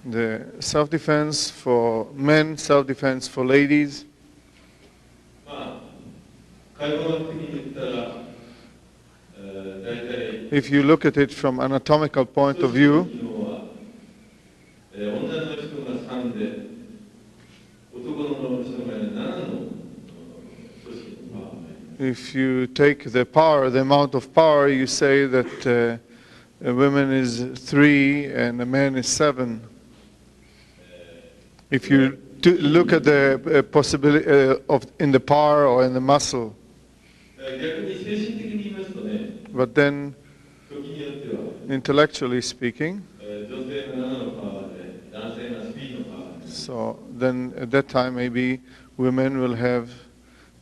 The self-defense for men, self-defense for ladies. まあ解剖学的に言ったら、大体 If you look at it from anatomical point of view, 機能は、女の人が3で、男の人が7の組織のパワーがあります。if you take the power, the amount of power, you say that a woman is 3 and a man is 7. If you look at the possibility of in the power or in the muscle, 逆に精神的に言いますとね、 but then 時によっては、 intellectually speaking, 女性が7のパワーで、男性が3のパワーで、 so then at that time maybe women will have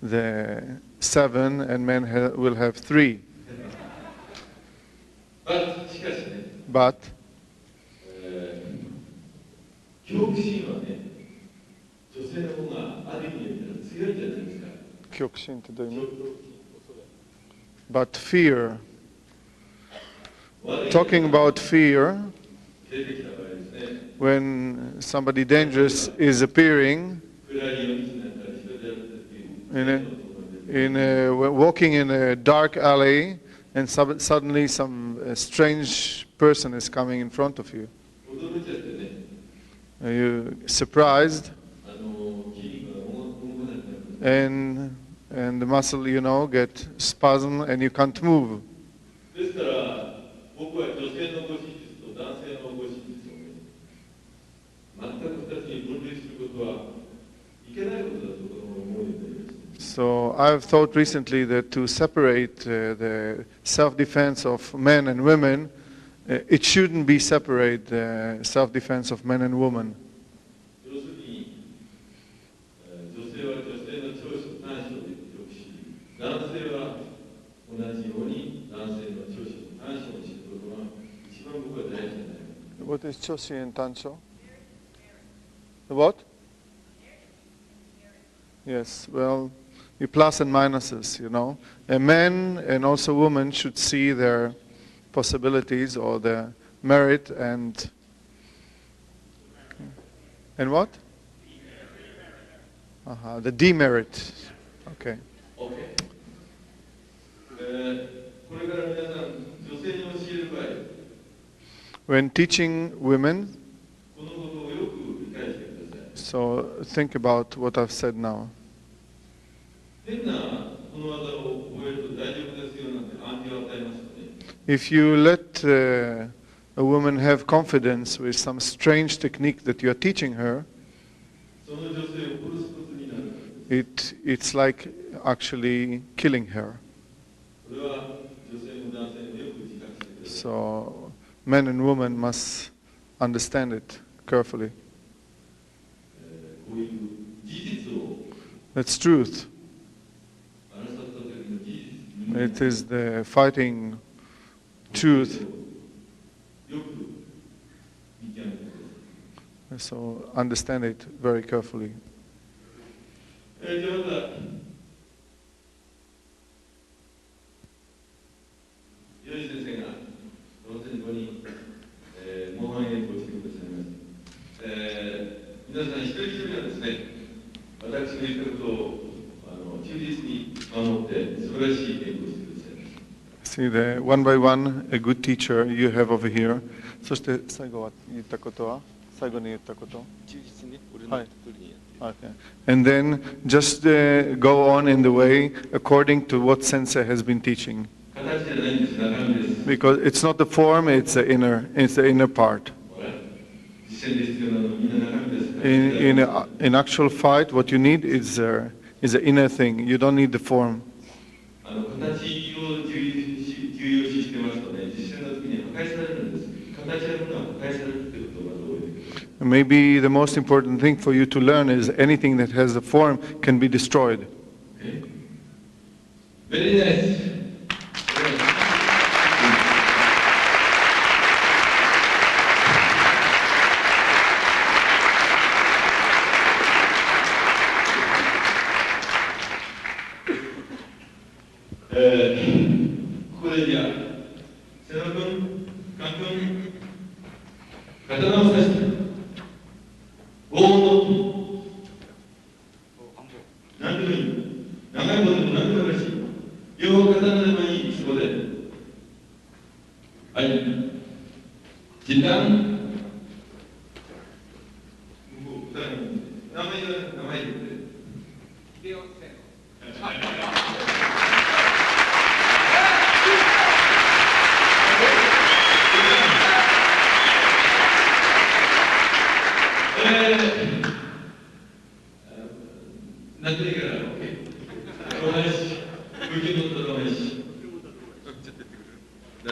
the 7 and men will have 3. しかしね、 But 恐怖心はね、女性の方がある意味で言ったら強いじゃないですか。 but fear, talking about fear, 出てきた場合ですね、 when somebody dangerous is appearing 暗い夜道になったり、人であったりっていう、 walking in a dark alley, and suddenly some strange person is coming in front of you. 驚いちゃってね、 You're surprised, 筋肉が重くなってなる。 and the muscle, get spasm and you can't move. ですから、僕は女性の護身術と男性の護身術をね、全く2つに分類することはいけないことだと思うようになりました。 So I've thought recently that to separate the self-defense of men and women, it shouldn't be separate the self-defense of men and women. 要するに、女性は女性の長所短所でよくし、男性は同じように男性の長所短所を知ることが一番僕は大事じゃないか。 What is Choshi and Tancho? The what? Yes, well, the plus and minuses, A man and also woman should see their possibilities or their merit and what? The demerit. Okay. OK。これから皆さん、女性に教える場合、 When teaching women, このことをよく理解してください。 so think about what I've said now. 変なこの技を覚えると大丈夫ですよなんて暗示を与えますとね、 If you let a woman have confidence with some strange technique that you are teaching her, その女性を殺すことになるからです。 it's like actually killing her. これは女性も男性もよく自覚してください。 So men and women must understand it carefully. こういう事実を That's truth. 争った時の事実 It is the fighting truth. よく見極めてください。 So understand it very carefully. じゃあまた、吉井先生がこの手に模範演講してくださいます。皆さん一人一人はですね、私の言ったことを忠実に守って素晴らしい演講をしてくださいます。 See the one by one, a good teacher you have over here. そして最後は言ったことは最後に言ったこと。忠実に俺の通りにやって。Okay. And then just go on in the way according to what Sensei has been teaching. 形じゃないんです、中身です。 Because it's not the form, it's the inner part. 実践で必要なのはみんな中身です。 In actual fight, what you need is the inner thing. You don't need the form. 形を重要視してますとね、実践の時に破壊されるんです。形あるものは破壊されるってことをまず覚えてください。 Maybe the most important thing for you to learn is anything that has a form can be destroyed. Okay. Very nice. Thank you.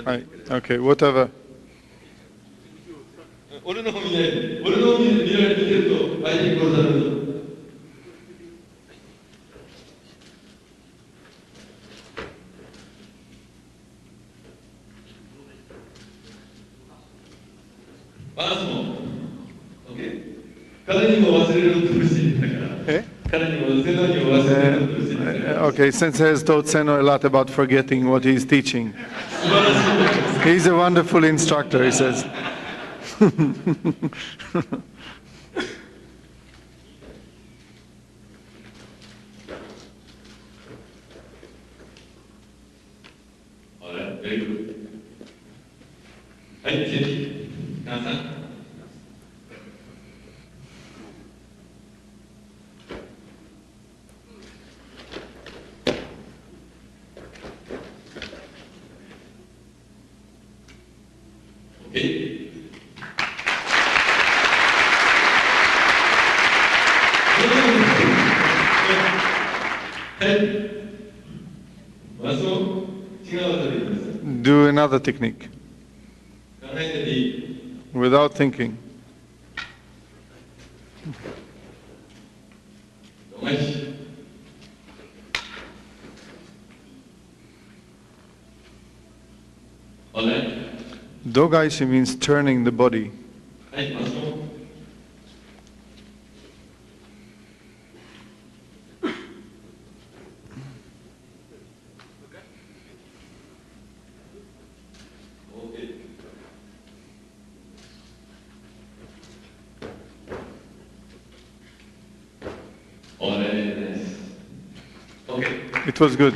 Right. Okay, whatever. 俺の方見ないで。俺の方見られてると相手に殺されるぞ。バランスも OK。彼にも忘れると教えてたから。彼にもセノにも忘れると教えてたから。Okay, Sensei has taught Seno a lot about forgetting what he's teaching. He's a wonderful instructor, he says. はい、先生、皆さん。OK。はい。まあ、そう違う技でいきます。Do another technique 考えてていい。without thinking. お前し。Alright. Dogaishi means turning the body. はい、まあ、そう。It was good.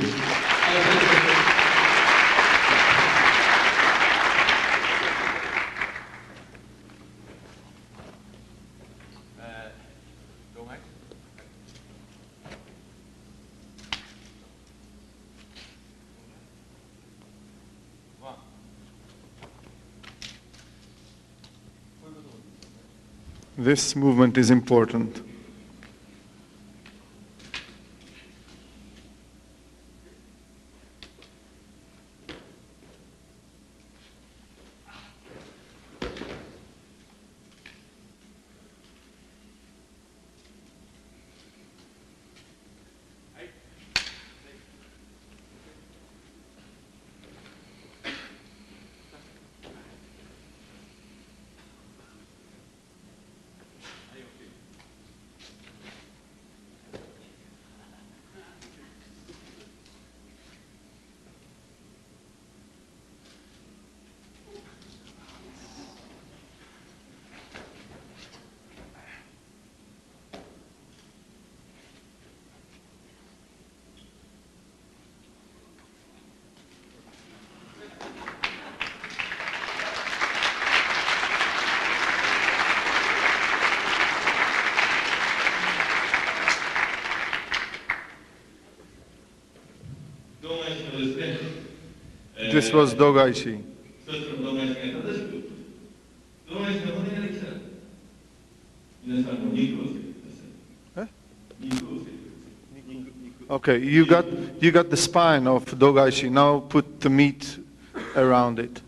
This movement is important. This was Dogaishi. Okay, you got the spine of Dogaishi. Now put the meat around it.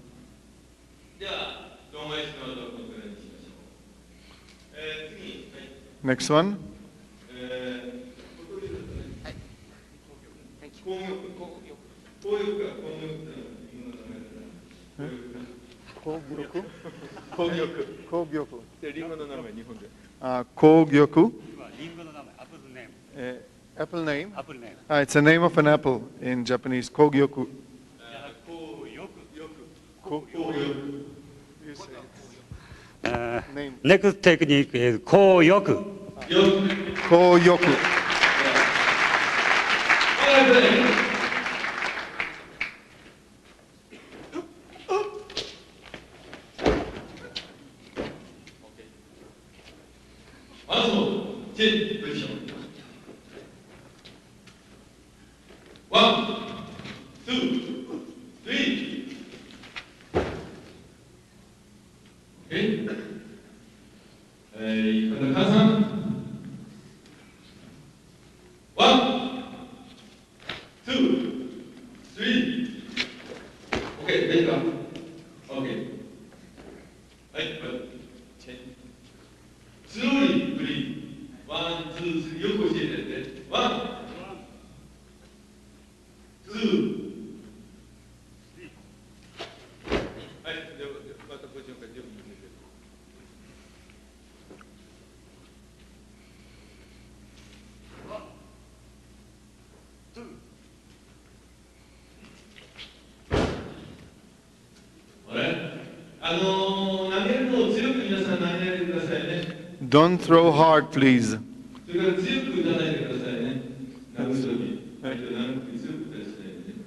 Next one. Kogyoku. Apple name? Apple name. It's a name of an apple in Japanese. Kogyoku. Name. Next technique is Koyoku. Koyoku. One, two, three. Okay. One, two. three. Okay, 大丈夫か ?OK。はい、チェンジ。スローリー、フリー。ワン、ツー、スリー。よく教えてやって。ワン、ツー、はい、でまたポジションからよく見てください。投げるのを強く皆さん投げないでくださいね。Don't throw hard, please. それから強く打たないでくださいね。投ぐとき、相手を投ぐとき強く打たりしないでね。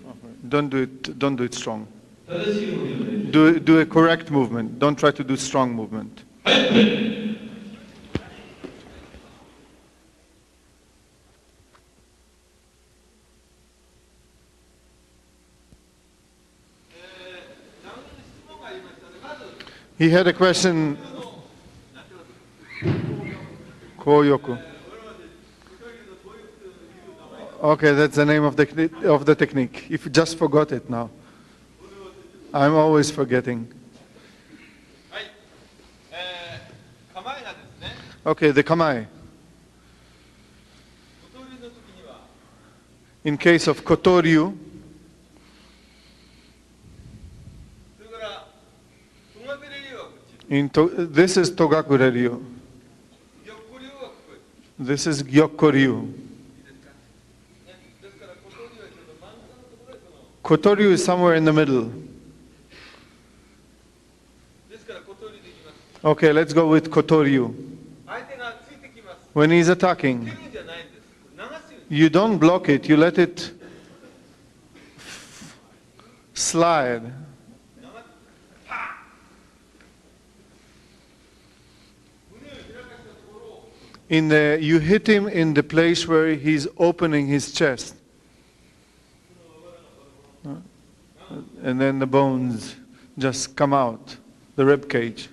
Don't do it strong. 正しい動きをね。Do a correct movement. Don't try to do strong movement. はい、はい。He had a question. Koyoku. Okay, that's the name of the technique. If you just forgot it now. I'm always forgetting. はい、構えがですね、 Okay, the kamae. 小鳥の時には In case of kotoryu, それからトガベレリはこっち、 this is togakureryu. 玉子流はここへ、 This is gyokkoryu. いいですか、ね、ですから小鳥はちょっと真ん中のところへこの、 Kotoryu is somewhere in the middle. ですから小鳥でいきます。 Okay, let's go with kotoryu. 相手がついてきます。 When he's 蹴 attacking, るんじゃないんです。流すように。 you don't block it, you let it slide. You hit him in the place where he's opening his chest. And then the bones just come out, the rib cage.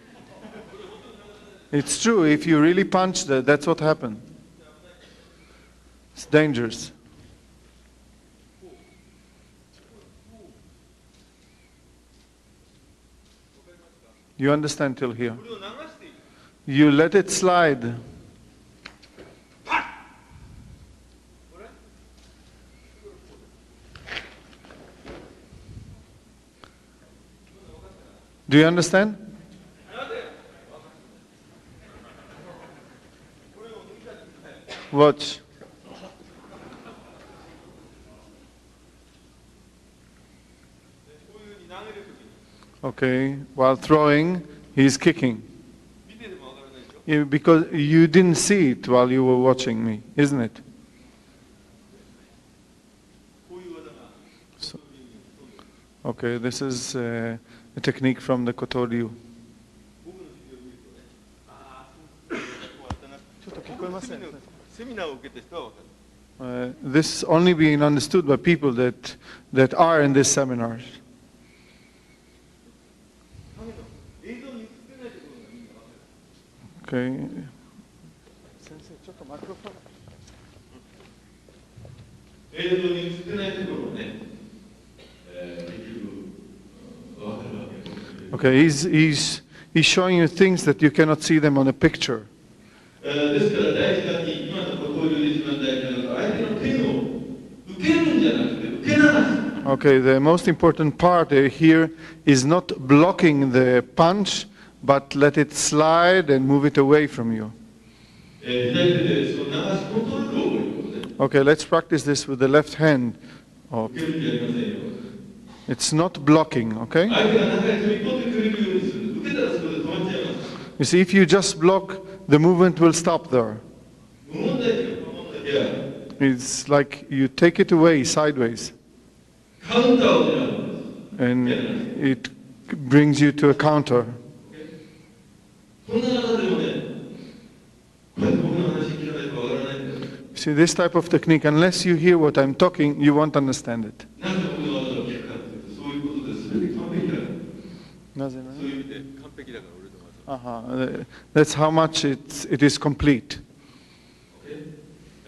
It's true, if you really punch that, that's what happened. It's dangerous. You understand till here? これを流していく。 You let it slide. これ Do you understand? なぜこれを抜いたりですね、 Watch. こういうふうに投げるときに Okay, while throwing, he's kicking. 見ててもわからないでしょ。 Because you didn't see it while you were watching me, isn't it? こういう技が So- Okay, this is a technique from the Kotoryu. 僕の授業を見るとね、ああ、そうこうやったな。僕のセミナーを受けた人はわかる。 This only being understood by people that are in these seminars. だけど映像に映ってないところがみんなわかる。 Okay. 映像に映ってないところをね、結局、わかるわけです。 Okay, he's showing you things that you cannot see them on a picture. ですから大事なに、今の交流で一番大事なのは、相手の手を受けるんじゃなくて、受け流す。 Okay, the most important part here is not blocking the punch, but let it slide and move it away from you. 左手でその流すコントロールを覚えることね。 Okay, let's practice this with the left hand. Oh, 受けるんじゃありませんよ。 it's not blocking, okay? 相手が中に飛び込んでくれるようにする。受けたらそこで止まっちゃいます。 You see, if you just block, the movement will stop there. 無問題ですよ、無問題。いや、 It's like you take it away sideways, カウンターを狙うんです。 and it brings you to a counter. こんな中でもね、これ僕の話聞かないとわからないんだよ。 See, this type of technique, unless you hear what I'm talking, you won't understand it. なぜ僕の技を聞くかというと、そういうことです。全て完璧だから。そういう意味で完璧だから俺の技は。 That's how much it is complete.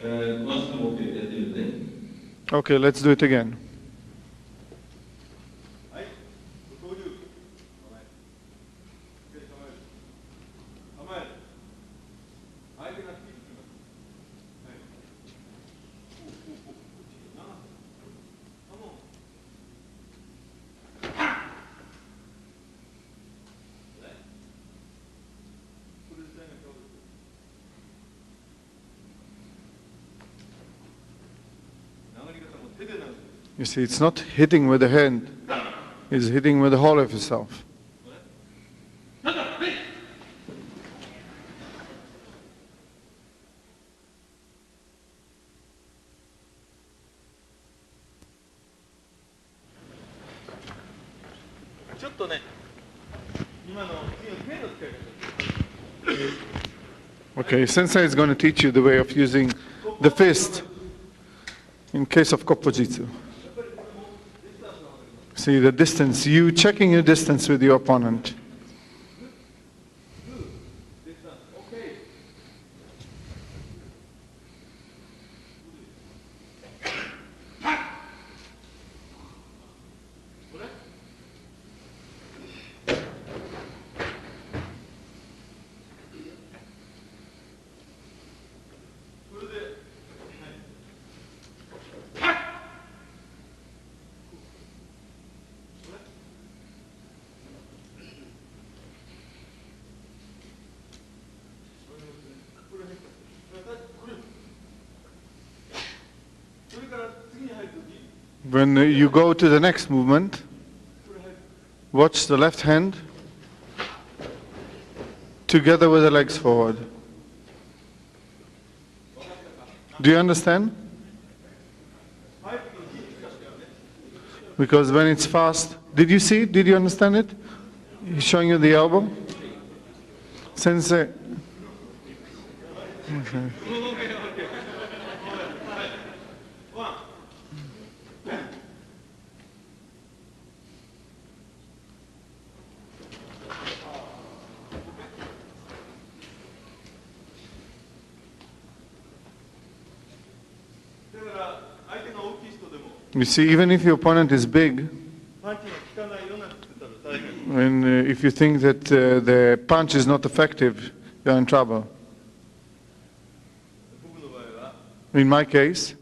マスク持ってやってみるね。 Okay, let's do it again. You see, it's not hitting with the hand, it's hitting with the whole of yourself. ちょっとね、今の次の手の使い方。 Okay, Sensei is going to teach you the way of using the fist in case of koppojitsu. See the distance, you checking your distance with your opponent. When you go to the next movement, watch the left hand together with the legs forward. Do you understand? Because when it's fast, did you see it? Did you understand it? He's showing you the elbow. Sensei. Okay. You see, even if your opponent is big, and if you think that the punch is not effective, you're in trouble. In my case,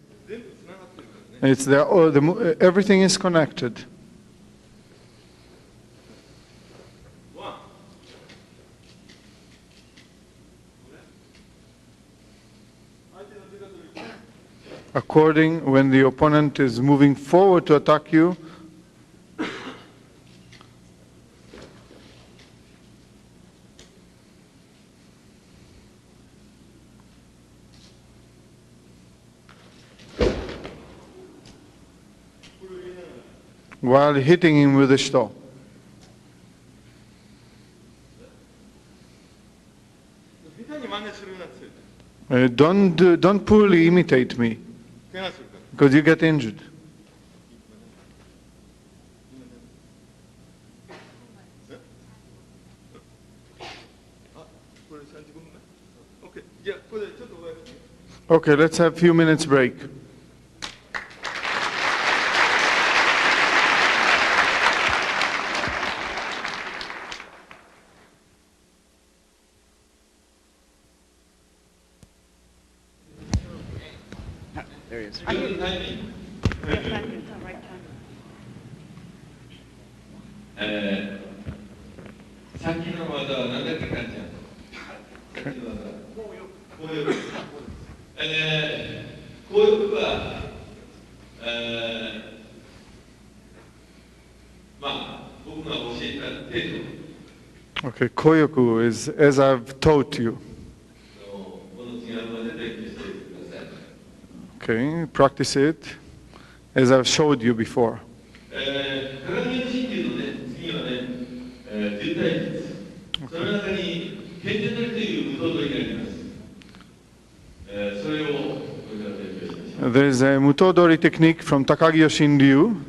it's everything is connected. According when the opponent is moving forward to attack you, while hitting him with the shito. Don't poorly imitate me, because you get injured. Okay, let's have a few minutes break. There he is. さっきの技は何だっけかんちゃん。さっきの技。後翼。後翼は、まあ僕が教えた程度。Okay, koyoku is as I've taught you. Okay, practice it as I've showed you before. There's a Mutodori technique from Takagi Yoshinryu.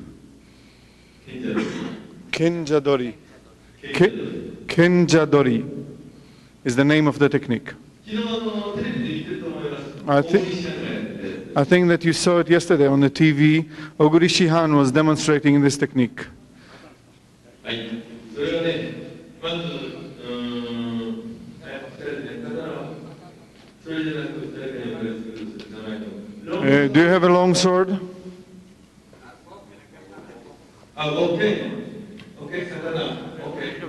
Kenjadori. Kenjadori is the name of the technique. I think that you saw it yesterday on the TV. Oguri Shihan was demonstrating this technique. Do you have a long sword? Okay. Okay, katana. Okay.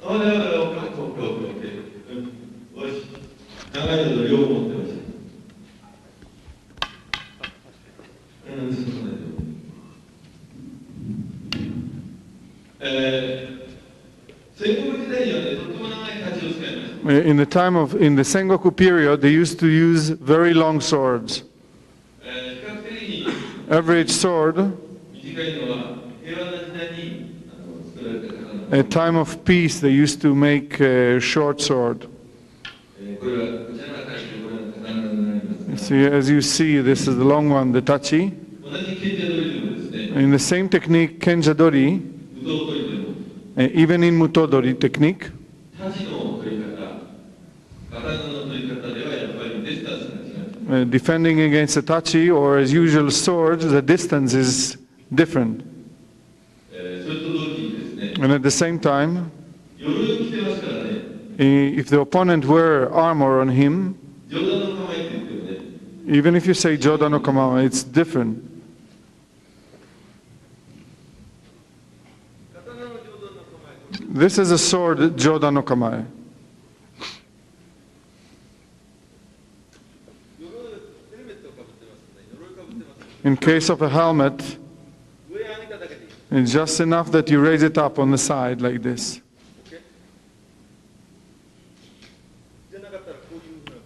Oh, okay. よし。長いの両方持ってました。そうなんだよ。にはね、とても長い太刀を使いました。In the Sengoku period, they used to use very long swords. 比較的に Average sword, 短いのは平和な時代に作られた刀。 at time of peace, they used to make a short sword. これはこちらの赤いこれの刀になります。 See, as you see, this is the long one, the tachi. 同じ賢者通りでもですね、 In the same technique, kenjadori, 武道取りでも even in mutodori technique, 太刀の取り方、刀の取り方ではやっぱりディスタンスが違う。defending against a tachi or as usual swords, the distance is different. それと同時にですね、 And at the same time, 鎧を着てますからね、 if the opponent wear armor on him, 上段の構えって言ってもね、 even if you say Joda no Kamawa, it's different. 刀の上段の構え。 This is a sword, Joda no Kamae. ヘルメットをかぶってますね。鎧かぶってます。 In case of a helmet, 上上げただけでいい。 it's just enough that you raise it up on the side like this. じゃなかったらこういう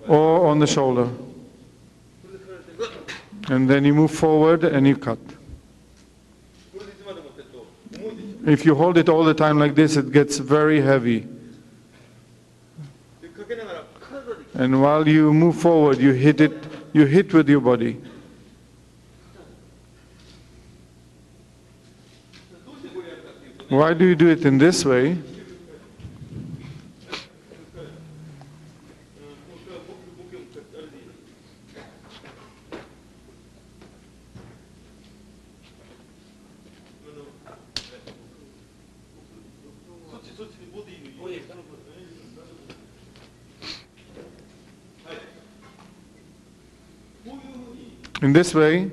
ふうな。 Or on the shoulder. これで振られて、うわっ And then you move forward and you cut. これでいつまで持ってると重いでしょ。 If you hold it all the time like this, it gets very heavy. でかけながら体で。 And while you move forward, you hit with your body. どうしてこれやるかっていうとね。 Why do you do it in this way? そっちにボディに。はい。こういうふうに。 In this way,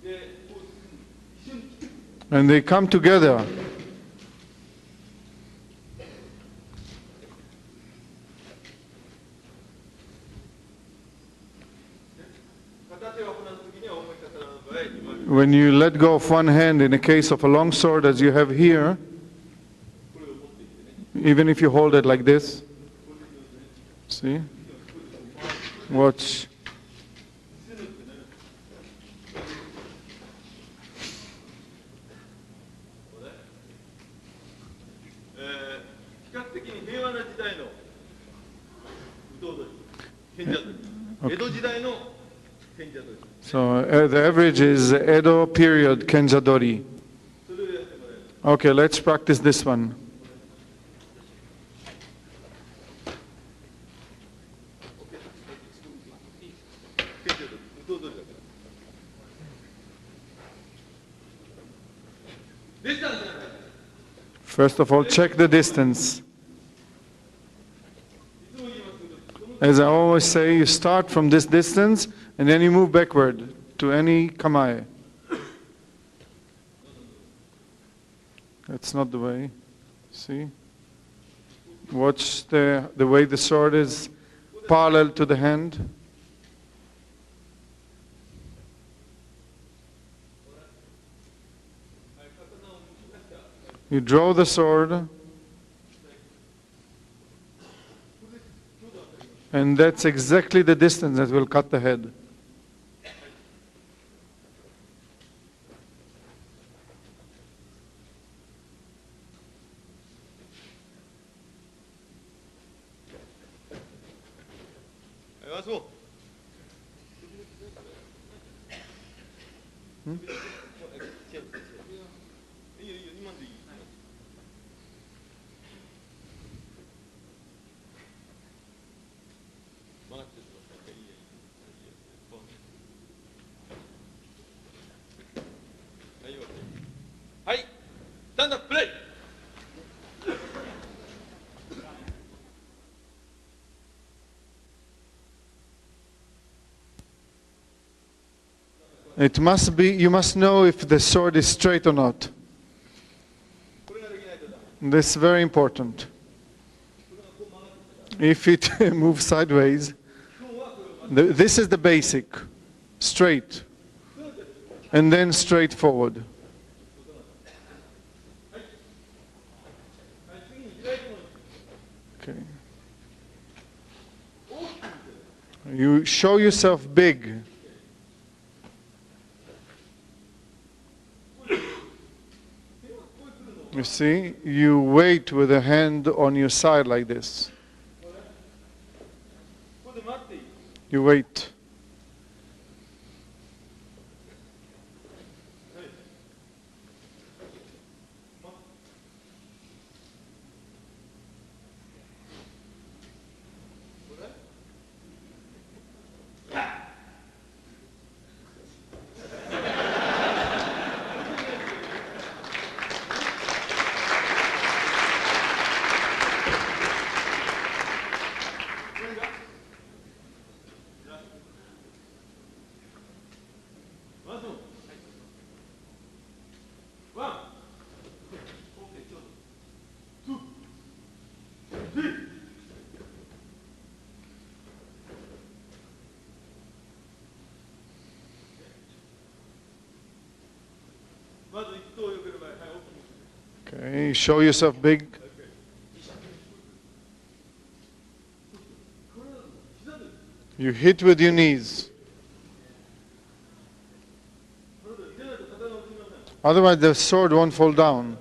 で、こう一緒に来て。 and they come together. 片手を離す時には重い刀の場合、今。 When you let go of one hand in a case of a long sword as you have here, even if you hold it like this, see? Watch. 比較的に平和な時代の武道取り、賢者取り、江戸時代の賢者取り。 So the average is Edo period kenjadori. それをやってもらえる。 Okay, let's practice this one. 賢者取り、武道取りだから。ディスタンスなんだ。 First of all, check the distance. As I always say, you start from this distance and then you move backward to any kamae. That's not the way. See? Watch the way the sword is parallel to the hand. You draw the sword, and that's exactly the distance that will cut the head.はい、スタンドアッププレイ。 It must be, you must know if the sword is straight or not. これができないとだ。 This is very important. If it moves sideways, this is the basic. Straight. And then straight forward. Okay. You show yourself big. You see, you wait with a hand on your side like this. ここで待っていい。 You wait. まず、ワン、オッケー、ちょうど、ツー、スリー。まず一投よければ、はい、大きい。 Okay. You show yourself big. You hit with your knees. Otherwise the sword won't fall down.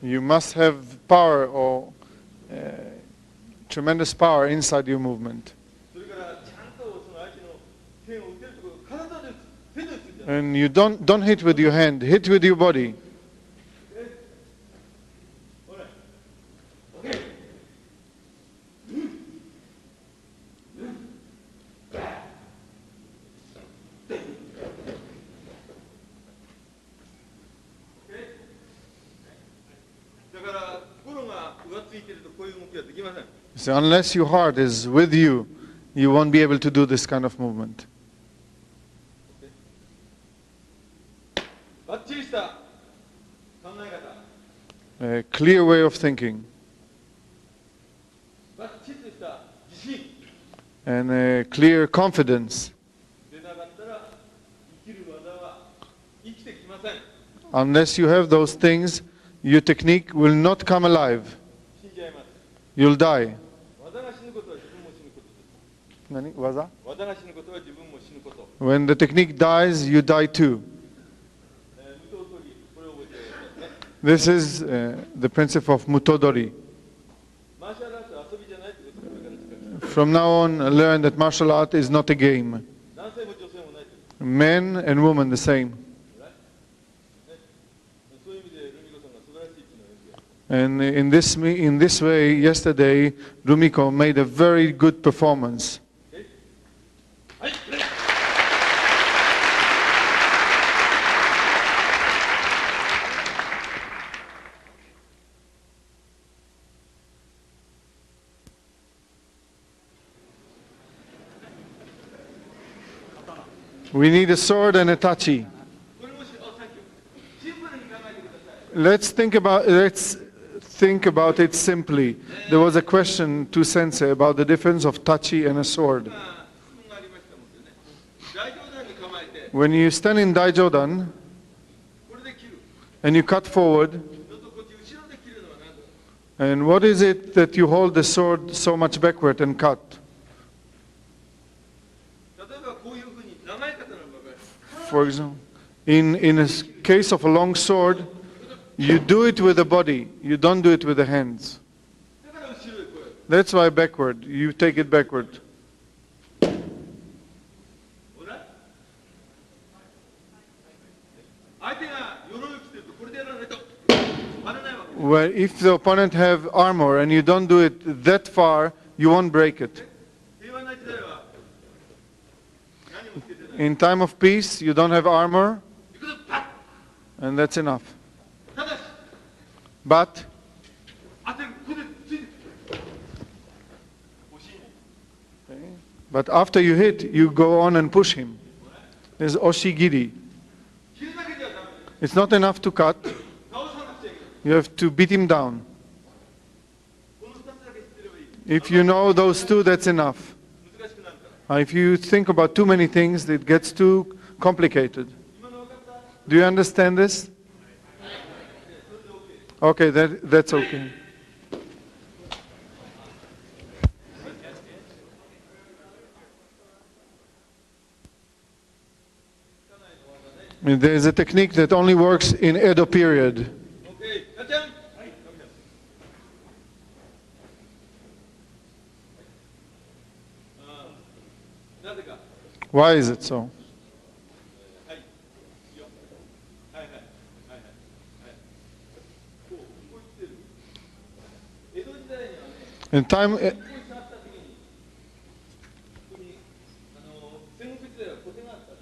You must have power or tremendous power inside your movement. それからちゃんとその相手の剣を打てるところ、体で手で打つんじゃない。 And you don't hit with your hand, hit with your body. ほら、オッケー。だから心が浮ついているとこういう動きはできません。 So unless your heart is with you, you won't be able to do this kind of movement. バッチリした考え方、 A clear way of thinking バッチリとした自信 and a clear confidence. でなかったら生きる技は生きてきません。 Unless you have those things, your technique will not come alive. 死んじゃいます。 You'll die. 技が死ぬことは自分も死ぬことです。何？技？技が死ぬことは自分も死ぬこと。 When the technique dies, you die too. 無刀取り、これを覚えてくださいね。 This is the principle of mutodori. マーシャルアーツは遊びじゃないということをこれから誓います。 From now on, learn that martial art is not a game. 男性も女性もないという。 Men and women the same. ねそういう意味でルミ子さんが素晴らしいっていうのを言って And in this way, yesterday, Rumiko made a very good performance. はい、プレイ。 We need a sword and a tachi. これもし、サンキュー。シンプルに考えてください。Let's think about it simply. There was a question to Sensei about the difference of tachi and a sword. 質問がありましたもんね。大上段に構えて、 When you stand in Daijodan これで切る。 and you cut forward, ちょっとこっち後ろで切るのは何だ。 and what is it that you hold the sword so much backward and cut? 例えばこういうふうに長い刀の場合、 For example, in a case of a long sword, you do it with the body, you don't do it with the hands. だから後ろへこうやる。 That's why backward, you take it backward. ほら。相手が鎧を着てるとこれでやらないと割れないわけ。 Where if the opponent have armor and you don't do it that far, you won't break it. 平和な時代は何もつけてない。 In time of peace, you don't have armor, いくぞ、パッ。 and that's enough. ただし、 But 当てる、ここでついてくる。惜しいね。 but after you hit, you go on and push him. There's oshigiri. 切るだけではダメ。 It's not enough to cut. 倒さなくちゃいけない。 You have to beat him down. If you know those two, that's enough. 難しくなるから If you think about too many things, it gets too complicated. 今の分かった Do you understand this? Okay, that's okay. There is a technique that only works in Edo period. OK なっちゃんなぜか Why is it so? はいいいよはいはいはいはいはいこう言ってる江戸時代にはね In time, ここに触った時にここに戦国時代は小手があったね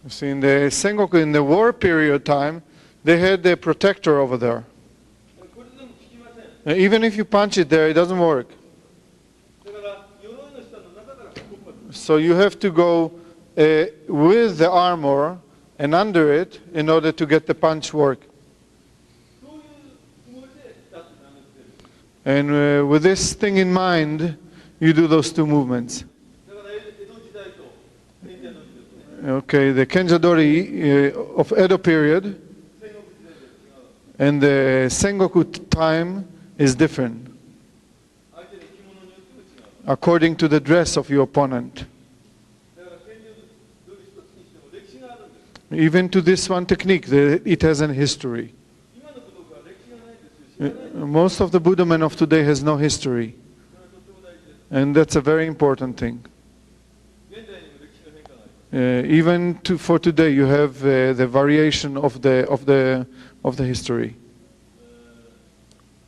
you see, in the Sengoku, in the war period time, they had the protector over there. これでも効きません Even if you punch it there, it doesn't work. だから鎧の下の中からここまで So you have to go with the armor and under it in order to get the punch work. そういうつもりで出す舐めてる And with this thing in mind, you do those two movements. だから江戸時代と戦者の時ですね Okay, the Kenjadori of Edo period 戦国時代で違う and the Sengoku time is different 相手の着物によっても違う according to the dress of your opponent. だから戦場どれ一つにしても歴史があるんです Even to this one technique, it has an history. 今の武道家は歴史がないですよ知らない Most of the Buddha men of today has no history. それはとっても大事です And that's a very important thing. 現代にも歴史の変化があります Even for today, you have the variation of the history.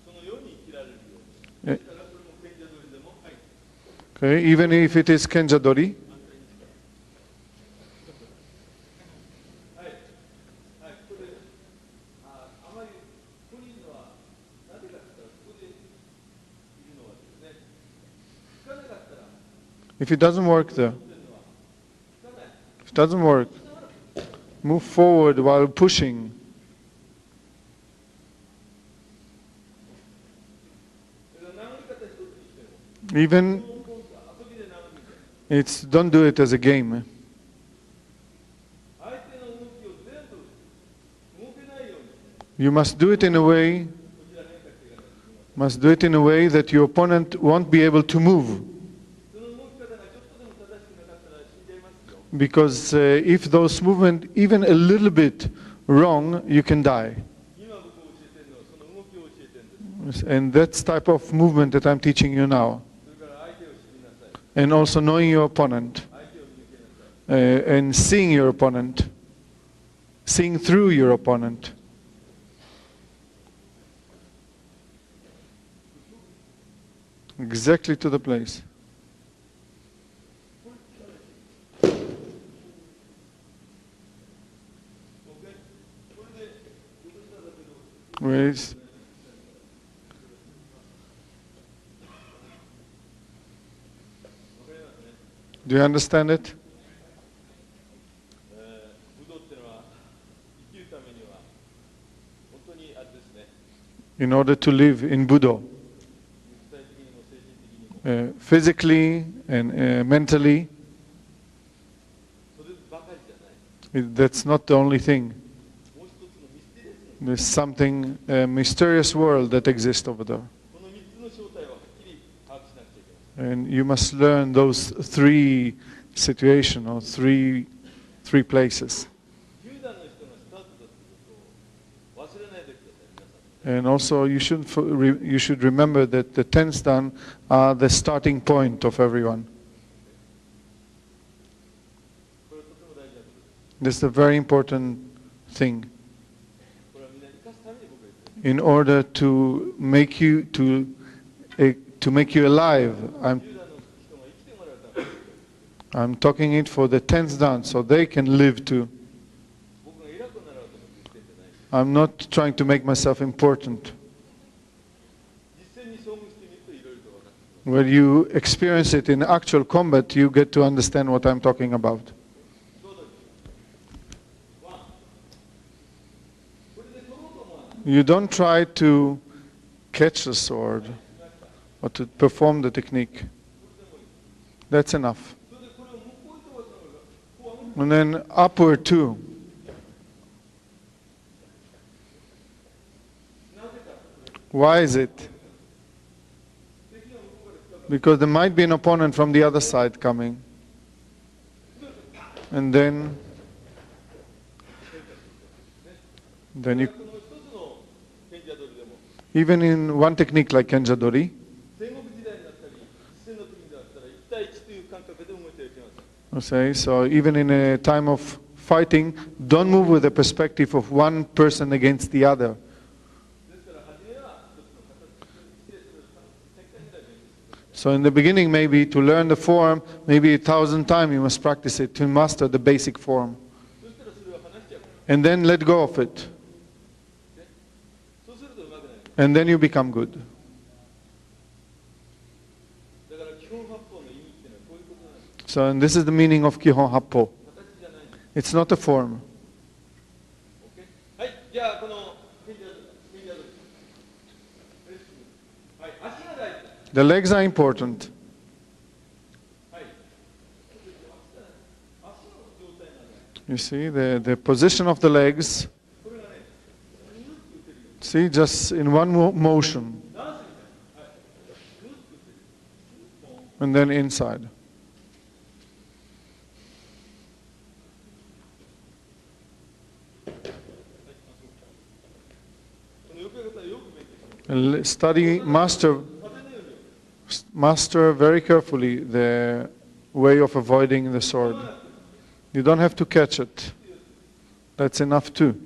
そのように生きられるようにだからこれも賢者通りでもはい Okay, even if it is Kenjadori. はいはいここであまりここにいるのはなぜかって言ったらここでいるのはですねつかなかったら If it doesn't work there, っていうのはつかない if it doesn't work, move forward while pushing. だから殴り方一つにしても Even 遊びで殴るみたい don't do it as a game. 相手の動きを全部動けないように You must do it in a way, こちら変化していかないといけません must do it in a way that your opponent won't be able to move. その動き方がちょっとでも正しくなかったら死んじゃいますよ Because if those movements, even a little bit wrong, you can die. 今僕を教えてるのはその動きを教えてるんです And that's type of movement that I'm teaching you now. それから相手を知りなさい And also knowing your opponent 相手を見抜けなさい and seeing your opponent, seeing through your opponent. Exactly to the place. これで横下だけど Where is- Do you understand it? 武道っていうのは生きるためには本当にあれですね In order to live in Buddha, 肉体的にも精神的にも physically and mentally, そればかりじゃない that's not the only thing. もう一つのミステリアスな There's something, a mysterious world that exists over there. この三つの正体をはっきり把握しなくちゃいけない And you must learn those three situations or three places. 10段の人がスタートだってことを忘れないでください皆さん And also you should remember that the 10th dan are the starting point of everyone. これはとても大事なことです This is a very important thing これはみんな生かすために僕が言ってる in order to make you alive. 10段の人が生きてもらうために I'm talking it for the 10th dan so they can live too. 僕が偉くなろうと思って言ってんじゃない I'm not trying to make myself important. 実践に遭遇してみるといろいろと分かってきます When you experience it in actual combat, you get to understand what I'm talking about. どうぞワンこれで取ろうと思わない You don't try to catch the sword. or to perform the technique. That's enough. And then upward too. Why is it? Because there might be an opponent from the other side coming. And then you, even in one technique like Kenjadori, okay, so even in a time of fighting, don't move with the perspective of one person against the other. So in the beginning, maybe to learn the form, maybe 1,000 times you must practice it to master the basic form. And then let go of it. And then you become good. So, and this is the meaning of Kihon Happo. It's not a form. The legs are important. You see, the position of the legs, see, just in one motion. And then inside. And study, master very carefully the way of avoiding the sword. You don't have to catch it. That's enough too.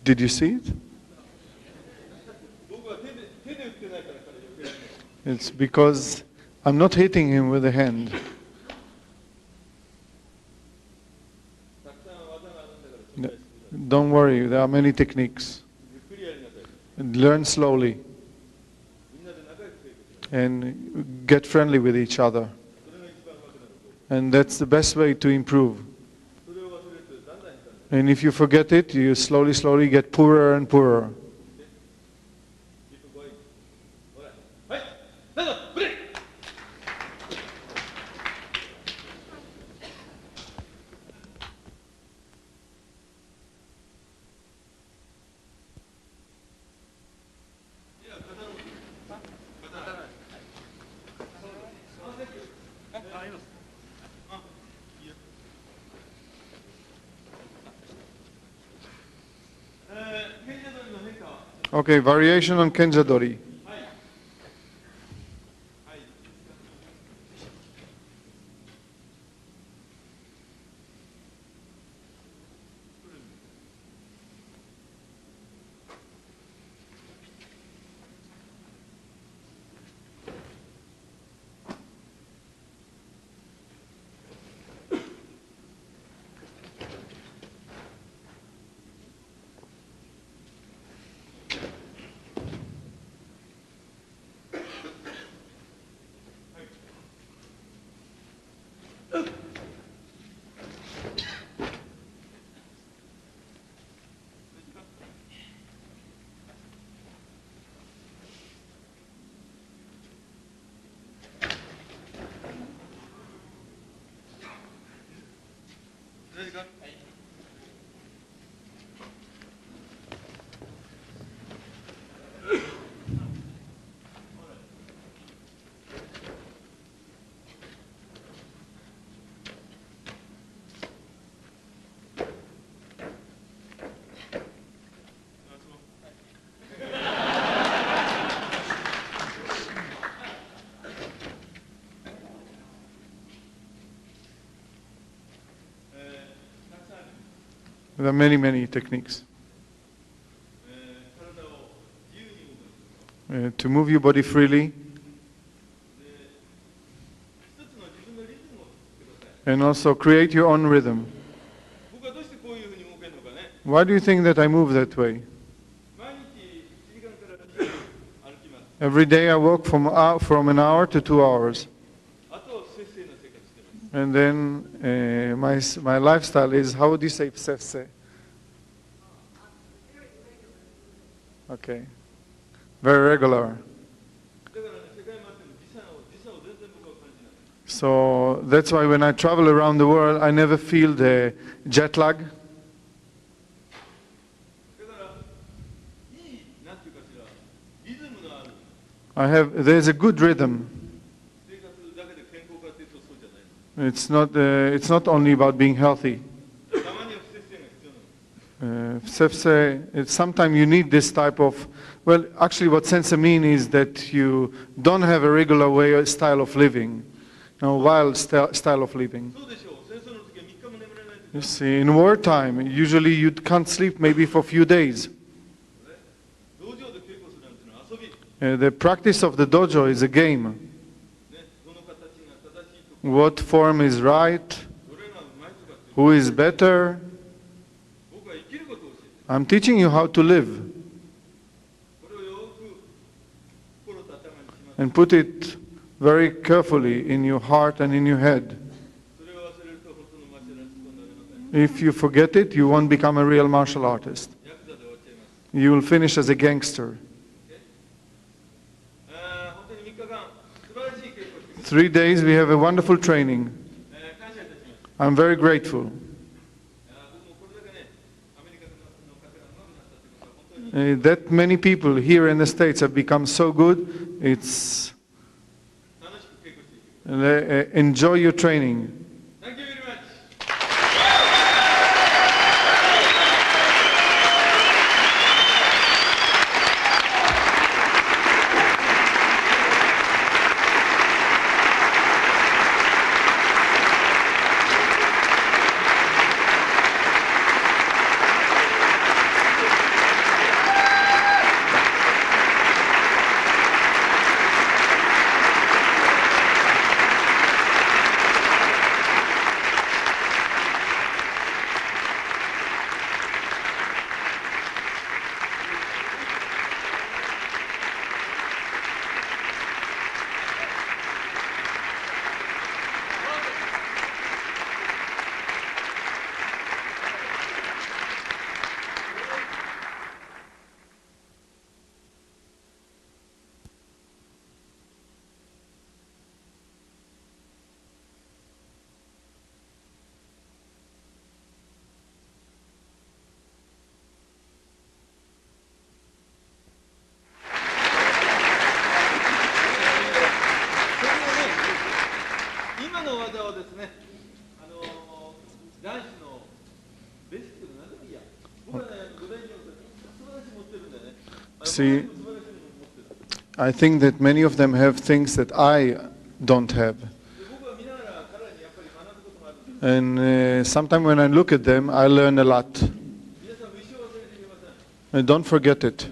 Did you see it? It's because I'm not hitting him with the hand. Don't worry, there are many techniques. And learn slowly. And get friendly with each other. And that's the best way to improve. And if you forget it, you slowly get poorer and poorer. Okay, variation on Kenjadori. There are many techniques. To move your body freely. And also create your own rhythm. Why do you think that I move that way? Every day I walk from an hour to 2 hours. And then my lifestyle is, how would you say psefse? Okay. Very regular. だからね、世界回っても時差を全然僕は感じない。 So that's why when I travel around the world, I never feel the jet lag. だからいいなんていうかしらリズムのある There's a good rhythm. 生活だけで健康かというとそうじゃない。 It's not only about being healthy. たまには不節制が必要なの。 Sensei, sometimes you need this type of, well, actually what sensei mean is that you don't have a regular way or style of living, wild style of living. そうでしょう。戦争の時は3日も眠れない時 You see, in wartime, usually you can't sleep maybe for a few days. 道場で稽古するなんていうのは遊び。 The practice of the dojo is a game. ね、どの形が正しいとか、 What form is right? どれがうまいとかって、 Who is better? 僕は生きることを教えて、 I'm teaching you how to live これをよく心と頭にします。 and put it very carefully in your heart and in your head. それを忘れると本当のマーシャルアーティストになれません。 If you forget it, you won't become a real martial artist. ヤクザで終わっちゃいます。 You will finish as a gangster. 本当に3日間、素晴らしい稽古をしてくれて、 3 days we have a wonderful training. 感謝いたします。 I'm very grateful. 僕もこれだけね、アメリカの方が上手くなったということは本当に That many people here in the States have become so good. It's 楽しく稽古していきます。enjoy your training. Thank you very much. See, I think that many of them have things that I don't have. And sometimes when I look at them, I learn a lot. And don't forget it,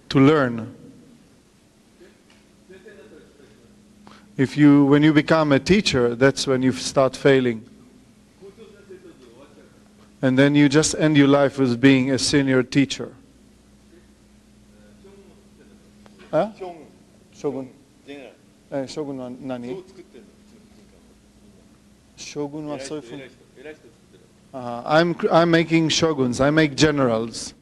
to learn. When you become a teacher, that's when you start failing. And then you just end your life with being a senior teacher. Huh? Shogun. Shogun wa nani? Shogun waそういうふうに。I'm making shoguns. I make generals.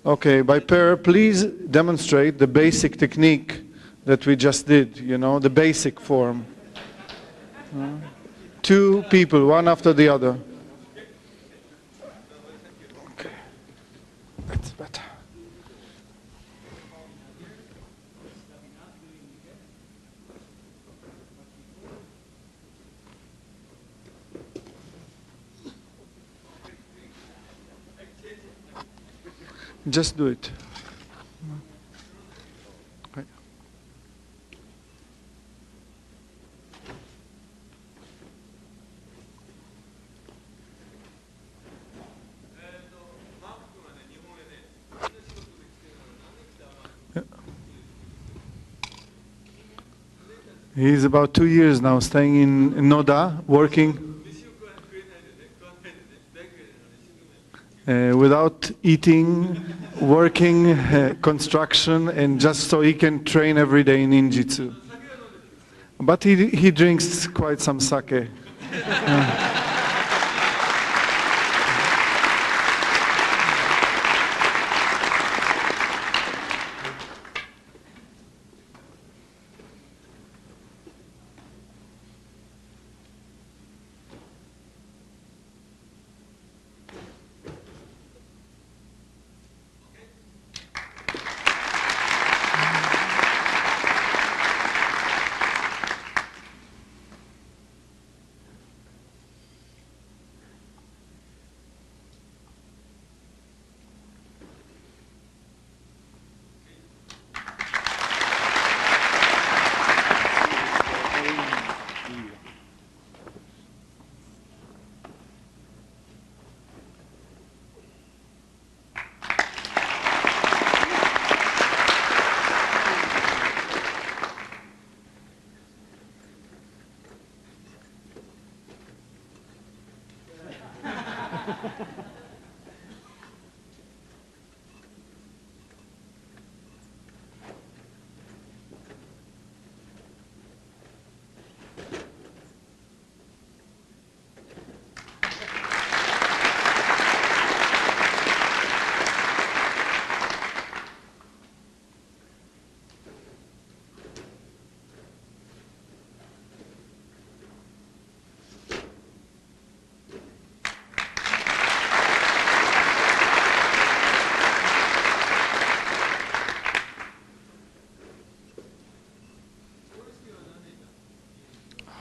Okay, by pair, please demonstrate the basic technique that we just did, the basic form. 2 people, one after the other. Okay, that's better. Just do it. Okay. He's about 2 years now staying in Noda, working. without eating, working, construction, and just so he can train every day in ninjutsu. But he drinks quite some sake.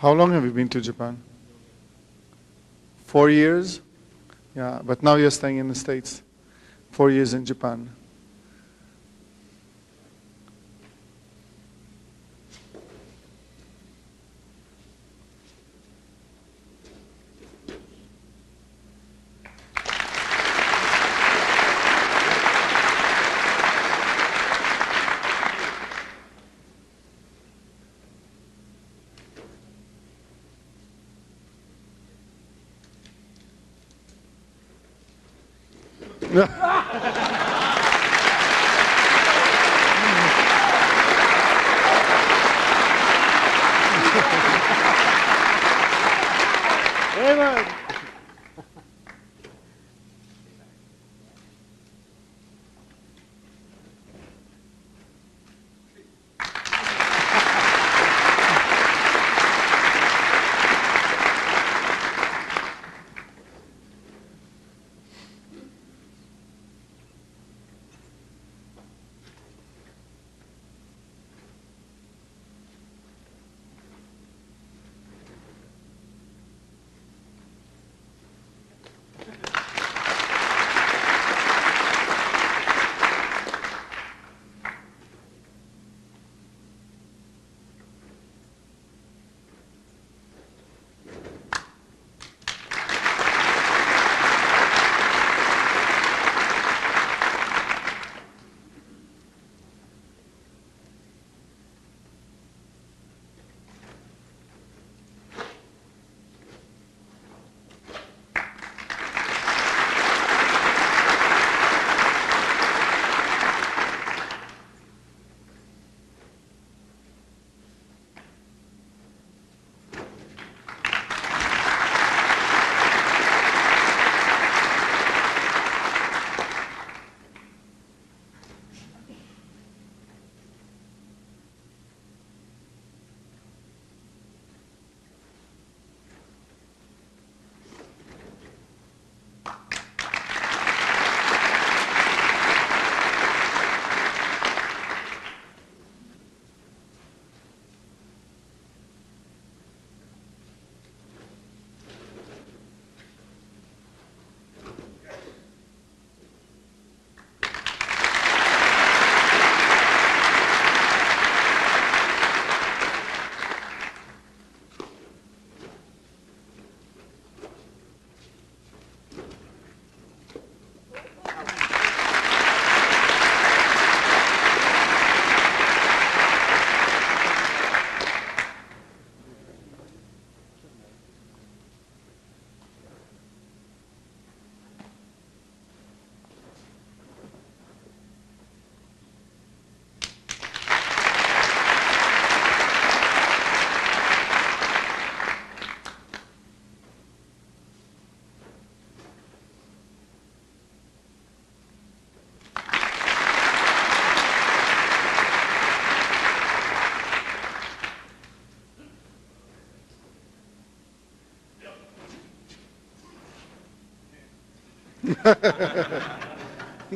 How long have you been to Japan? 4 years? Yeah, but now you're staying in the States. 4 years in Japan. Amen.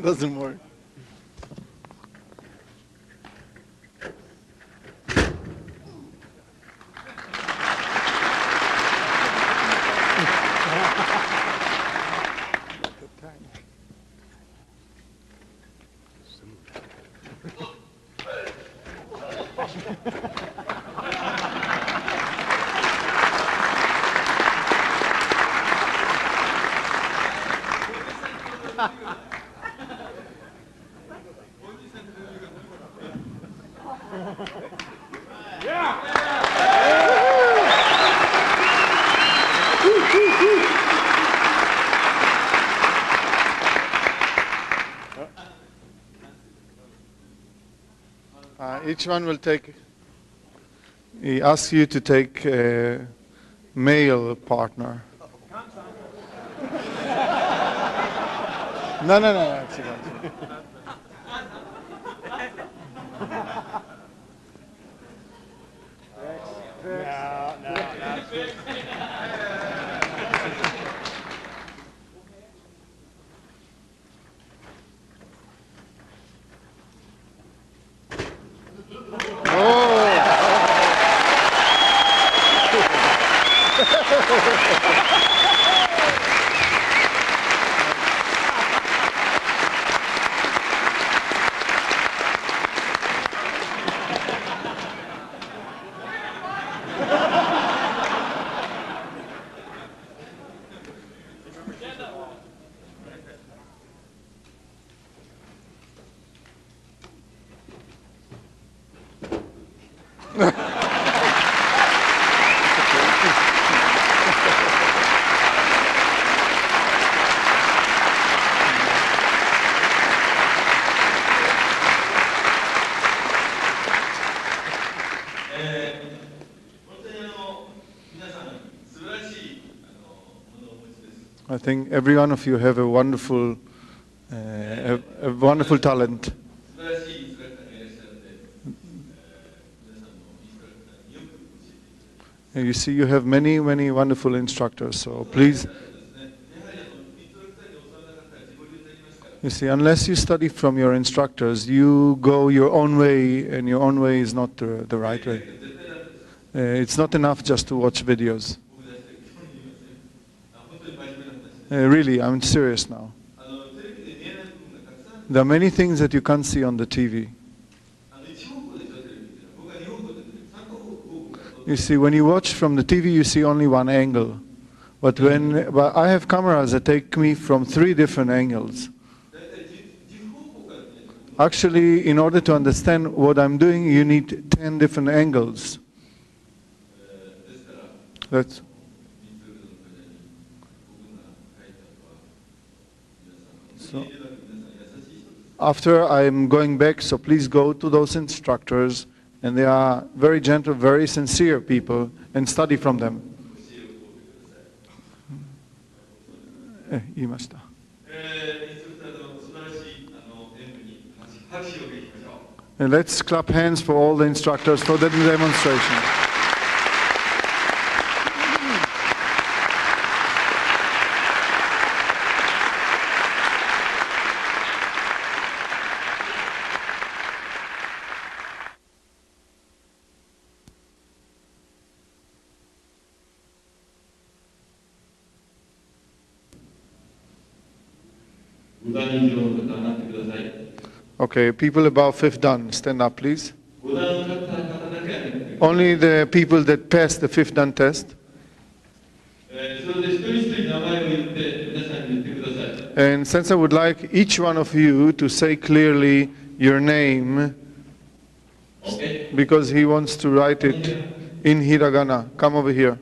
Doesn't work. Each one will take, he asks you to take a male partner. No, no, no, no. I think every one of you have a wonderful talent. And you see, you have many, many wonderful instructors, so please. You see, unless you study from your instructors, you go your own way, and your own way is not the right way. It's not enough just to watch videos. Really, I'm serious now. There are many things that you can't see on the TV. You see, when you watch from the TV, you see only one angle. But I have cameras that take me from 3 different angles. Actually, in order to understand what I'm doing, you need 10 different angles. That's. So, after I'm going back, so please go to those instructors, and they are very gentle, very sincere people, and study from them. 言いました。And let's clap hands for all the instructors for the demonstration. Okay, people above 5th Dan, stand up please. Only the people that passed the 5th Dan test. And since I would like each one of you to say clearly your name, because he wants to write it in hiragana. Come over here.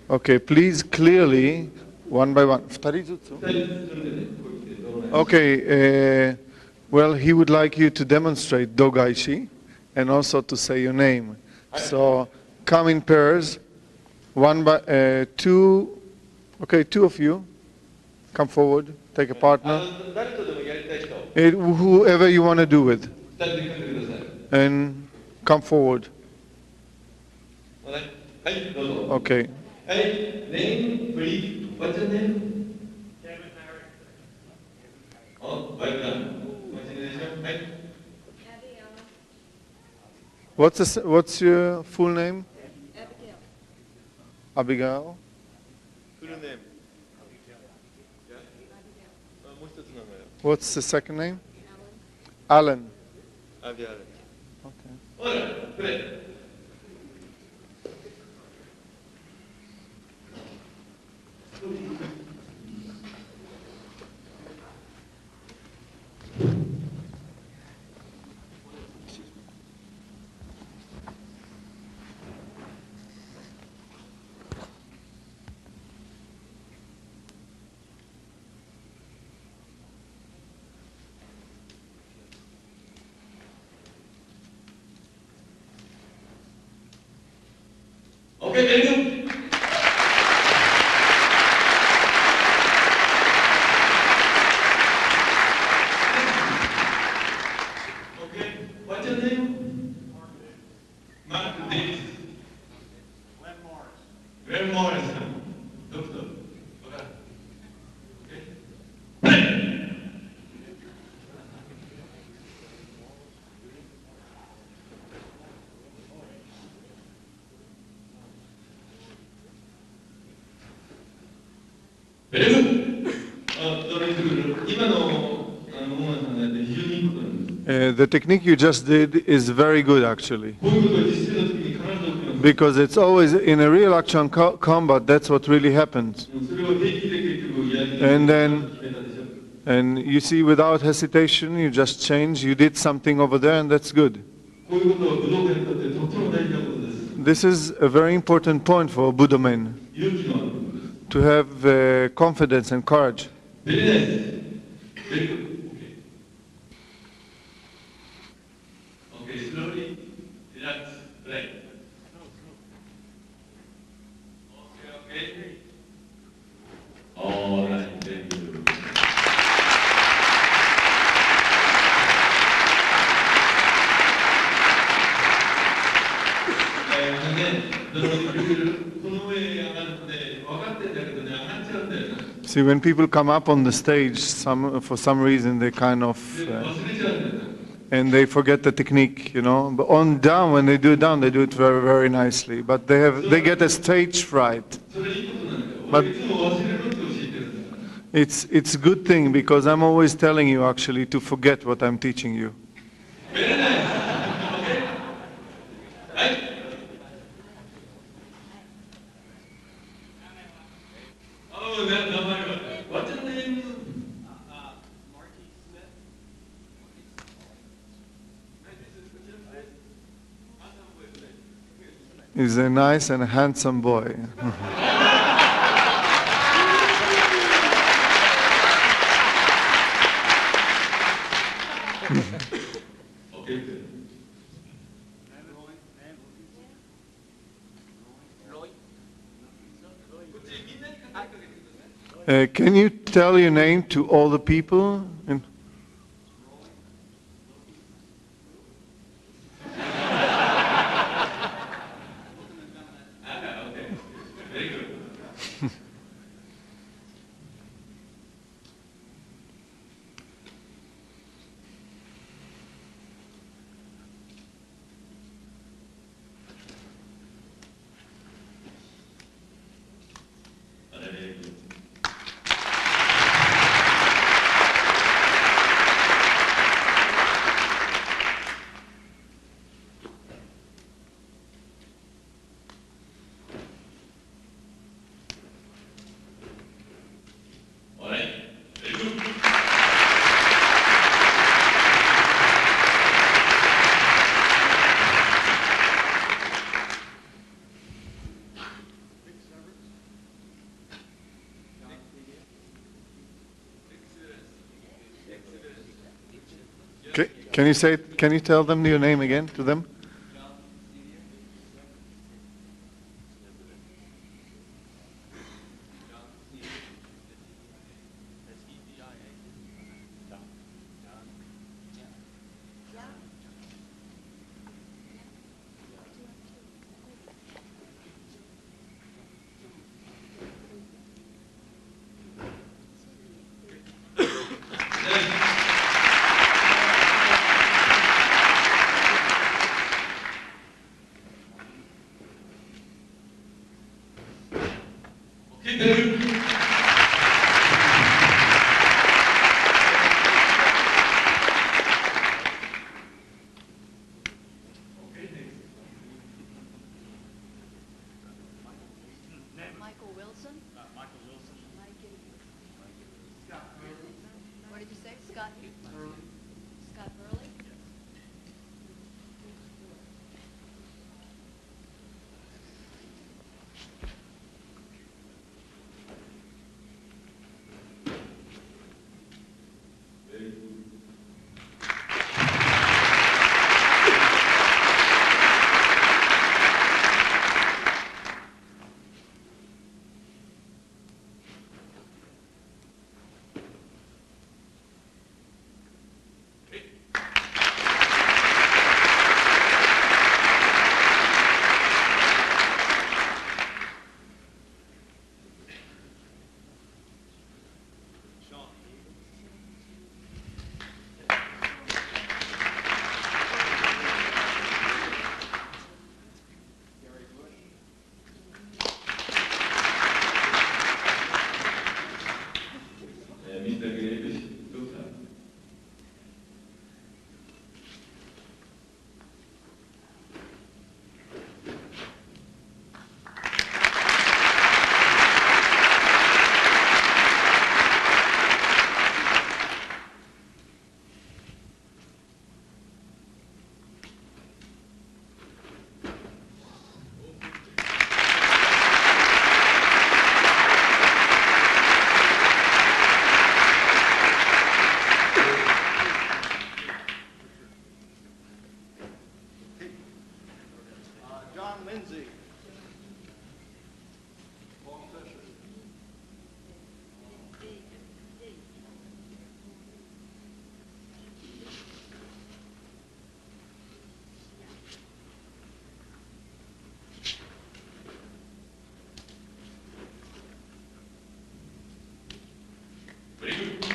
Okay, please clearly, one by one. Okay, well, he would like you to demonstrate Dogaishi and also to say your name. So come in pairs, two, okay, two of you, come forward, take a partner, 誰とでもやりたい人、 whoever you want to do with, 2人で組んでください。 and come forward. はい、どうぞ。 Okay. はい、name, please. What's your name? Oh, welcome. What's your name? はい。 What's your full name? Abigail. フルネーム。もう一つ名前は What's the second name? Alan. アビアル。 Okay. ほら、これ。Okay, very good. Okay, what's your name? Mark Davis. Glenn Morris. Doctor. Okay. Very good. どれに来る今のモーナさんがやって非常にいいことなんです。 The technique you just did is very good, actually. こういうことは実践の時に必ず起きます。 Because it's always in a real action combat, that's what really happens. それを平気で結局やり And then- 決めたでしょ。 And you see, without hesitation, you just change, you did something over there, and that's good. こういうことは武道家にとってとっても大事なことです。 This is a very important point for Buddha men, 勇気のあることです。 to have confidence and courage. Very nice. Very good. Okay. Okay, slowly, relax, play. Okay, okay. All right, very good. See, when people come up on the stage, for some reason they kind of, and they forget the technique, you know. But on down, when they do it down, they do it very, very nicely. But they get a stage fright. But it's a good thing because I'm always telling you actually to forget what I'm teaching you. Very nice. Okay. Right. Oh, that number. What's your name? Marty Smith. He's a nice and handsome boy. Okay. Good. Can you tell your name to all the people? Okay. Very good. Very good. All right. Very good. Can you tell them your name again to them? Michael Wilson. What did you say? Scott Burley? Very good. Mr. Graves, Doctor. John Lindsay. Paul Fisher. Very good.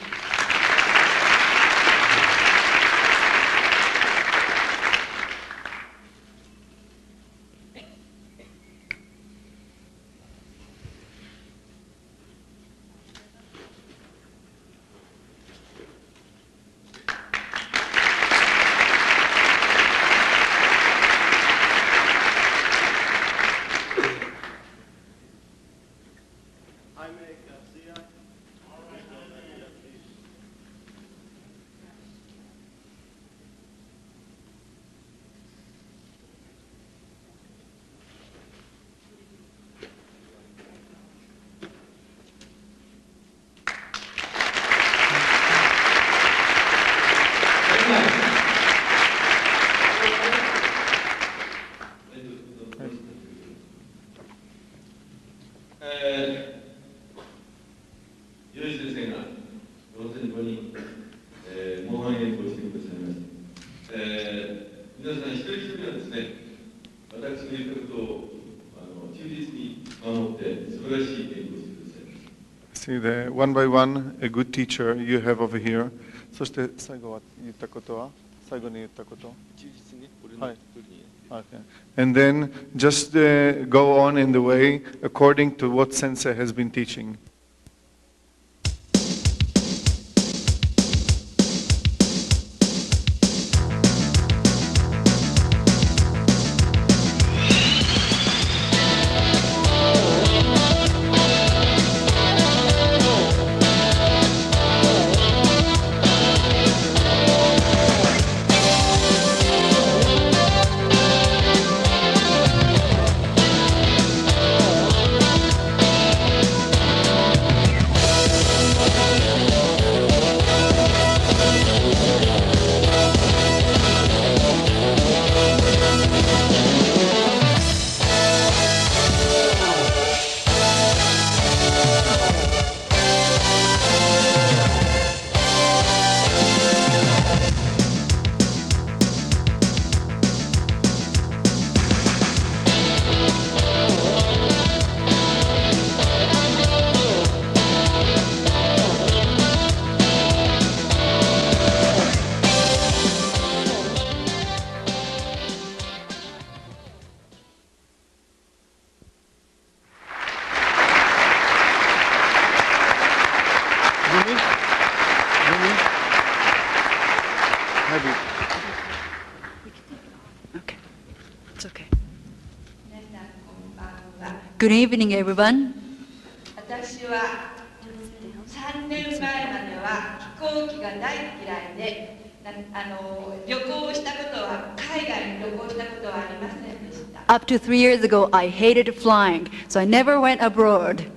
Jaime Garcia. 유현先生が本当にここに、模範演舞をしてくださいました。皆さん一人一人はですね、私の言ったことを忠実に守って素晴らしい演舞をしてくださいました。 See the one by one, a good teacher you have over here. そして最後は言ったことは最後に言ったこと。忠実に俺のはい時に Okay. And then just go on in the way according to what Sensei has been teaching. Good evening, everyone. 私は3年前までは飛行機が大嫌いで、旅行したことは、海外に旅行したことはありませんでした。Up to 3 years ago, I hated flying, so I never went abroad.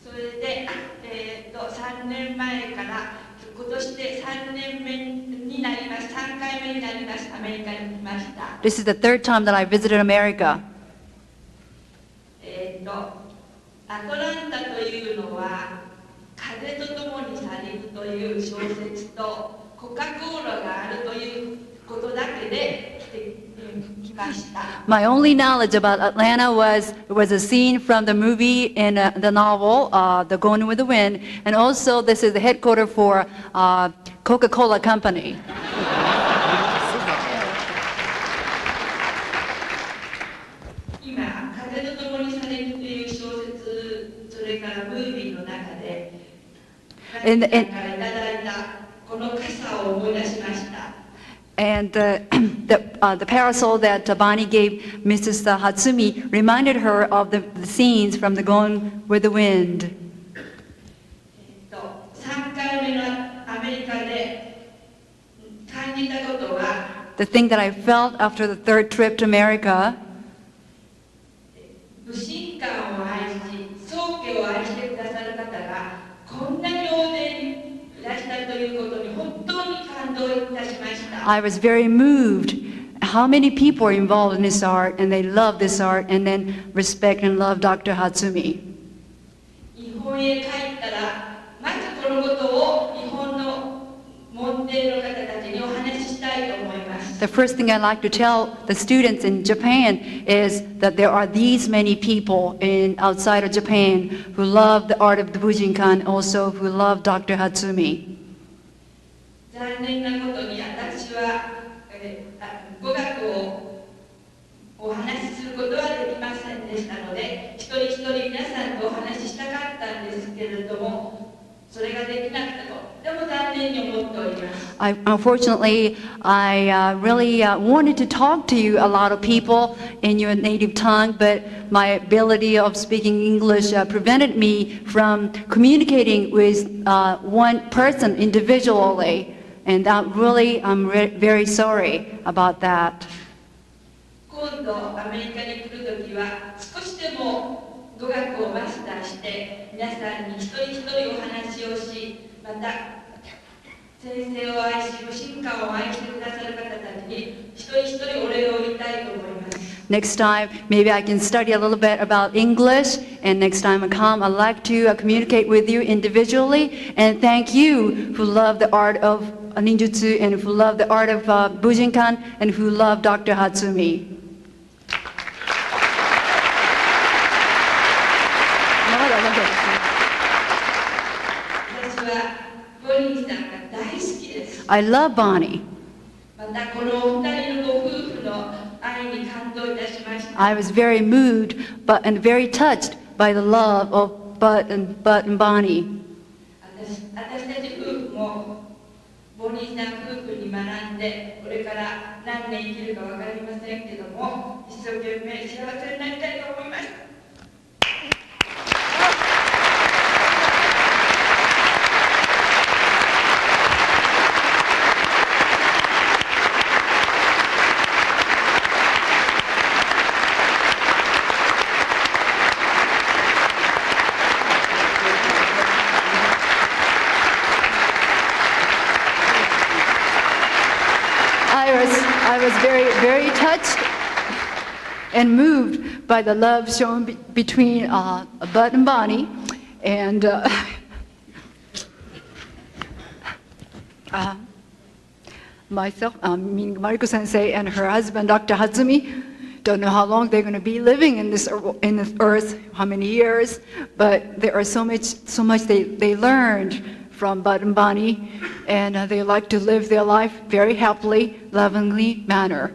それで、3年前から今年で3年目になります、3回目になります、アメリカに来ました。This is the third time that I visited America. アトランタというのは風と共に去りぬという小説とコカ・コーラがあるということだけで来ました。My only knowledge about Atlanta was a scene from the movie in the novel, The Going with the Wind, and also this is the headquarters for Coca-Cola Company. 今、風と共に去りぬという小説、それからムービーの中で、神様からいただいたこの傘を思い出しました。And the parasol that Bonnie gave Mrs. Hatsumi reminded her of the scenes from The Going with the Wind. 3回目のアメリカで感じたことは、 The thing that I felt after the third trip to America, 武神館を愛し、宗家を愛してくださる方がこんなに大勢にいらしたということに本当に感動いたしました。 I was very moved. How many people are involved in this art, and they love this art, and then respect and love Dr. Hatsumi. 日本へ帰ったら、まずこのことを日本の門弟の方たちにお話ししたいと思います。 The first thing I'd like to tell the students in Japan is that there are these many people outside of Japan who love the art of the Bujinkan, also who love Dr. Hatsumi. 残念なことに私は、語学をお話しすることはできませんでしたので、一人一人皆さんとお話ししたかったんですけれども、それができなくてとっても残念に思っております。Unfortunately, I really wanted to talk to you, a lot of people, in your native tongue, but my ability of speaking English prevented me from communicating with one person individually. And that really, I'm very sorry about that. 今度アメリカに来るときは少しでも語学をマスターして皆さんに一人一人お話をし、また先生を愛し、武神館を愛してくださる方たちに一人一人お礼を言いたいと思います。 Next time, maybe I can study a little bit about English, and next time I come, I'd like to communicate with you individually, and thank you who love the art of ninjutsu, and who love the art of Bujinkan, and who love Dr. Hatsumi. 私はボニーさんが大好きです。 I love Bonnie. またこのお二人のご夫婦の愛に感動いたしました。 I was very moved and very touched by the love of Bud and Bonnie. 私たち夫婦もボニーさん夫婦に学んで、これから何年生きるか分かりませんけども、一生懸命幸せになりたいと思います。I was very, very touched and moved by the love shown between Bud and Bonnie, and myself, meaning Mariko Sensei, and her husband, Dr. Hatsumi. Don't know how long they're going to be living in this earth, how many years, but there are so much they learned from Bud and Bonnie, and they like to live their life very happily, lovingly manner.